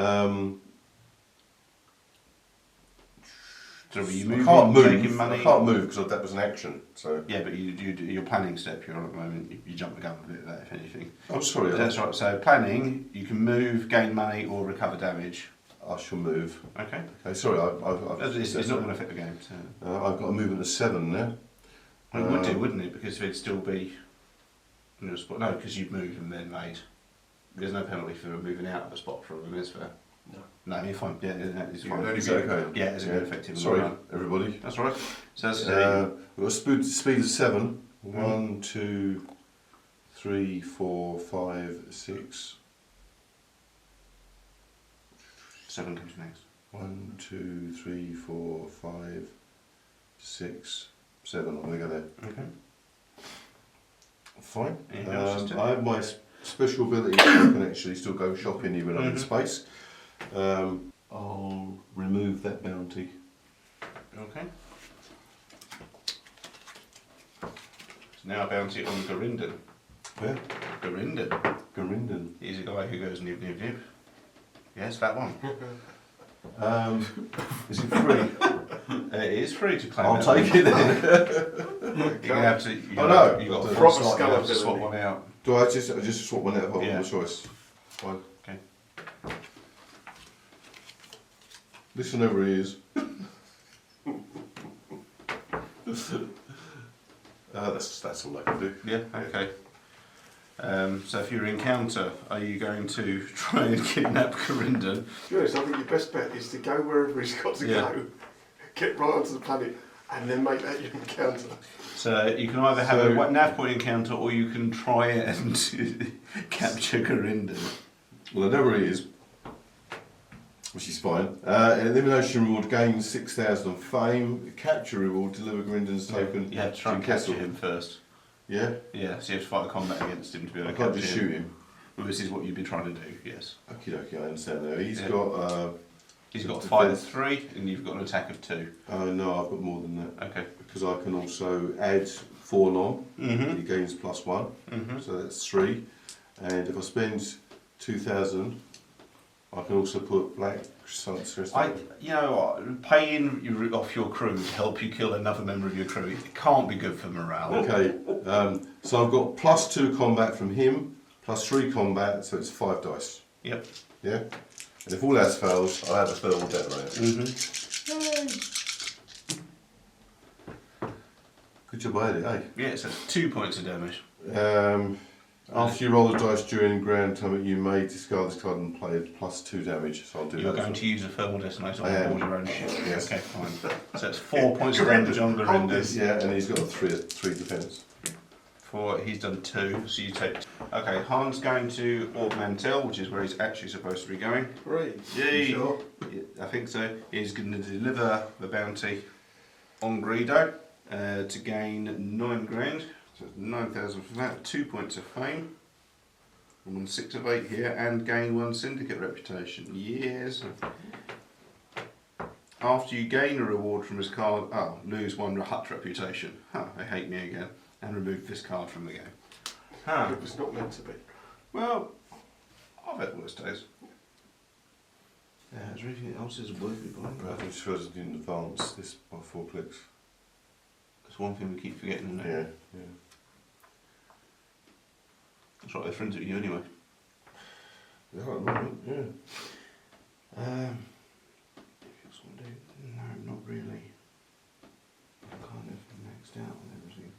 So are you I moving, can't taking move. money? I can't move because that was an action. So Yeah, but you do your planning step. You're on at the moment. You jump the gun a bit there, if anything. I'm sorry. That's right. So planning, you can move, gain money, or recover damage. I shall move. Okay. Okay, sorry. I've It's not going to affect the game. So. I've got a movement of 7 now. It would do, wouldn't it? Because it'd still be in a spot. No, because you'd moved and then made. There's no penalty for moving out of a spot from them, is there? No. No, you're fine. Yeah, it's It fine. would only Is be that okay? Yeah, it's a good effective. Sorry, Run. everybody. That's all right. So that's We've got a speed of 7. 1, 2, 3, 4, 5, 6. 7 comes next. 1, 2, 3, 4, 5, 6, 7. I'm going to go there. Okay. Fine. Anything else, Justin? I have my special ability. I can actually still go shopping even though I'm in Mhm. space. I'll remove that bounty. Okay. So now a bounty on Gorinden. Where? Gorinden. Gorinden. He's a guy who goes nib nib nib. Yes, that one. Is it free? It is free to claim. I'll that take one. it then. You're gonna have to. You Oh, got, no. You got The a proper slot, you have to scalability. swap one out. Do I just swap one out if I Yeah. want my choice? Fine. Okay. Listen over ears. That's all I can do. Yeah. Okay. So if you're in counter, are you going to try and kidnap Gorinden? To be honest, I think your best bet is to go wherever he's got to Yeah. go, get right onto the planet, and then make that your encounter. So you can either have So- a nav point encounter, or you can try and capture Gorinden. Well, I know where he is, which is fine. An elimination reward gains 6,000 on fame. Capture reward deliver Grinden's token. You have to try and Castle. capture him first. Yeah, Yeah, so you have to fight a combat against him to be able I to can't capture just him. shoot him. Well, this is what you've been trying to do. Yes. Okay, I understand now. He's Yeah. got. He's got a Defense. fight of 3, and you've got an attack of 2. No, I've got more than that Okay. because I can also add 4 on. Mhm. He gains +1, Mhm. so that's 3. And if I spend 2,000, I can also put black stress. Paying off your crew to help you kill another member of your crew, it can't be good for morale. Okay, so I've got +2 combat from him, +3 combat, so it's 5 dice. Yep. Yeah? And if all else fails, I have a thermal detonator. Good job I had it, eh? Yeah, so 2 points of damage. After you roll the dice during ground time, you may discard this card and play it +2 damage, so I'll do You're that. going to use a thermal detonator I on am. board your own ship. Yes. Okay, fine. So it's 4 points of damage on Gorinden. Yeah, and he's got a 3 defence. He's done 2, so you take. Okay, Han's going to Augmentel, which is where he's actually supposed to be going. Great. Yay! Sure. Yeah, I think so. He's going to deliver the bounty on Greedo to gain 9 grand. So it's 9,000 for that. 2 points of fame. I'm on 6 of 8 here, and gain 1 syndicate reputation. Yes. After you gain a reward from his card, lose 1 hut reputation. They hate me again. And remove this card from the game. It was not meant to be. Well, I've had worse days. Is there anything else is worth it by? I just realised I didn't advance this by 4 clicks. That's one thing we keep forgetting, isn't it? Yeah. That's right, they're friends with you anyway. Yeah, at the moment, yeah. Anything else I want to do? No, not really. I'm kind of maxed out on everything.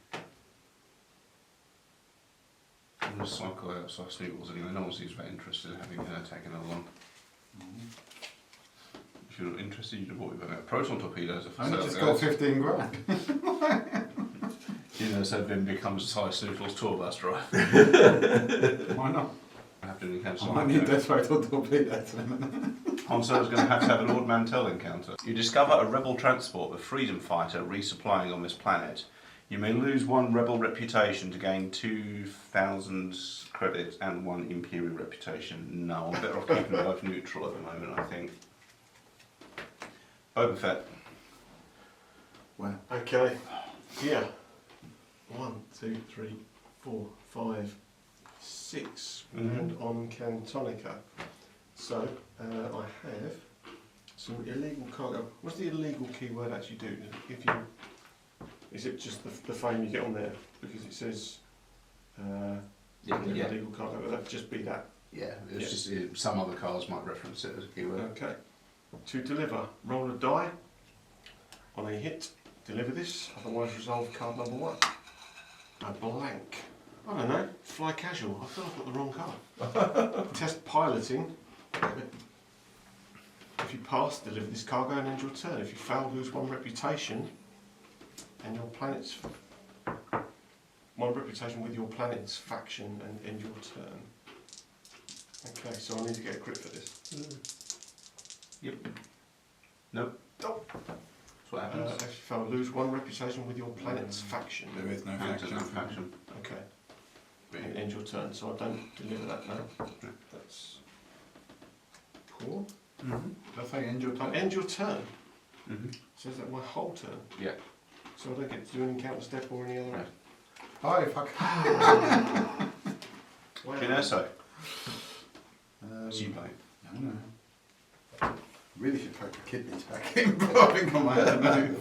I'm going to cycle outside Snootles anyway. No one seems very interested in having taken along. If you're not interested, you'd have bought your proton torpedoes are for I sale, just guys. got 15 grand. So then becomes a size Snootles tour bus drive. Why not? I have to encounter I someone. need Death Rotor torpedoes. Han Solo's going to have a Lord Mantell encounter. You discover a rebel transport with freedom fighter resupplying on this planet. You may lose 1 rebel reputation to gain 2,000 credits and 1 imperial reputation. No, I'm better off keeping them both neutral at the moment, I think. Boba Fett. Wow. Okay. Yeah. 1, 2, 3, 4, 5, 6 Mhm. and on Cantonica. So I have Some illegal cargo. What's the illegal keyword actually do? If you, is it just the fame you get on there? Because it says illegal cargo. Would that just be that? Yeah, it's just some other cards might reference it as a keyword. Okay. To deliver, roll a die. On a hit, deliver this. Otherwise, resolve card number 1. A blank. I don't know. Fly casual. I feel I've got the wrong card. Test piloting. If you pass, deliver this cargo and end your turn. If you fail, lose 1 reputation and your planet's 1 reputation with your planet's faction and end your turn. Okay, so I need to get a crit for this. Yep. Nope. Oh. That's what happens. If you fail, lose 1 reputation with your planet's faction. There is no faction. Okay. And end your turn, so I don't deliver that now. That's poor. Mm-hmm. Did I say end your turn? End your turn. Mm-hmm. So is that my whole turn? Yeah. So I don't get to do an encounter step or any other. Hi, fuck. Wow. In Erso. Cheap, mate. I don't know. Really should poke the kidneys back in, but I think I might have to move.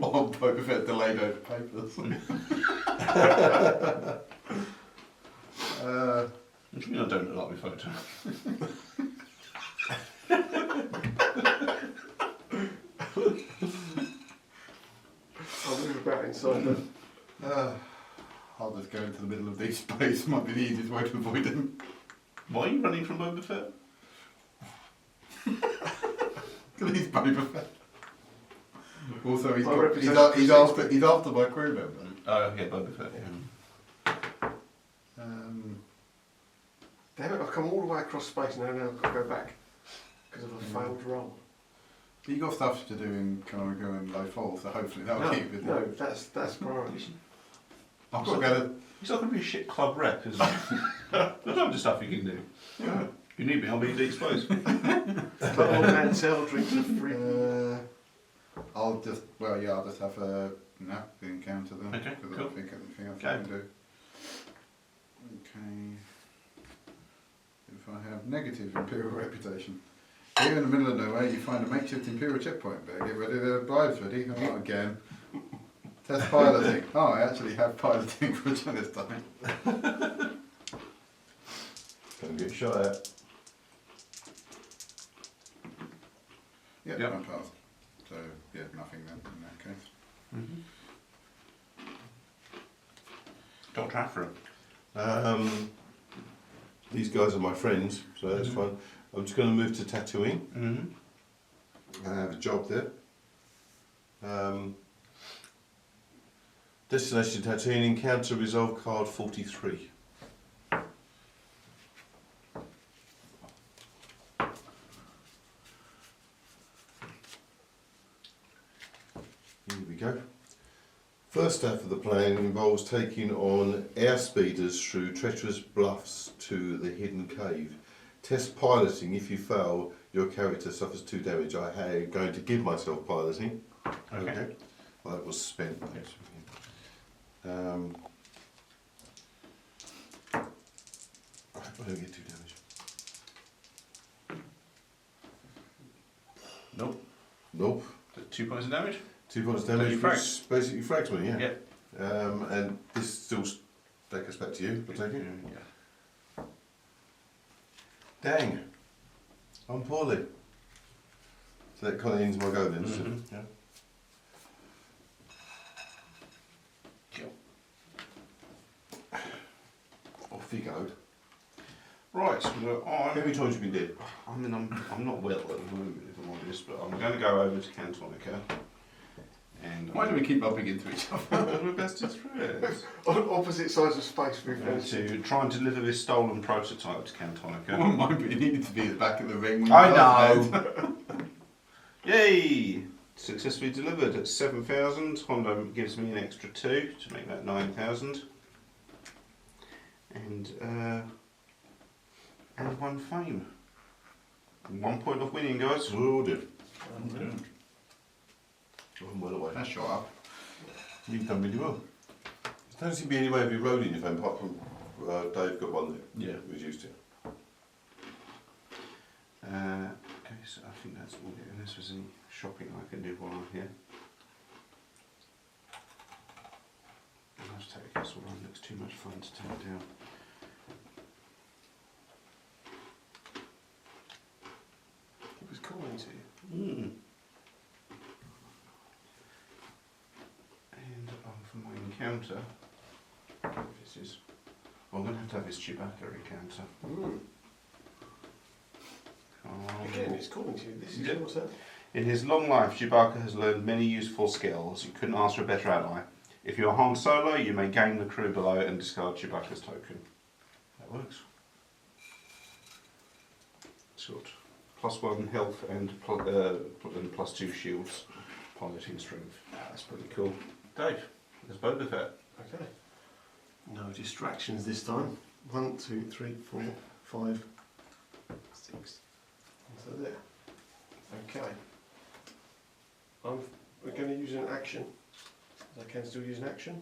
While Boba Fett delayed over papers. What do you mean I don't look like my photo? I'll move about inside then. I'll just go into the middle of this space. Might be the easiest way to avoid him. Why are you running from Boba Fett? Because he's Boba Fett. Also, he's, My got, reputation he's after my crew member. Oh, yeah, Boba Fett. Yeah. Damn it, I've come all the way across space now I've got to go back because of a failed roll. You got stuff to do in Canonical and Low Fall, so hopefully that'll keep it. No, that's priority. I've got to go to... He's not going to be a shit club rep, is he? There's loads of stuff you can do. Yeah. If you need me, I'll be in deep space. Come on, man, sell drinks for free. I'll just have a nap encounter then. Okay, Because cool. I think anything else I Okay. can do. Okay. If I have negative Imperial reputation. Here in the middle of nowhere, you find a makeshift Imperial checkpoint. Better get ready, the bribes ready. Oh, not again. Test piloting. Oh, I actually have piloting for this time. Don't get shot at. Yep, Yep. I passed. So, yeah, nothing then in that case. Dr. Aphra. These guys are my friends, so that's fun. I'm just going to move to Tatooine. Mm-hmm. I have a job there. Destination Tatooine, encounter resolve card 43. Here we go. First step of the plan involves taking on airspeeders through treacherous bluffs to the hidden cave. Test piloting. If you fail, your character suffers 2 damage. I am going to give myself piloting. Okay. Well, that was spent. Thanks. Right, I don't get 2 damage. Nope. Nope. 2 points of damage? 2 points damage, you which basically frags me, yeah. Yep. And this still take us back to you, I'll take it. Yeah. Dang. I'm poorly. So that kind of ends my go then, Mhm. yeah. Kill. Off you go. Right, so How many I'm... times have you been dead? I mean, I'm not well at the moment, if I'm honest, but I'm going to go over to Cantonica. And Why do we keep bumping into each other? we're best of friends. On opposite sides of space, we've I'm going to try and deliver this stolen prototype to Cantonica. Well, mine, but you needed to be at the back of the ring. When I you know. started. Yay! Successfully delivered at 7,000. Hondo gives me an extra 2 to make that 9,000. And 1 fame. 1 point of winning, guys. Oh dear. I'm well away. That's shot up. You've done really well. There doesn't seem to be any way of eroding your phone apart from Dave got one that Yeah. was used to. Okay. so I think that's all it. Unless there's any shopping I can do while I'm here. I'll have to take a castle run. Looks too much fun to take down. It was calling to you. And for my encounter, this is. Well, I'm going to have this Chewbacca encounter. Again, it's calling to you. This is Yep. your turn. In his long life, Chewbacca has learned many useful skills. You couldn't ask for a better ally. If you're Han Solo, you may gain the crew below and discard Chewbacca's token. That works. It's got +1 health and +2 shields. Piloting strength. That's pretty cool. Dave, there's Boba Fett. Okay. No distractions this time. 1, 2, 3, 4, 5, 6. So there. Okay. We're going to use an action. I can still use an action.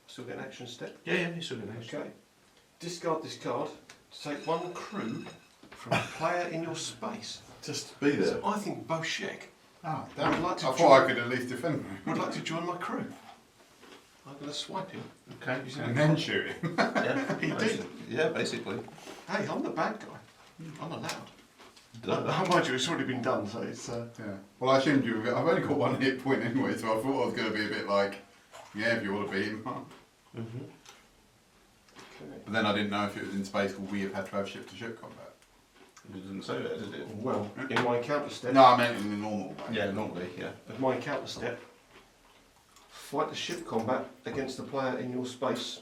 Still get an action step. Yeah, he's still in there. Okay. Discard this card to take 1 crew from a player in your space. Just to be there. So I think Boshek Ah, damn. I'd like to I join- thought I could at least defend me. would like to join my crew. I'm going to swipe him. Okay. And then shoot him. Yeah, He did. Yeah, basically. Hey, I'm the bad guy. I'm allowed. Done. Mind you, it's already been done, so it's... Yeah. Well, I assumed you were. I've only got 1 hit point anyway, so I thought I was going to be a bit like, yeah, if you want to beat him. Mm-hmm. Okay. But then I didn't know if it was in space or we have had to have ship-to-ship combat. You didn't say that, did it? Well, in my encounter step... No, I meant in the normal way. Yeah, normally, yeah. As my encounter step, fight the ship combat against a player in your space,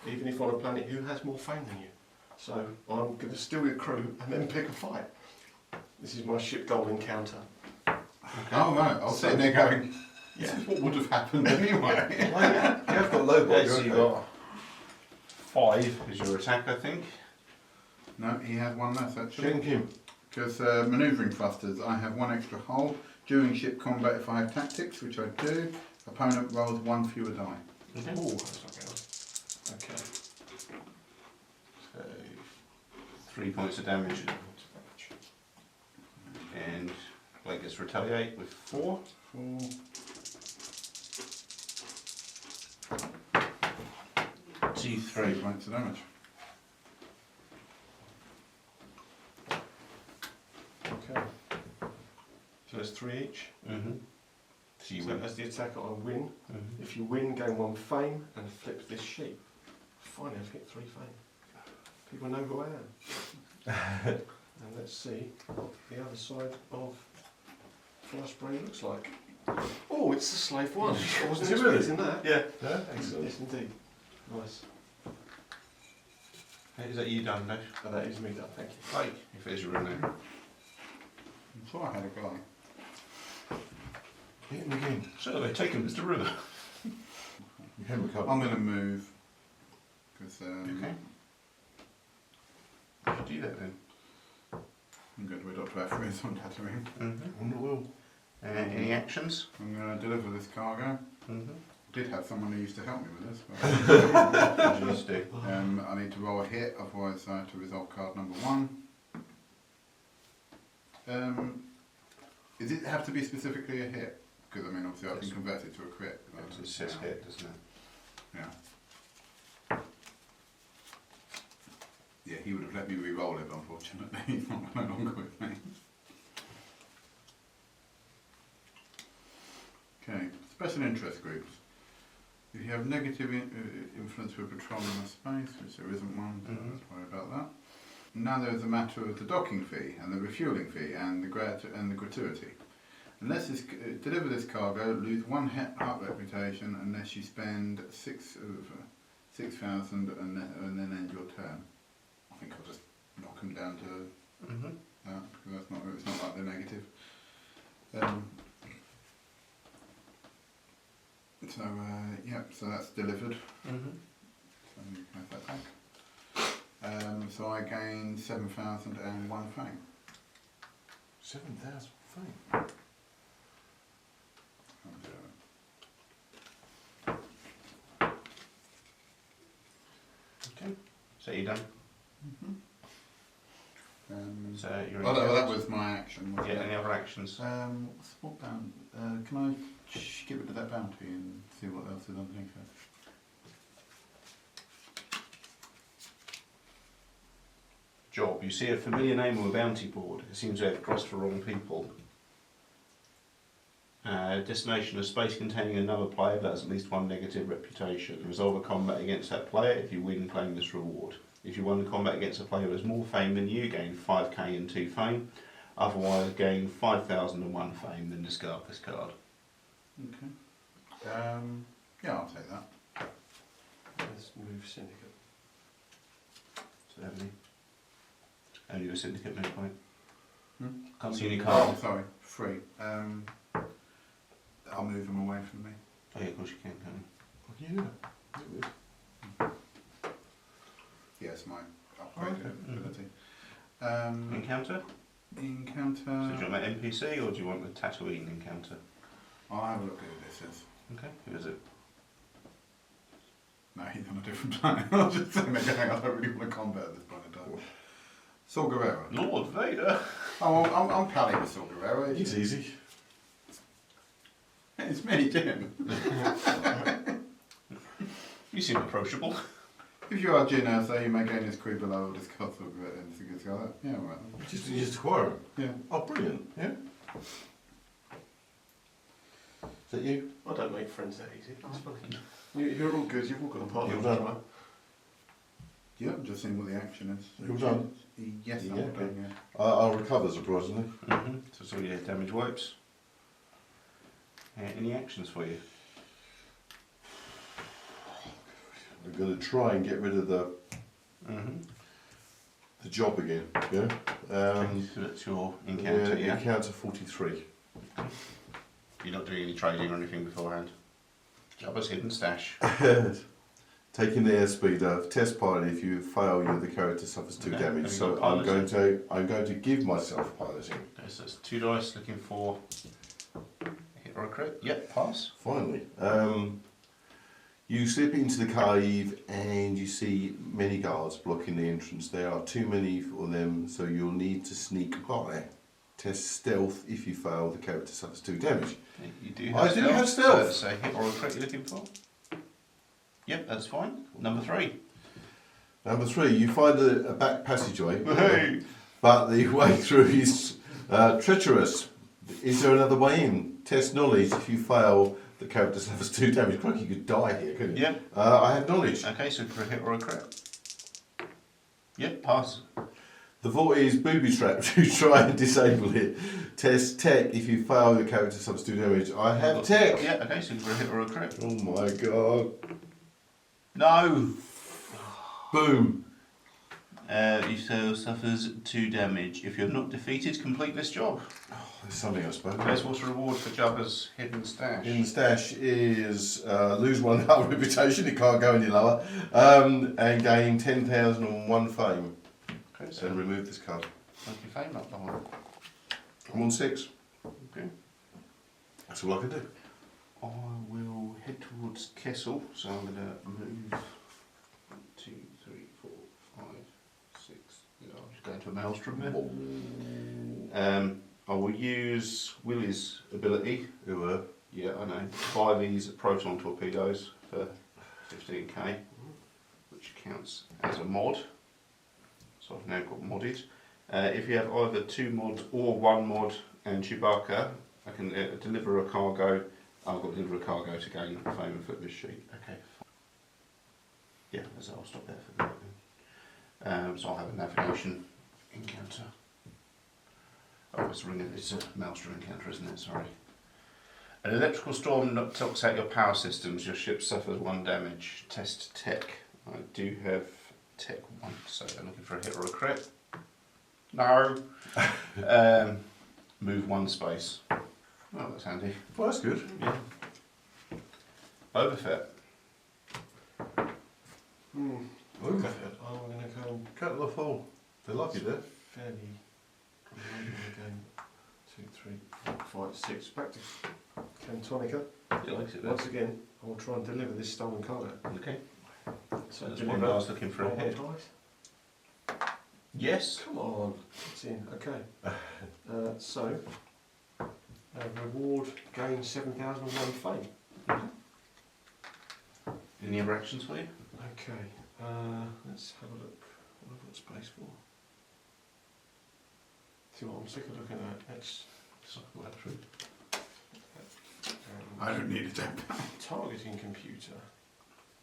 even if on a planet who has more fame than you. So I'm going to steal your crew and then pick a fight. This is my ship goal encounter. Oh, right. I was sitting there going, this Yeah. is what would have happened anyway. You have got low balls, so okay. you've got 5 is your attack, I think. No, he has 1 less actually. Shank him. Because manoeuvring thrusters, I have 1 extra hull. During ship combat, if I have tactics, which I do, opponent rolls 1 fewer die. Oh, that's not good. Okay. So 3 points of damage. And Blake gets retaliate with 4. 4. 3 3. points of damage. Okay. So that's 3 each. Mm-hmm. So you So win. as the attacker, I win. Mm-hmm. If you win, gain 1 fame and flip this sheet. Finally, I've hit 3 fame. People know who I am. And let's see what the other side of Flush Brain looks like. Oh, it's the slave 1. I wasn't Is it really? expecting that. Yeah. Yeah, excellent. Yes, indeed. Nice. Is that you done, Dave? Oh, that is me done, thank you. Blake, if there's your room there. I thought I had a guy. Hit him again. So they take him, Mr. River. You can recover. I'm going to move. Because Okay. You should do that then. I'm going to adopt Aphra on Tatooine. Mm-hmm. On the will. Any actions? I'm going to deliver this cargo. Mm-hmm. Did have someone who used to help me with this. But, What do you need to do? I need to roll a hit, otherwise I have to resolve card number 1. Does it have to be specifically a hit? Because I mean, obviously I can Yes. convert it to a crit. It says hit, doesn't it? Yeah. Yeah, he would have let me re-roll it, but unfortunately he's not no longer with me. Okay, special interest groups. If you have negative influence with patrolling a space, which there isn't one, so let's worry about that. Now there is a matter of the docking fee and the refueling fee and the gratuity. Unless this, deliver this cargo, lose 1 heart reputation unless you spend 6,000 and then end your turn. I think I'll just knock them down to Mm-hmm. that because that's not, it's not like they're negative. So that's delivered. Mm-hmm. So you can have that back. So I gain 7,001 fame. 7,000 fame. Okay. So you done? So you're that was my action. Wasn't Yeah, it? any other actions? What bound? Can I get rid of that bounty and see what else is underneath it? Job. You see a familiar name on the bounty board. It seems to have crossed for wrong people. Destination: a space containing another player that has at least one negative reputation. Resolve a combat against that player. If you win, claim this reward. If you won the combat against a player who has more fame than you, gain 5k and 2 fame. Otherwise, gain 5,001 fame, then discard this card. Okay. Yeah, I'll take that. Let's move syndicate. So only a syndicate move, right? Can't see any Oh, cards. sorry, 3. I'll move them away from me. Oh yeah, of course you can, can't you? Yeah. Yes, my upgrade ability. Encounter? So do you Encounter. want my NPC or do you want the Tatooine encounter? I'll have a look at who this is. Okay, who is it? No, he's on a different planet. I was just saying that going, I don't really want to combat at this point in time. Saul Guerrero. Lord Vader! Oh, I'm pally with Saul Guerrero. It's easy. It's me, Jim. You seem approachable. If you are Jin Erso, you may gain this crew below or discuss Saul Guerrero and things like that. Yeah, alright. You just acquire them. Yeah. Oh, brilliant. Yeah. Is that you? I don't make friends that easy. It's fine. You're all good. You've all got a partner. You're done. Right? Yeah, I'm just seeing what the action is. You're done? Yes, Yeah, I'm okay. done, yeah. I'll recover, surprisingly. So it's all your damage wipes. Any actions for you? I'm going to try and get rid of the job again. Yeah. So that's your encounter, yeah? Encounter 43. You're not doing any trading or anything beforehand? Jabba's hidden stash. Taking the airspeed test pilot. If you fail, the character suffers 2 Okay, damage. have you So got I'm going to give myself piloting. Okay, so it's 2 dice looking for a hit or a crit. Yep, pass. Finally, you slip into the cave and you see many guards blocking the entrance. There are too many for them, so you'll need to sneak by. Test stealth. If you fail, the character suffers 2 damage. You do I do have stealth. So hit or a crit you're looking for? Yep, that's fine. Number 3. Number 3, you find a back passageway, Hey! but the way through is treacherous. Is there another way in? Test knowledge. If you fail, the character suffers 2 damage. Crikey, you could die here, couldn't you? Yep. I have knowledge. Okay, so for a hit or a crit. Yep, pass. The vault is booby trapped to try and disable it. Test tech. If you fail, the character suffers 2 damage. I have tech. Yeah, okay, so for a hit or a crit. Oh my god. No! Boom. You still suffers 2 damage. If you're not defeated, complete this job. There's something I suppose. There's what's reward for Jabba's hidden stash. In the stash is lose 1 heart reputation, it can't go any lower, and gain 10,001 fame. Okay, So remove this card. make your fame up the hole. I'm on 6. Okay. That's all I can do. I will head towards Kessel, so I'm going to move 1, 2, 3, 4, 5, 6. Yeah, I'm just going to a maelstrom there. I will use Willie's ability. Who were? Yeah, I know. Buy these proton torpedoes for 15k, which counts as a mod. So I've now got modded. If you have either 2 mods or 1 mod and Chewbacca, I can deliver a cargo. I've got to deliver a cargo to gain fame and foot this sheet. Okay. Yeah, so I'll stop there for the moment. So I'll have a navigation encounter. Oh, it's a maelstrom encounter, isn't it? Sorry. An electrical storm knocks out your power systems. Your ship suffers 1 damage. Test tech. I do have tech 1, so I'm looking for a hit or a crit. No. Move 1 space. Oh, that's handy. Well, that's good. Yeah. Boba Fett. I'm going to go Cut the fall. They like you there. fairly. Again, 2, 3, 4, 5, 6. Back to Cantonica. You likes it there. Once again, I will try and deliver this stolen cargo. Okay. So there's deliver 1 guy's looking for a roll hit. dice. Yes. Come on, it's in. Okay. So, reward gain 7,001 fame. Any other actions for you? Okay. Let's have a look. What have I got space for? See what I'm sick of looking at. Let's Cycle that through. I don't need a temp. targeting computer.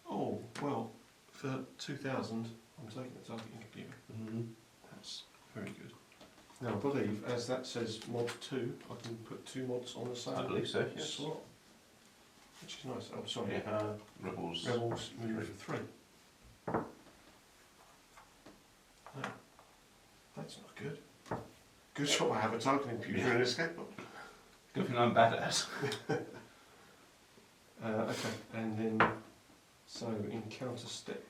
Oh well, for 2,000, I'm taking the targeting computer. That's very good. Now I believe, as that says mod 2, I can put 2 mods on the same I believe so, yes. slot. Which is nice. Oh, sorry. Yeah. Rebels. Rebels move 3. No, that's not good. Good job I have a targeting computer and an escape pod. Good thing I'm bad at. Okay, and then, so encounter step.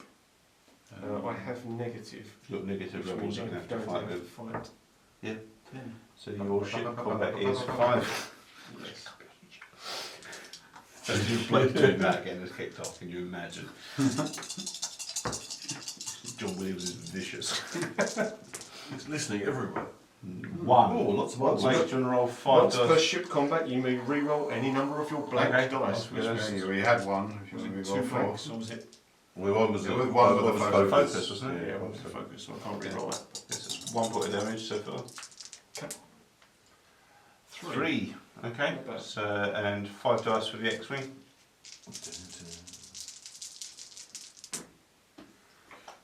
I have negative. If you've got negative Which rebels, means you I can have to don't fight have to with. fight. Yeah. 10. So your ship combat is 5. Yes. So if you played doing that again has kicked off, can you imagine? John Williams is vicious. It's listening everywhere. 1. Oh, lots of Once ones. you want to roll 5 Once per dice. ship combat, you may re-roll any number of your blank Okay. dice. Which Yeah, was Yeah, we had one. If you was want it to roll 2 4. blanks, or was it? Well, one was It a was one with a focus. focus, wasn't it? Yeah, one was the focus, so I can't re-roll that. This is 1 point of damage so far. Okay. 3. Okay. Not bad. So and 5 dice for the X-wing.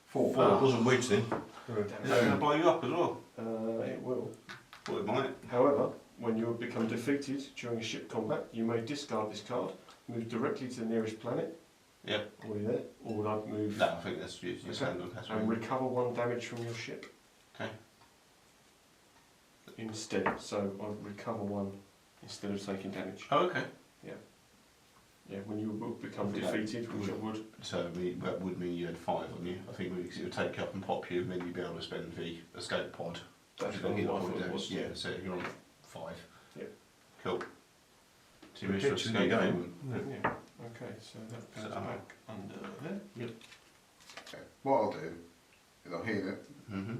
4. Oh, it wasn't wedged then. Is that going to blow you up as well? It will. Well, it might. However, when you become defeated during a ship combat, you may discard this card, move directly to the nearest planet. Yep. Already there. Or like move No, I think that's you. You're Okay. saying on that's and recover 1 damage from your ship. Okay. Instead, so I recover 1 instead of taking damage. Oh, okay. Yeah, when you will become I think that defeated, which I would. So that would mean you had 5 on you. I think because it would take you up and pop you, and then you'd be able to spend the escape pod. That's Which what would hit I point thought it damage. was. Yeah, so you're on 5. Yeah. Cool. So you We're wish to pitching the escape game. game. Yeah. Okay, so that goes So, back under there. Okay. What I'll do is I'll heal it. Mm-hmm.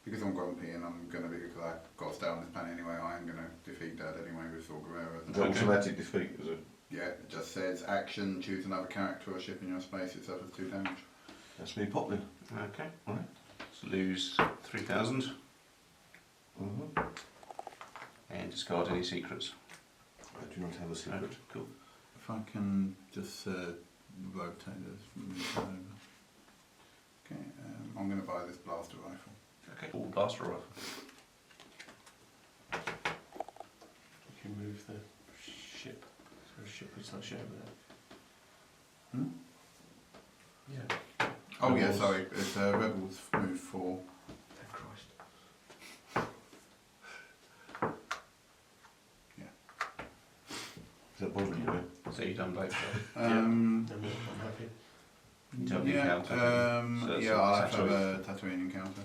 Because I'm grumpy and I'm going to be, because I've got to stay on this planet anyway, I am going to defeat Dad anyway with Saw Guerrero. The automatic defeat, is it? Yeah, it just says action, choose another character or ship in your space, it suffers 2 damage. That's me popping. Okay. Right. So lose 3,000 and discard any secrets. I do not have a secret. Okay, cool. If I can just rotate this, move that over. Okay, I'm going to buy this blaster rifle. Okay. All blaster rifle. You can move the ship. So a ship is touch over there. Hmm? Yeah. Oh yeah, Rebels. sorry, it's Rebels move 4. Oh, Christ. Is that bothering you? So you've done both. I'm happy. You don't need yeah, counter. So that's yeah, I'll have to have Tatooine. a Tatooine encounter.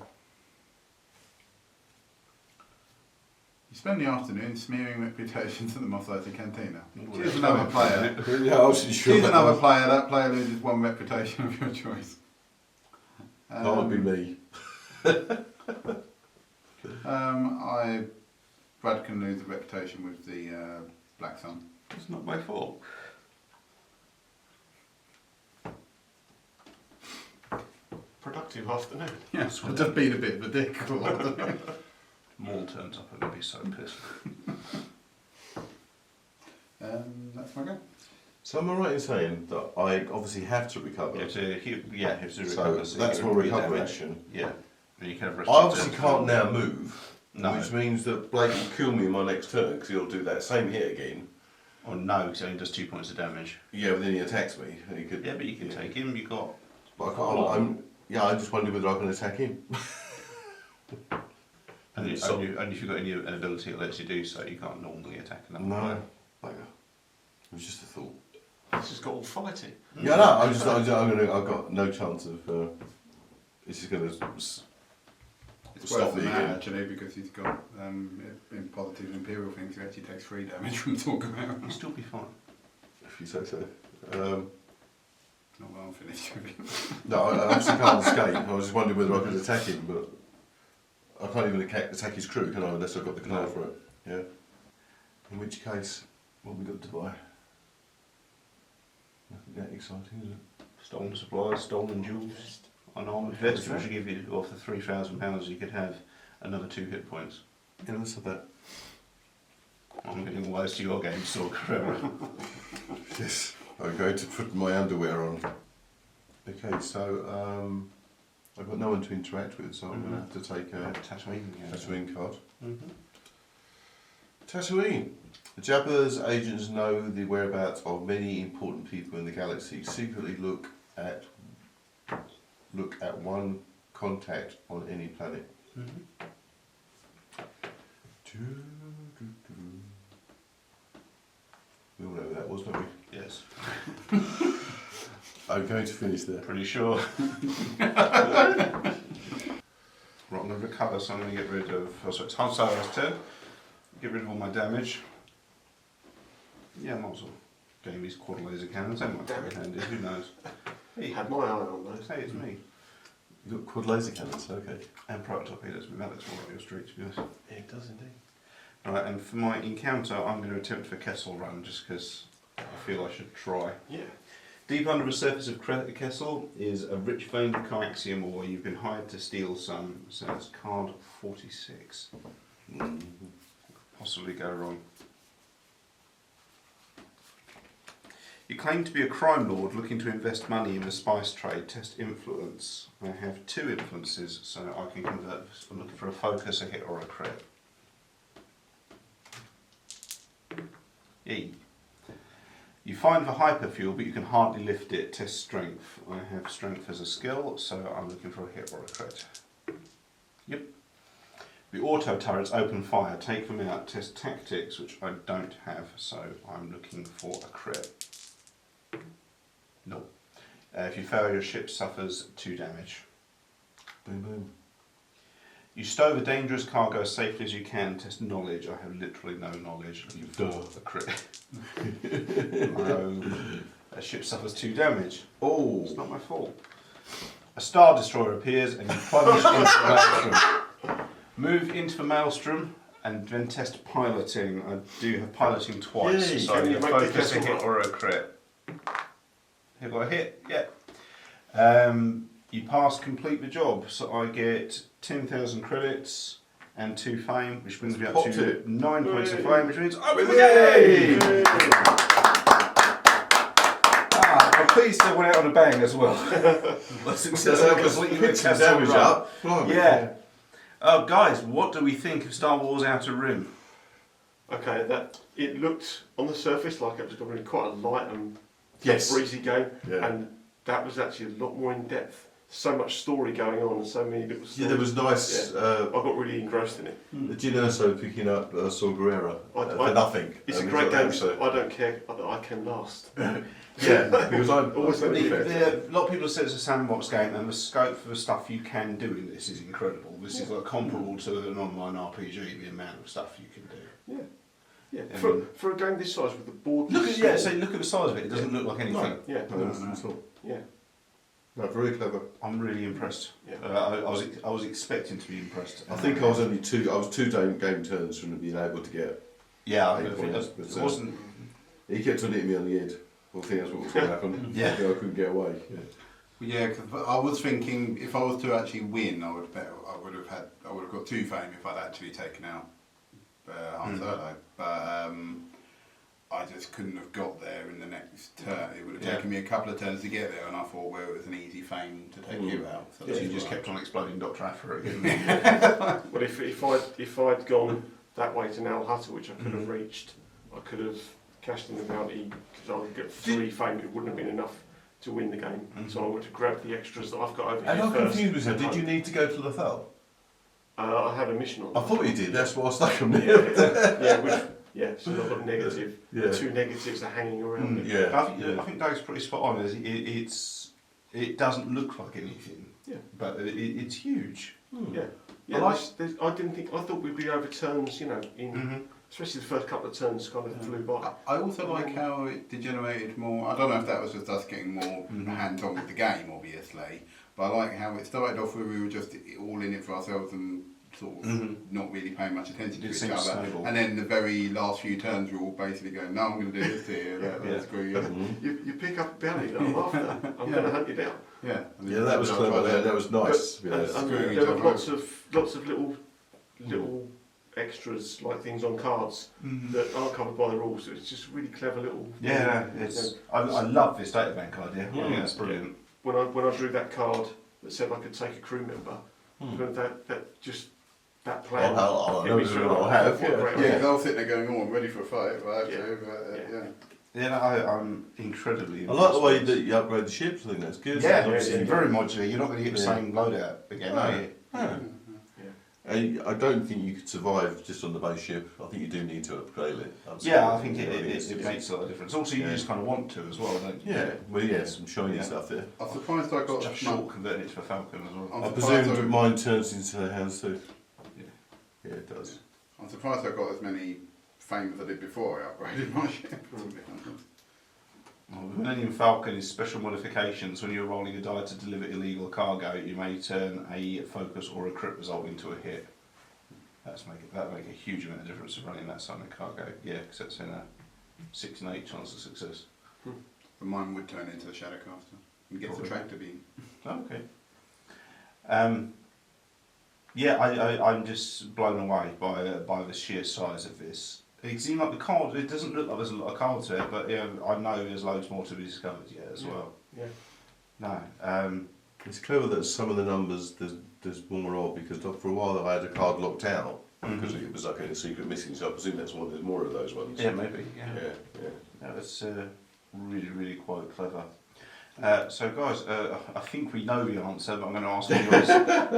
You spend the afternoon smearing reputations at the Mos Eisley Cantina. Choose another player. Yeah, I wasn't sure. Choose another player. That player loses 1 reputation of your choice. That would be me. Brad can lose the reputation with the Black Sun. It's not my fault. Productive afternoon. Yes, I've just been a bit of a dick. Maul turns up, I'm going to be so pissed. That's my go. So am I right in saying that I obviously have to recover? You have to, you have to So recover. that's you my get recovery damage. action. Yeah. And you can have I restricted obviously can't now move, No. which means that Blake will kill me in my next turn because he'll do that same hit again. Or no, because it only does 2 points of damage. Yeah, but then he attacks me. And he could, Yeah, but you can take him. You got. But I can't, I just wonder whether I can attack him. And if So- you've got any an ability that lets you do so, you can't normally attack another No, player. bugger. It was just a thought. This has got all fighting. Yeah, no, I've got no chance of. It's just going to It's stop worse me than that again. actually because he's got in positive imperial things he actually takes 3 damage from talking about. You'll still be fine. If you say so. Not well finished with him. No, I obviously can't escape. I was just wondering whether I could attack him, but I can't even attack his crew, can I? Unless I've got the card for it. Yeah. In which case, what have we got to buy? Nothing that exciting, is it? Stolen supplies, stolen jewels, an armoured vest, which should give you, off the £3,000, you could have another 2 hit points. Yeah, let's have that. I'm getting all those to your game, Sword Carrera. Yes. I'm going to put my underwear on. Okay, so I've got no one to interact with, so I'm going to have to take a Tatooine card. Tatooine. Jabba's agents know the whereabouts of many important people in the galaxy. Secretly look at one contact on any planet. We all know who that was, don't we? Yes. I'm going to finish there. Pretty sure. Right, I'm going to recover, so I'm going to get rid of... Oh, so it's Han Solo's turn. Get rid of all my damage. Yeah, might as well game these quad laser cannons. They might come in handy, who knows? Hey, Had my eye on those. hey, it's me. You've got quad laser cannons, okay. And prototorpedoes, but that looks more up your street, to be honest. Yeah, it does indeed. Right, and for my encounter, I'm going to attempt for Kessel Run, just because I feel I should try. Yeah. Deep under the surface of Kessel is a rich vein of coaxium ore. You've been hired to steal some, so that's card 46. Possibly go wrong. You claim to be a crime lord looking to invest money in the spice trade. Test influence. I have 2 influences, so I can convert. I'm looking for a focus, a hit, or a crit. E. You find the hyperfuel, but you can hardly lift it. Test strength. I have strength as a skill, so I'm looking for a hit or a crit. Yep. The auto turrets open fire. Take them out. Test tactics, which I don't have, so I'm looking for a crit. No. If you fail, your ship suffers 2 damage. Boom, boom. You stow the dangerous cargo as safely as you can. Test knowledge. I have literally no knowledge. Looking for a crit. No. A ship suffers 2 damage. Oh! It's not my fault. A Star Destroyer appears and you plunge into the maelstrom. Move into the maelstrom and then test piloting. I do have piloting twice, Yay. so I Can need you a make the focus, a Kessel hit Run? or a crit. Have I hit? Yeah. You pass, complete the job, so I get 10,000 credits and 2 fame, which brings me up Popped to it. 9 points of fame, which means I'm in the Yay! game! I'm pleased I went out on a bang as well. Successful completing the Picked some Kessel damage Run. up. Blimey. Yeah. Oh, guys, what do we think of Star Wars Outer Rim? Okay, it looked on the surface like it was going to be quite a light and Yes. breezy game, Yeah. and that was actually a lot more in depth. So much story going on, and so many little stories. Yeah, there was nice. I got really engrossed in it. Jin Erso picking up Saw Gerrera for nothing. It's a And great like game. that, so- I don't care that I came last. Yeah, because I'm always A lot of people have said it's a sandbox game, and the scope for the stuff you can do in this is incredible. This is like comparable to an online RPG, the amount of stuff you can do. Yeah, I for mean- a game this size with the board. Look at look at the size of it. It doesn't look like anything. Yeah, yeah. No, very clever. I'm really impressed. Yeah. I was expecting to be impressed. I think I was only two game turns from being able to get. Yeah, I Eight think points, it but, wasn't. He kept on hitting me on the head. I think that's what was going to happen. Yeah. I couldn't get away. Yeah. Yeah, 'cause I was thinking if I was to actually win, I would have got 2 fame if I'd actually taken out Han Solo. But I just couldn't have got there in the next turn. It would have taken me a couple of turns to get there, and I thought, well, it was an easy fame to take you out. So So that's you just right. kept on exploding Dr. Aphra again. But if I'd gone that way to Nal Hutta, which I could have reached, I could have cashed in the bounty because I would get 3 fame. It wouldn't have been enough to win the game. So I would have grabbed the extras that I've got over And here I'm first. confused with that. Did you need to go to Lothal? I had a mission on. I thought you did. That's why I stuck on there. So I've got negative. Yeah. The 2 negatives are hanging around. Yeah. I think Doug's pretty spot on. It doesn't look like anything. Yeah. But it's huge. Yeah. I like- I didn't think. I thought we'd be over turns. In especially the first couple of turns, kind of flew by. I also like how it degenerated more. I don't know if that was just us getting more hands-on with the game, obviously. But I like how it started off where we were just all in it for ourselves and sort of Mhm. not really paying much attention to It each seems other. stable. And then the very last few turns, we're all basically going, no, I'm going to do this here, that's great. Yeah. You pick up a bounty that I'm after. I'm going to hunt you down. Yeah, Yeah, that was clever. That was nice. But, Yes. and Screwing there each were other lots of little extras like things on cards that aren't covered by the rules. So it's just really clever little. Yeah, it's. I love this data bank idea. I think that's brilliant. When I drew that card that said I could take a crew member, but that plan. I hit know me what through I'll the- have. what a great Yeah, idea. because I was sitting there going, oh, I'm ready for a fight if I have Yeah. to. But, Yeah. Yeah, no, I'm incredibly. I like the way impressed. that you upgrade the ships. I think that's good. Yeah, Yeah. it's very modular. You're not going to get the Yeah. same loadout again, are you? Yeah. I don't think you could survive just on the base ship. I think you do need to upgrade it. Yeah, I think it Absolutely. makes a lot of difference. Also, you Yeah. just kind of want to as well, don't you? Yeah, well, yeah, some shiny Yeah. stuff there. I'm surprised I got Just short converting it to a Falcon as well. I'm I surprised presume I- mine turns into their hands too. Yeah. Yeah, it does. I'm surprised I got as many fame as I did before I upgraded my ship. To be honest. Well, the Millennium Falcon is special modifications. When you're rolling a die to deliver illegal cargo, you may turn a focus or a crit result into a hit. That'll make a huge amount of difference of running that side of cargo. Yeah, because that's in a 6 and 8 chance of success. But mine would turn into a Shadowcaster and get the Probably. tractor beam. Okay. Yeah, I'm just blown away by the sheer size of this. It seems like the card. It doesn't look like there's a lot of cards there, but yeah, I know there's loads more to be discovered yet as well. Yeah. No. It's clever that some of the numbers there's more of, because for a while I had a card locked out because it was like a secret missing, so I presume there's more of those ones. Yeah, maybe. Yeah. Yeah. No, that's really quite clever. So guys, I think we know the answer, but I'm going to ask you yours.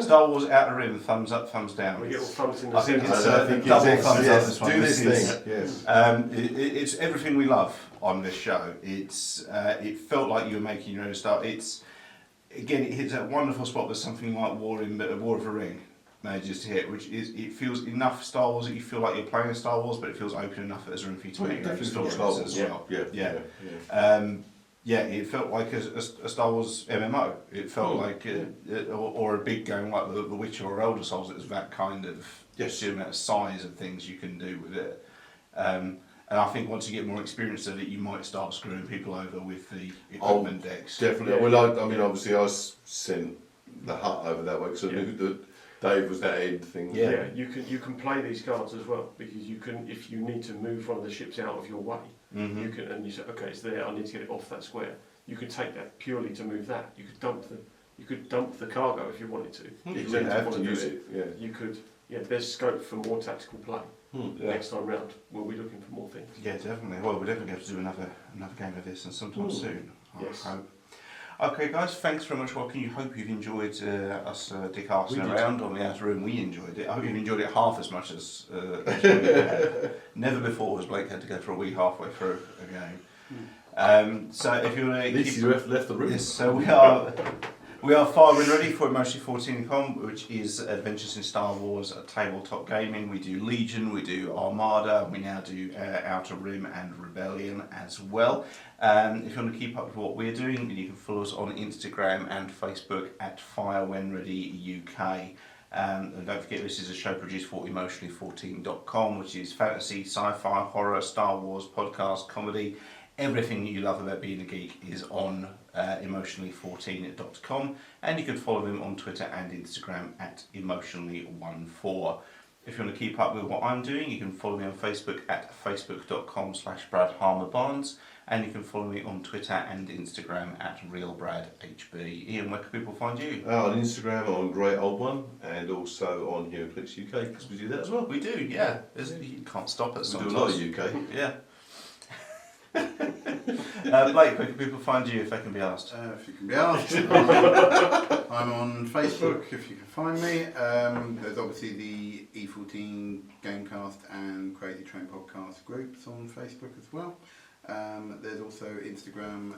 Star Wars Outer Rim, thumbs up, thumbs down. We get all thumbs in the I think centre. it's I think double it's thumbs up yes, this one. do this is- thing. Yes. It's everything we love on this show. It felt like you were making your own Star. Again, it hits that wonderful spot with something like War of the Ring manages to hit, which is it feels enough Star Wars that you feel like you're playing Star Wars, but it feels open enough that there's room for you to make your own stories as well. Yeah, it felt like a Star Wars MMO. It felt like or a big game like The Witcher or Elder Scrolls. It was that kind of sheer amount of size of things you can do with it. And I think once you get more experience at it, you might start screwing people over with the equipment decks. Definitely. Yeah. Well, I mean, obviously, I sent the hut over that way because I knew that Dave was that end thing. Yeah, you can play these cards as well, because you can, if you need to move one of the ships out of your way, you can, and you say, okay, it's there, I need to get it off that square. You could take that purely to move that. You could dump the cargo if you wanted to. You If don't have want to do use it. Yeah. You could. Yeah, there's scope for more tactical play. Yeah. Next time round, we'll be looking for more things. Yeah, definitely. Well, we'll definitely have to do another game of this, and sometime soon. Yes. I hope. Okay, guys, thanks very much for watching. I hope you've enjoyed us dick-arsing We did. around on the Outer Rim. We enjoyed it. I hope you've enjoyed it half as much as we had. Never before has Blake had to go for a wee halfway through a game. So if you want to At least you left the room. Yes, so we are firing ready for Emotionally 14.com, which is Adventures in Star Wars tabletop gaming. We do Legion, we do Armada, we now do Outer Rim and Rebellion as well. If you want to keep up with what we're doing, you can follow us on Instagram and Facebook at FirewhenReadyUK. And don't forget, this is a show produced for Emotionally14.com, which is fantasy, sci-fi, horror, Star Wars, podcast, comedy. Everything that you love about being a geek is on Emotionally14.com, and you can follow them on Twitter and Instagram at Emotionally14. If you want to keep up with what I'm doing, you can follow me on Facebook at facebook.com/BradHarmerBarnes, and you can follow me on Twitter and Instagram at RealBradHB. Ian, where can people find you? On Instagram, on Great Old One, and also on HeroClix UK, because we do that as well. We do, yeah. You can't stop us We sometimes. do a lot of UK. Yeah. Blake, where can people find you if they can be asked? If you can be asked, I'm on Facebook if you can find me. There's obviously the E14 Gamecast and Crazy Train Podcast groups on Facebook as well. There's also Instagram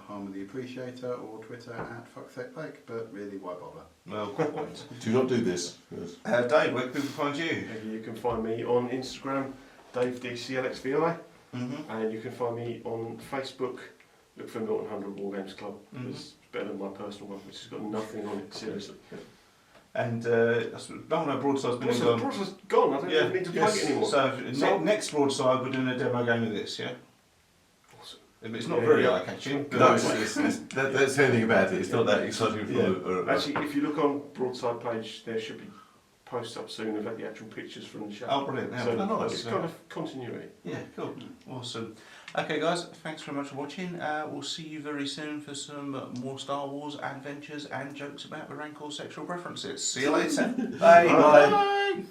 Harmer the Appreciator, or Twitter at FuckSakeBlake, but really, why bother? Well, good point. Do not do this. Yes. Dave, where can people find you? And you can find me on Instagram, DaveDCLXVI. And you can find me on Facebook. Look for Milton 100 War Games Club. It's better than my personal one, which has got nothing on it, seriously. And Broadside's been Also, gone. Broadside's gone. I don't even need to plug it anymore. So, next Broadside, we're doing a demo game of this, yeah? Awesome. It's not very eye-catching. No, that's anything about it. It's not that exciting for Actually, if you look on Broadside page, there should be posts up soon of the actual pictures from the show. Oh, brilliant. Yeah, So nice. it's kind of continuity. Yeah, cool. Awesome. Okay, guys, thanks very much for watching. We'll see you very soon for some more Star Wars adventures and jokes about the Rancor sexual preferences. See you later. Bye. Bye.